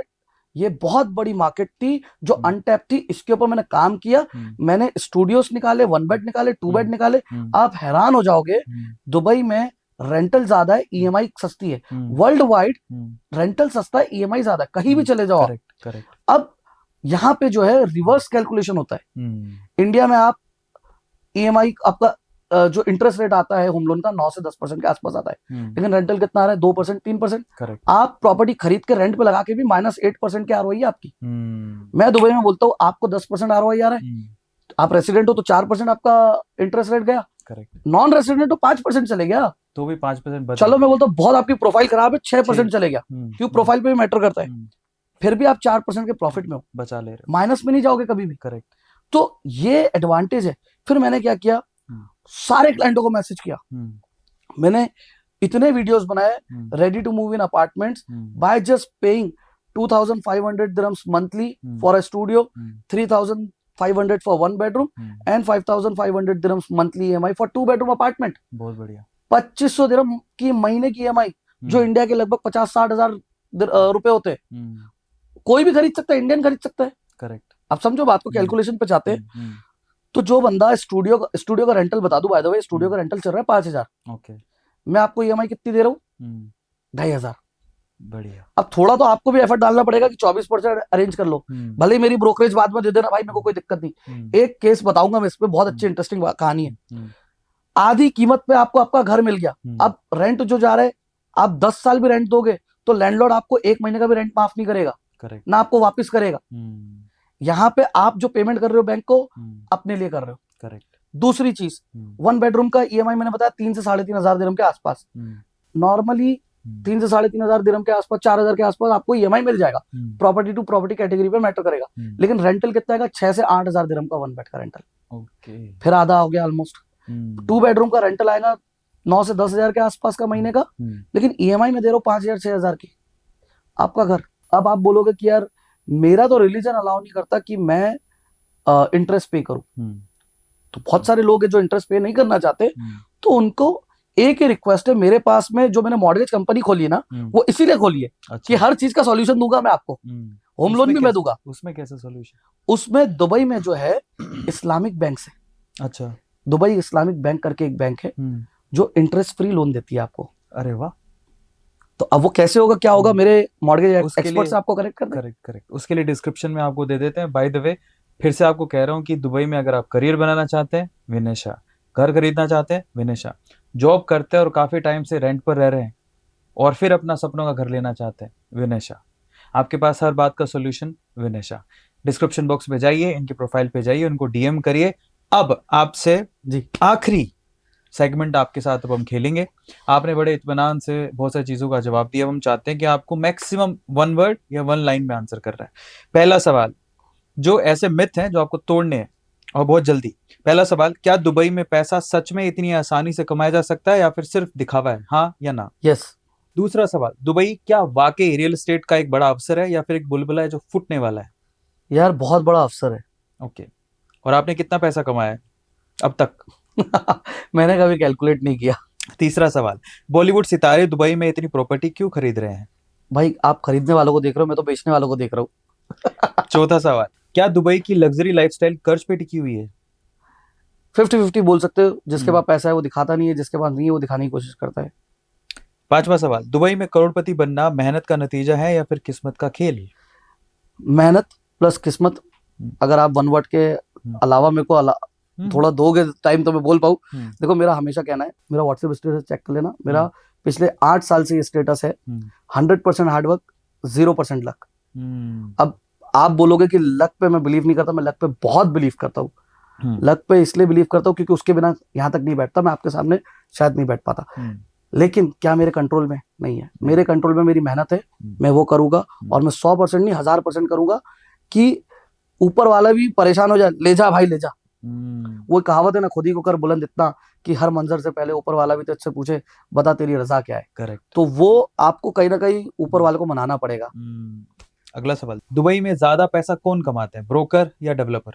ये बहुत बड़ी मार्केट थी जो अनटैप थी, इसके ऊपर मैंने काम किया। मैंने स्टूडियोज निकाले, 1 बेड निकाले, 2 बेड निकाले। आप हैरान हो जाओगे, दुबई में रेंटल ज्यादा है, ईएमआई सस्ती है। वर्ल्ड वाइड रेंटल सस्ता है, ईएमआई ज्यादा है, कहीं भी चले जाओ। करेक्ट। अब यहाँ पे जो है रिवर्स कैलकुलेशन होता है। इंडिया में आप ईएमआई आपका जो इंटरेस्ट रेट आता है होम लोन का 9 से 10% के आसपास आता है, लेकिन रेंटल कितना आ रहा है? 2%, 3%। आप प्रॉपर्टी खरीद के रेंट पे लगा के भी -8% की आरओआई है आपकी। मैं दुबई में बोलता हूँ आपको 10% आरओआई आ रहा है, आप रेसिडेंट हो तो 4% आपका इंटरेस्ट रेट गया। करेक्ट। नॉन रेसिडेंट हो 5% चले गया, तो भी 5% चलो मैं बोलता हूँ बहुत आपकी प्रोफाइल खराब है, 6% चले गया। क्यों? प्रोफाइल पे भी मैटर करता है। फिर भी आप 4% के प्रॉफिट में हो, बचा ले रहे हो, माइनस में नहीं जाओगे कभी भी। करेक्ट। तो ये एडवांटेज है। फिर मैंने क्या किया, सारे क्लाइंटों को मैसेज किया। मैंने इतने वीडियोस बनाए, ready to move in apartments by just paying 2500 dirhams monthly for a studio, 3500 for 1 bedroom and 5500 dirhams monthly EMI for 2 bedroom apartment। बहुत बढ़िया। 2500 दिरहम की महीने की EMI, जो इंडिया के लगभग 50-60 हजार रुपए होते हैं। कोई भी खरीद सकता है, इंडियन खरीद सकता है। करेक्ट। आप समझो बात को, कैलकुलेशन पे जाते हैं। तो जो बंदा स्टूडियो का रेंटल बता दूं, बाय द वे स्टूडियो का रेंटल चल रहा है 5000। ओके। मैं आपको ईएमआई कितनी दे रहा हूँ? 2500। बढ़िया। अब थोड़ा तो आपको भी एफर्ट डालना पड़ेगा कि 24% अरेंज कर लो, भले ही मेरी ब्रोकरेज बाद में दे देना भाई, मेरे को कोई दिक्कत नहीं। एक केस बताऊंगा मैं इस पे, बहुत अच्छी इंटरेस्टिंग कहानी है। आधी कीमत पे आपको आपका घर मिल गया। अब रेंट जो जा रहा है, आप 10 साल भी रेंट दोगे तो लैंडलॉर्ड आपको 1 महीने का भी रेंट माफ नहीं करेगा। करेक्ट। ना आपको वापस करेगा। यहाँ पे आप जो पेमेंट कर रहे हो बैंक को, अपने लिए कर रहे हो। करेक्ट। दूसरी चीज, 1 बेडरूम का ईएमआई मैंने बताया 3 से 3500 दिरहम के आसपास। नॉर्मली 3 से 3500 दिरहम के आसपास, 4000 के आसपास आपको ईएमआई मिल जाएगा। प्रॉपर्टी टू प्रॉपर्टी कैटेगरी पे मैटर करेगा। लेकिन रेंटल कितना आएगा? 6 से 8000 दिरहम का 1 बेड का रेंटल। ओके। फिर आधा हो गया ऑलमोस्ट। 2 बेडरूम का रेंटल आएगा 9 से 10 हजार के आसपास का महीने का, लेकिन ईएमआई में दे रहा हूँ 5000-6000 की, आपका घर। अब आप बोलोगे कि यार मेरा तो रिलीजन अलाउ नहीं करता कि मैं इंटरेस्ट पे करूं। तो बहुत सारे लोग हैं जो इंटरेस्ट पे नहीं करना चाहते, तो उनको एक ही रिक्वेस्ट है मेरे पास में, जो मैंने मॉर्गेज कंपनी खोली है ना, वो इसीलिए खोली है। अच्छा। कि हर चीज का सॉल्यूशन दूंगा मैं आपको, होम लोन भी मैं दूंगा। उसमें कैसा सॉल्यूशन? उसमें दुबई में जो है इस्लामिक बैंक से, अच्छा, दुबई इस्लामिक बैंक करके एक बैंक है जो इंटरेस्ट फ्री लोन देती है आपको। अरे वाह। तो अब वो कैसे होगा, क्या होगा, मेरे मॉर्गेज एक्सपर्ट से आपको करेक्ट कर दें। करेक्ट। उसके लिए डिस्क्रिप्शन में आपको दे देते हैं। बाय द वे फिर से आपको कह रहा हूँ कि दुबई में अगर आप करियर बनाना चाहते हैं, विनेशा। घर खरीदना चाहते हैं, विनेशा। जॉब करते हैं और काफी टाइम से रेंट पर रह रहे हैं और फिर अपना सपनों का घर लेना चाहते हैं, विनेशा। आपके पास हर बात का सोल्यूशन, विनेशा। डिस्क्रिप्शन बॉक्स में जाइए, इनकी प्रोफाइल पे जाइए, उनको डीएम करिए। अब आपसे जी आखिरी सेगमेंट आपके साथ अब हम खेलेंगे। आपने बड़े इत्मीनान से बहुत सारी चीजों का जवाब दिया। हम चाहते हैं कि आपको मैक्सिमम 1 वर्ड या 1 लाइन में आंसर कर रहा है। पहला सवाल, जो ऐसे मिथ हैं जो आपको तोड़ने हैं और बहुत जल्दी। पहला सवाल, क्या दुबई में पैसा सच में इतनी आसानी से कमाया जा सकता है या फिर सिर्फ दिखावा है? हाँ या ना? यस। दूसरा सवाल, दुबई क्या वाकई रियल एस्टेट का एक बड़ा अवसर है या फिर एक बुलबुला है जो फूटने वाला है? यार बहुत बड़ा अवसर है। ओके। और आपने कितना पैसा कमाया है अब तक? मैंने कभी कैलकुलेट नहीं किया। तीसरा सवाल, बॉलीवुड सितारे दुबई में इतनी प्रॉपर्टी क्यों खरीद रहे हैं? भाई आप खरीदने वालों को देख रहे हो, मैं तो बेचने वालों को देख रहा हूँ। चौथा सवाल, क्या दुबई की लग्जरी लाइफस्टाइल कर्ज पे टिकी हुई है? 50-50 बोल सकते हो। जिसके हम्म। पास पैसा है वो दिखाता नहीं है, जिसके पास नहीं है वो दिखाने की कोशिश करता है। पांचवा सवाल, दुबई में करोड़पति बनना मेहनत का नतीजा है या फिर किस्मत का खेल? मेहनत प्लस किस्मत। हम्म। अगर आप वन वर्ड के अलावा मेरे को हम्म। थोड़ा दोगे टाइम तो मैं बोल पाऊँ। हम्म। देखो मेरा हमेशा कहना है, मेरा व्हाट्सएप स्टेटस चेक कर लेना, मेरा हम्म। पिछले 8 साल से ये स्टेटस है। 100% हार्डवर्क, 0% लक। हम्म। अब आप बोलोगे कि लक पे मैं बिलीव नहीं करता, मैं लक पे बहुत बिलीव करता हूँ। हम्म। लक पे इसलिए बिलीव करता हूँ क्योंकि उसके बिना यहाँ तक नहीं बैठता, मैं आपके सामने शायद नहीं बैठ पाता। लेकिन क्या मेरे कंट्रोल में नहीं है? मेरे कंट्रोल में मेरी मेहनत है, मैं वो करूंगा। और मैं 100% नहीं 1000% करूंगा कि ऊपर वाला भी परेशान हो जाए, ले जा भाई ले जा। वो कहावत है ना, खुद ही को कर बुलंद इतना कि हर मंजर से पहले ऊपर वाला भी तुझसे पूछे बता तेरी रजा क्या है। करेक्ट। तो वो आपको कहीं ना कहीं ऊपर वाले को मनाना पड़ेगा। अगला सवाल, दुबई में ज्यादा पैसा कौन कमाते हैं, ब्रोकर या डेवलपर?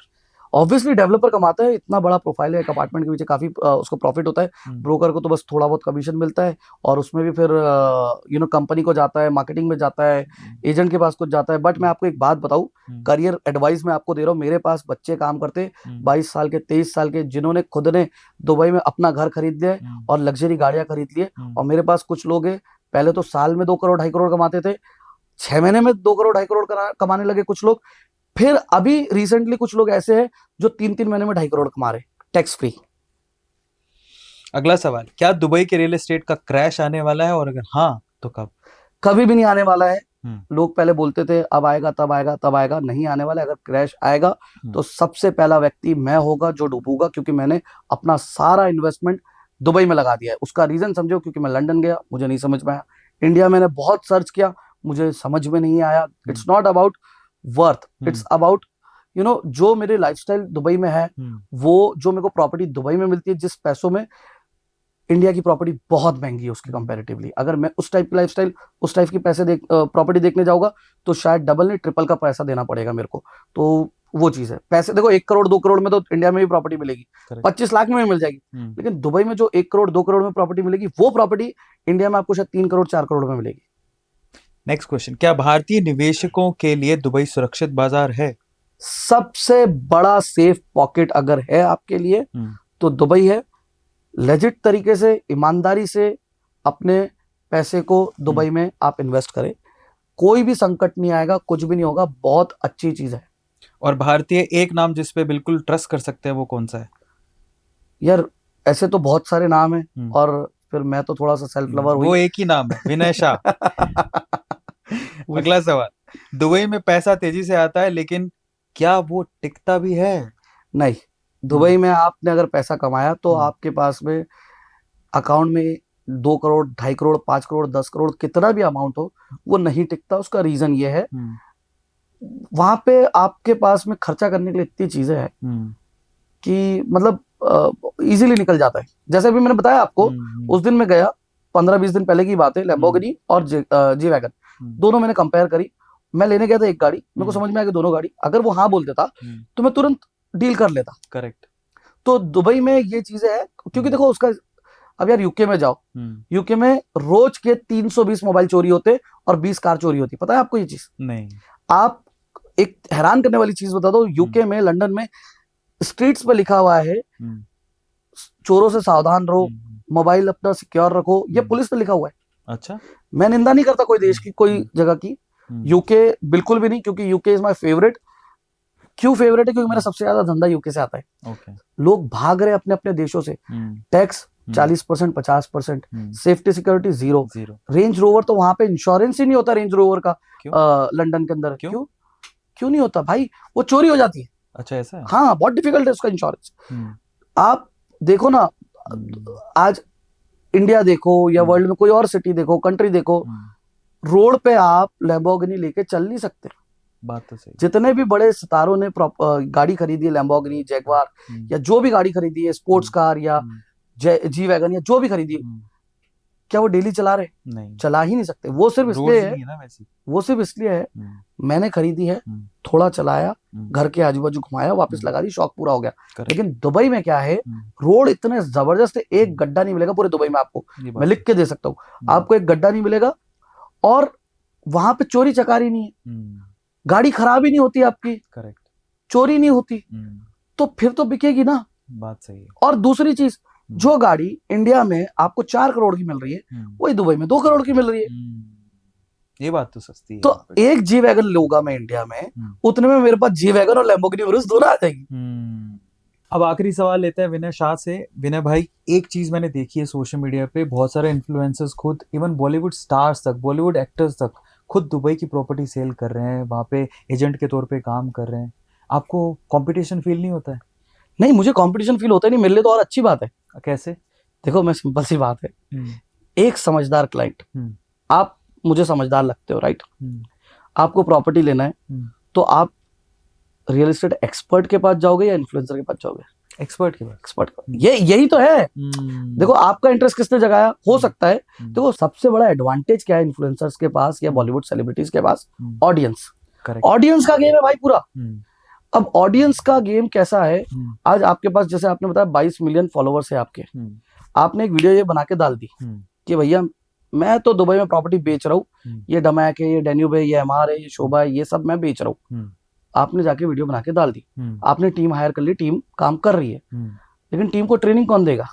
ऑब्वियसली डेवलपर कमाता है, इतना बड़ा प्रोफाइल है, एक अपार्टमेंट के पीछे काफी उसको प्रॉफिट होता है। ब्रोकर को तो बस थोड़ा बहुत कमीशन मिलता है, और उसमें भी फिर कंपनी को जाता है, मार्केटिंग में जाता है, एजेंट के पास कुछ जाता है। बट मैं आपको एक बात बताऊं, करियर एडवाइस मैं आपको दे रहा हूँ। मेरे पास बच्चे काम करते 22 साल के, 23 साल के, जिन्होंने खुद ने दुबई में अपना घर खरीद लिया और लग्जरी गाड़ियां खरीद लिए। और मेरे पास कुछ लोग हैं, पहले तो साल में 2 करोड़ 2.5 करोड़ कमाते थे, 6 महीने में 2 करोड़ 2.5 करोड़ कमाने लगे कुछ लोग। फिर अभी रिसेंटली कुछ लोग ऐसे हैं जो 3-3 महीने में 2.5 करोड़ कमा रहे, टैक्स फ्री। अगला सवाल, क्या दुबई के रियल एस्टेट का क्रैश आने वाला है, और अगर हाँ तो कब? कभी भी नहीं आने वाला है। लोग पहले बोलते थे अब आएगा तब आएगा तब आएगा, नहीं आने वाला है। अगर क्रैश आएगा तो सबसे पहला व्यक्ति मैं होगा जो डूबूगा, क्योंकि मैंने अपना सारा इन्वेस्टमेंट दुबई में लगा दिया है। उसका रीजन समझो, क्योंकि मैं लंदन गया, मुझे नहीं समझ में आया। इंडिया मैंने बहुत सर्च किया, मुझे समझ में नहीं आया। It's not about worth, it's about जो मेरे लाइफस्टाइल दुबई में है, वो जो मेरे को प्रॉपर्टी दुबई में मिलती है, जिस पैसों में इंडिया की प्रॉपर्टी बहुत महंगी है उसके कंपैरेटिवली। अगर मैं उस टाइप की लाइफस्टाइल, उस टाइप की प्रॉपर्टी देखने जाऊंगा तो शायद डबल नहीं ट्रिपल का पैसा देना पड़ेगा मेरे को। तो वो चीज है। पैसे देखो 1 करोड़ 2 करोड़ में तो इंडिया में भी प्रॉपर्टी मिलेगी, 25 लाख में भी मिल जाएगी। लेकिन दुबई में जो 1 करोड़ 2 करोड़ में प्रॉपर्टी मिलेगी, वो प्रॉपर्टी इंडिया में आपको शायद 3 करोड़ 4 करोड़ में मिलेगी। नेक्स्ट क्वेश्चन, क्या भारतीय निवेशकों के लिए दुबई सुरक्षित बाजार है? सबसे बड़ा सेफ पॉकेट अगर है आपके लिए तो दुबई है। लेजिट तरीके से, ईमानदारी से अपने पैसे को दुबई में आप इन्वेस्ट करें, कोई भी संकट नहीं आएगा, कुछ भी नहीं होगा, बहुत अच्छी चीज है। और भारतीय एक नाम जिस पे बिल्कुल ट्रस्ट कर सकते हैं वो कौन सा है? यार ऐसे तो बहुत सारे नाम हैं, और फिर मैं तो थोड़ा सा सेल्फ लवर वो एक ही नाम है, विनय शाह। अगला सवाल, दुबई में पैसा तेजी से आता है, लेकिन क्या वो टिकता भी है? नहीं, दुबई में आपने अगर पैसा कमाया तो आपके पास में अकाउंट में 2 करोड़ 2.5 करोड़ 5 करोड़ 10 करोड़ कितना भी अमाउंट हो, वो नहीं टिकता। उसका रीजन ये है, वहां पे आपके पास में खर्चा करने के लिए इतनी चीजें हैं कि मतलब इजीली निकल जाता है। जैसे अभी मैंने बताया आपको, उस दिन मैं गया, 15-20 दिन पहले की बात है, लैम्बोर्गिनी और जी वैगन दोनों मैंने कंपेयर करी। मैं लेने गया था एक गाड़ी, मेरे को समझ में आ गया दोनों गाड़ी। अगर वो हाँ बोल देता तो मैं तुरंत डील कर लेता। करेक्ट। तो दुबई में ये चीजें हैं, क्योंकि देखो उसका, अब यार यूके में जाओ, यूके में रोज के 320 मोबाइल चोरी होते और 20 कार चोरी होती। पता है आपको ये चीज? नहीं। आप एक हैरान करने वाली चीज बता दो, यूके में, लंदन में स्ट्रीट्स पे लिखा हुआ है चोरों से सावधान रहो, मोबाइल अपना सिक्योर रखो, ये पुलिस पे लिखा हुआ है। अच्छा। मैं निंदा नहीं करता कोई देश की, कोई जगह की, यूके बिल्कुल भी नहीं, क्योंकि यूके इज माय फेवरेट। क्यों फेवरेट है? क्योंकि मेरा सबसे ज्यादा धंधा यूके से आता है। लोग भाग रहे अपने अपने देशों से, tax 40% 50%, safety security zero. Range rover तो वहां पे इंश्योरेंस ही नहीं होता रेंज रोवर का। लंदन के अंदर क्यों नहीं होता भाई? वो चोरी हो जाती है। अच्छा, ऐसा है? हाँ, बहुत डिफिकल्ट है उसका इंश्योरेंस। आप देखो ना, आज इंडिया देखो या वर्ल्ड में कोई और सिटी देखो, कंट्री देखो, रोड पे आप लैम्बोर्गिनी लेके चल नहीं सकते। बात तो सही। जितने भी बड़े सितारों ने गाड़ी खरीदी है, लैम्बोर्गिनी, जैगवार या जो भी गाड़ी खरीदी है, स्पोर्ट्स कार या जी वैगन या जो भी खरीदी है, क्या वो डेली चला रहे? नहीं, चला ही नहीं सकते। वो सिर्फ रोज इसलिए नहीं है, है ना वैसे। वो सिर्फ इसलिए है, मैंने खरीदी है, थोड़ा चलाया, घर के आजू बाजू घुमाया, वापस लगा दी, शौक पूरा हो गया। Correct. लेकिन दुबई में क्या है, रोड इतने जबरदस्त है, एक गड्ढा नहीं मिलेगा पूरे दुबई में आपको, ये बात मैं लिख के दे सकता हूँ, आपको एक गड्ढा नहीं मिलेगा, और वहां पे चोरी चकारी नहीं है, गाड़ी खराब ही नहीं होती आपकी, करेक्ट, चोरी नहीं होती, तो फिर तो बिकेगी ना। बात सही है। और दूसरी चीज, जो गाड़ी इंडिया में आपको 4 करोड़ की मिल रही है, वही दुबई में 2 करोड़ की मिल रही है। ये बात तो सस्ती है। तो एक जी वैगन लूंगा मैं इंडिया में, उतने में मेरे पास जी वैगन और लैम्बोर्गिनी उरुस दोनों आ जाएगी। अब आखिरी सवाल लेते हैं विनय शाह से। विनय भाई, एक चीज मैंने देखी है सोशल मीडिया पे, बहुत सारे इन्फ्लुएंसर्स खुद, इवन बॉलीवुड स्टार्स तक, बॉलीवुड एक्टर्स तक खुद दुबई की प्रॉपर्टी सेल कर रहे हैं, वहां पे एजेंट के तौर पे काम कर रहे हैं। आपको कंपटीशन फील नहीं होता है? नहीं, मुझे कंपटीशन फील होता ही नहीं, मेरे लिए तो और अच्छी बात है। कैसे? देखो, मैं सिंपल सी बात है, एक समझदार क्लाइंट, आप मुझे समझदार लगते हो, राइट? आपको प्रॉपर्टी लेना है, तो आप रियल एस्टेट एक्सपर्ट के पास जाओगे या इन्फ्लुएंसर के पास जाओगे? एक्सपर्ट के पास। एक्सपर्ट का यही तो है। देखो, आपका इंटरेस्ट किसने जगाया हो सकता है। देखो, सबसे बड़ा एडवांटेज क्या है इन्फ्लुएंसर्स के पास या बॉलीवुड सेलिब्रिटीज के पास? ऑडियंस। ऑडियंस का गेम है भाई पूरा। अब ऑडियंस का गेम कैसा है, आज आपके पास, जैसे आपने बताया 22 मिलियन फॉलोवर्स है आपके, आपने एक वीडियो ये बना के डाल दी कि भैया मैं तो दुबई में प्रॉपर्टी बेच रहा हूँ, ये डमैक है, ये डेन्यूब है, ये एमआर है, ये शोभा है, ये सब मैं बेच रहा हूँ। आपने जाके वीडियो बना के डाल दी, आपने टीम हायर कर ली, टीम काम कर रही है, लेकिन टीम को ट्रेनिंग कौन देगा?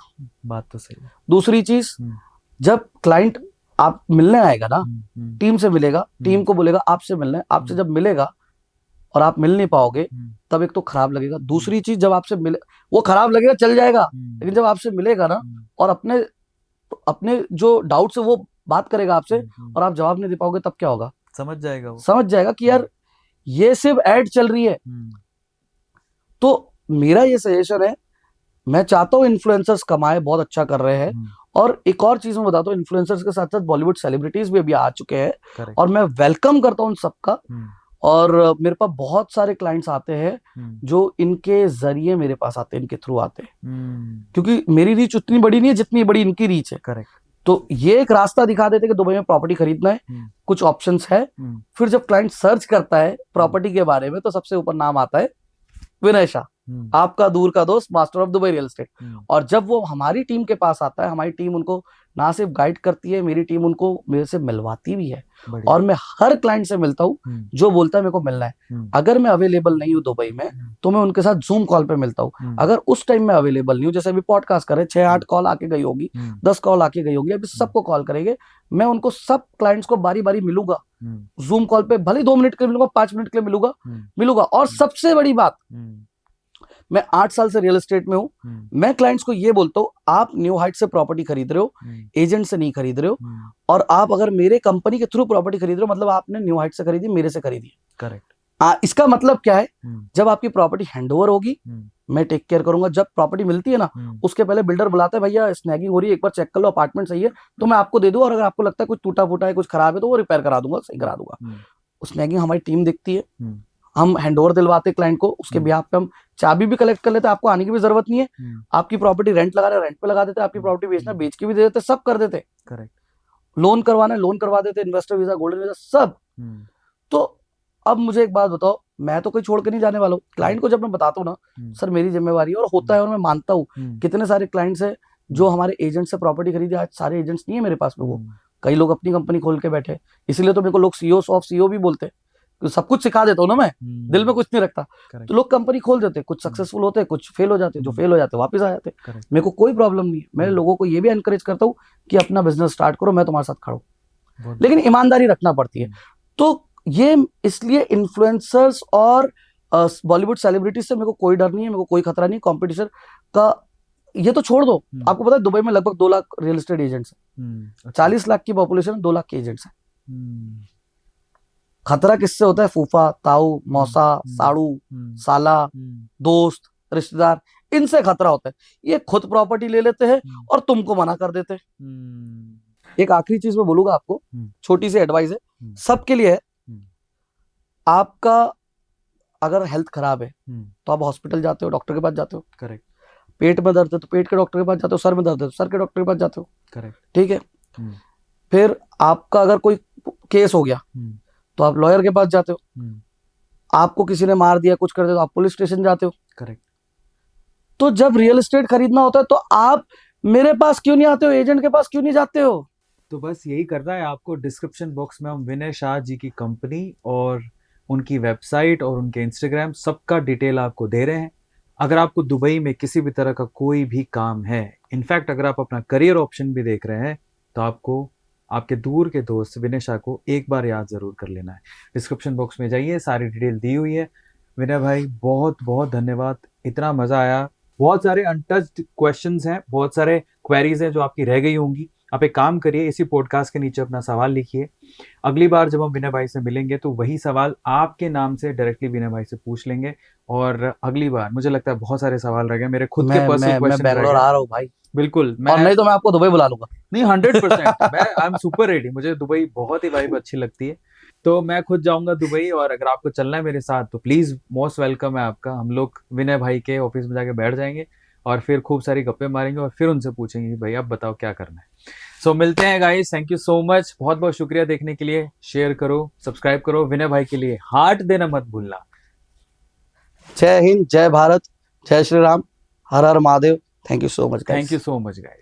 बात तो सही है। दूसरी चीज, जब क्लाइंट आप मिलने आएगा ना, टीम से मिलेगा, टीम को बोलेगा आपसे मिलना है, आपसे जब मिलेगा और आप मिल नहीं पाओगे, तब एक तो खराब लगेगा। दूसरी चीज, जब आपसे मिले, वो खराब लगेगा, चल जाएगा, लेकिन जब आपसे मिलेगा ना और अपने अपने जो डाउट्स है वो बात करेगा आपसे, और आप जवाब नहीं दे पाओगे, तब क्या होगा? समझ जाएगा वो, समझ जाएगा कि यार ये सिर्फ एड चल रही है। तो मेरा ये सजेशन है, मैं चाहता हूँ इन्फ्लुएंसर्स कमाए, बहुत अच्छा कर रहे हैं। और एक और चीज मैं बताता हूँ, इन्फ्लुएंसर्स के साथ साथ बॉलीवुड सेलिब्रिटीज भी अभी आ चुके हैं, और मैं वेलकम करता हूँ उन सबका। और मेरे पास बहुत सारे क्लाइंट्स आते हैं जो इनके जरिए मेरे पास आते हैं, इनके थ्रू आते हैं, क्योंकि मेरी रीच उतनी बड़ी नहीं है जितनी बड़ी इनकी रीच है। करेक्ट। तो ये एक रास्ता दिखा देते कि दुबई में प्रॉपर्टी खरीदना है, कुछ ऑप्शंस है। फिर जब क्लाइंट सर्च करता है प्रॉपर्टी के बारे में, तो सबसे ऊपर नाम आता है विनय शाह, आपका दूर का दोस्त, master of Dubai real estate. और जब वो हमारी टीम के पास आता है, हमारी टीम उनको ना सिर्फ गाइड करती है, मेरी टीम उनको मेरे से मिलवाती भी है। और मैं हर क्लाइंट से मिलता हूँ जो बोलता है मेरे को मिलना है। अगर मैं अवेलेबल नहीं हूँ दुबई में, तो मैं उनके साथ जूम कॉल पे मिलता हूँ। अगर उस टाइम में अवेलेबल नहीं हूँ, जैसे अभी पॉडकास्ट कर रहे, 6-8 कॉल आके गई होगी, 10 कॉल आके गई होगी, अभी सबको कॉल करेंगे, मैं उनको सब क्लाइंट्स को बारी बारी मिलूंगा जूम कॉल पे, भले 2 मिनट के लिए मिलूंगा, 5 मिनट के लिए मिलूंगा। और सबसे बड़ी बात, मैं 8 साल से रियल एस्टेट में हूं, मैं क्लाइंट्स को ये बोलता हूं, आप न्यू हाइट से प्रॉपर्टी खरीद रहे हो, एजेंट से नहीं खरीद रहे हो, और आप अगर मेरे कंपनी के थ्रू प्रॉपर्टी खरीद रहे हो, मतलब आपने न्यू हाइट से खरीदी, मेरे से खरीदी। करेक्ट। इसका मतलब क्या है, जब आपकी प्रॉपर्टी हैंडओवर होगी, मैं टेक केयर करूंगा। जब प्रॉपर्टी मिलती है ना, उसके पहले बिल्डर बुलाता है, भैया स्नैगिंग हो रही है, एक बार चेक कर लो, अपार्टमेंट सही है तो मैं आपको दे दूं, और अगर आपको लगता है कुछ टूटा फूटा है, कुछ खराब है, तो वो रिपेयर करा दूंगा, सही करा दूंगा। स्नैगिंग हमारी टीम देखती है, हम हैंडओवर दिलवाते क्लाइंट को, उसके बिहाफ पे हम चाबी भी कलेक्ट कर लेते हैं, आपको आने की भी जरूरत नहीं है। आपकी प्रॉपर्टी रेंट लगा रहे, रेंट पे लगा देते, आपकी प्रॉपर्टी बेचना, बेच के भी दे देते, सब कर देते। करेक्ट। लोन करवाना है, लोन करवा देते, इन्वेस्टर वीजा, गोल्डन वीजा, सब। तो अब मुझे एक बात बताओ, मैं तो कोई छोड़ के नहीं जाने वाला हूँ। क्लाइंट को जब मैं बताता हूँ ना, सर मेरी जिम्मेवारी है, और होता है, और मैं मानता हूँ। कितने सारे क्लाइंट्स है जो हमारे एजेंट से प्रॉपर्टी खरीदे, आज सारे एजेंट्स नहीं है मेरे पास में, वो कई लोग अपनी कंपनी खोल के बैठे, इसलिए तो मेरे को लोग सीईओ ऑफ सीईओ भी बोलते हैं, सब कुछ सिखा देता हूँ ना मैं, दिल में कुछ नहीं रखता। तो लोग कंपनी खोल देते, कुछ सक्सेसफुल होते, कुछ फेल हो जाते, जो फेल हो जाते वापस आ जाते। मेरे को कोई प्रॉब्लम नहीं है, मैं लोगों को ये भी एनकरेज करता हूँ कि अपना बिजनेस स्टार्ट करो, मैं तुम्हारे साथ खड़ा हूँ, लेकिन ईमानदारी रखना पड़ती है। तो ये इसलिए इन्फ्लुएंसर्स और बॉलीवुड सेलिब्रिटीज से मेरे को कोई डर नहीं है, मेरे को कोई खतरा नहीं। कॉम्पिटिशन का ये तो छोड़ दो, आपको पता है दुबई में लगभग 2 लाख रियल एस्टेट एजेंट्स हैं, 40 लाख की पॉपुलेशन, 2 लाख के एजेंट्स हैं। खतरा किससे होता है? फूफा, ताऊ, मौसा, साड़ू, साला, दोस्त, रिश्तेदार, इनसे खतरा होता है। ये खुद प्रॉपर्टी ले लेते हैं और तुमको मना कर देते हैं। एक आखिरी चीज मैं बोलूंगा आपको, छोटी सी एडवाइस है, सबके लिए है। आपका अगर हेल्थ खराब है तो आप हॉस्पिटल जाते हो, डॉक्टर के पास जाते हो। करेक्ट। पेट में दर्द है तो पेट के डॉक्टर के पास जाते हो, सर में दर्द है तो सर के डॉक्टर के पास जाते हो। करेक्ट। ठीक है। हम्म, फिर आपका अगर कोई केस हो गया हम्म, तो आप लॉयर के पास जाते हो, आपको किसी ने मार दिया कुछ कर दिया तो आप पुलिस स्टेशन जाते हो। करेक्ट। तो जब रियल एस्टेट खरीदना होता है तो आप मेरे पास क्यों नहीं आते हो, एजेंट के पास क्यों नहीं जाते हो? तो बस यही करना है आपको। डिस्क्रिप्शन बॉक्स में हम विनय शाह जी की कंपनी और उनकी वेबसाइट और उनके इंस्टाग्राम सबका डिटेल आपको दे रहे हैं। अगर आपको दुबई में किसी भी तरह का कोई भी काम है, इनफैक्ट अगर आप अपना करियर ऑप्शन भी देख रहे हैं, तो आपको आपके दूर के दोस्त विनय शाह को एक बार याद जरूर कर लेना है। डिस्क्रिप्शन बॉक्स में जाइए, सारी डिटेल दी हुई है। विनय भाई बहुत बहुत धन्यवाद, इतना मजा आया। बहुत सारे अनटच्ड क्वेश्चंस हैं, बहुत सारे क्वेरीज हैं जो आपकी रह गई होंगी। आप एक काम करिए, इसी पॉडकास्ट के नीचे अपना सवाल लिखिए। अगली बार जब हम विनय भाई से मिलेंगे तो वही सवाल आपके नाम से डायरेक्टली विनय भाई से पूछ लेंगे। और अगली बार मुझे लगता है बहुत सारे सवाल रह गए, मेरे खुद के मैं पर्सनल मैं मैं क्वेश्चन रह बैंगलोर गए। आ रहा हूँ भाई, बिल्कुल, और मैं नहीं तो मैं आपको दुबई बुला लूंगा। नहीं 100%, मैं आई एम सुपर रेडी। मुझे दुबई बहुत ही वाइब अच्छी लगती है, तो मैं खुद जाऊंगा दुबई। और अगर आपको चलना है मेरे साथ तो प्लीज मोस्ट वेलकम है आपका। हम लोग विनय भाई के ऑफिस में जाके बैठ जाएंगे और फिर खूब सारी गप्पे मारेंगे और फिर उनसे पूछेंगे कि भाई अब बताओ क्या करना है। सो मिलते हैं guys, thank you so much, बहुत बहुत शुक्रिया देखने के लिए। शेयर करो, सब्सक्राइब करो, विनय भाई के लिए हार्ट देना मत भूलना। जय हिंद, जय भारत, जय श्री राम, हर हर Mahadev. Thank you so much thank guys. You so much guys.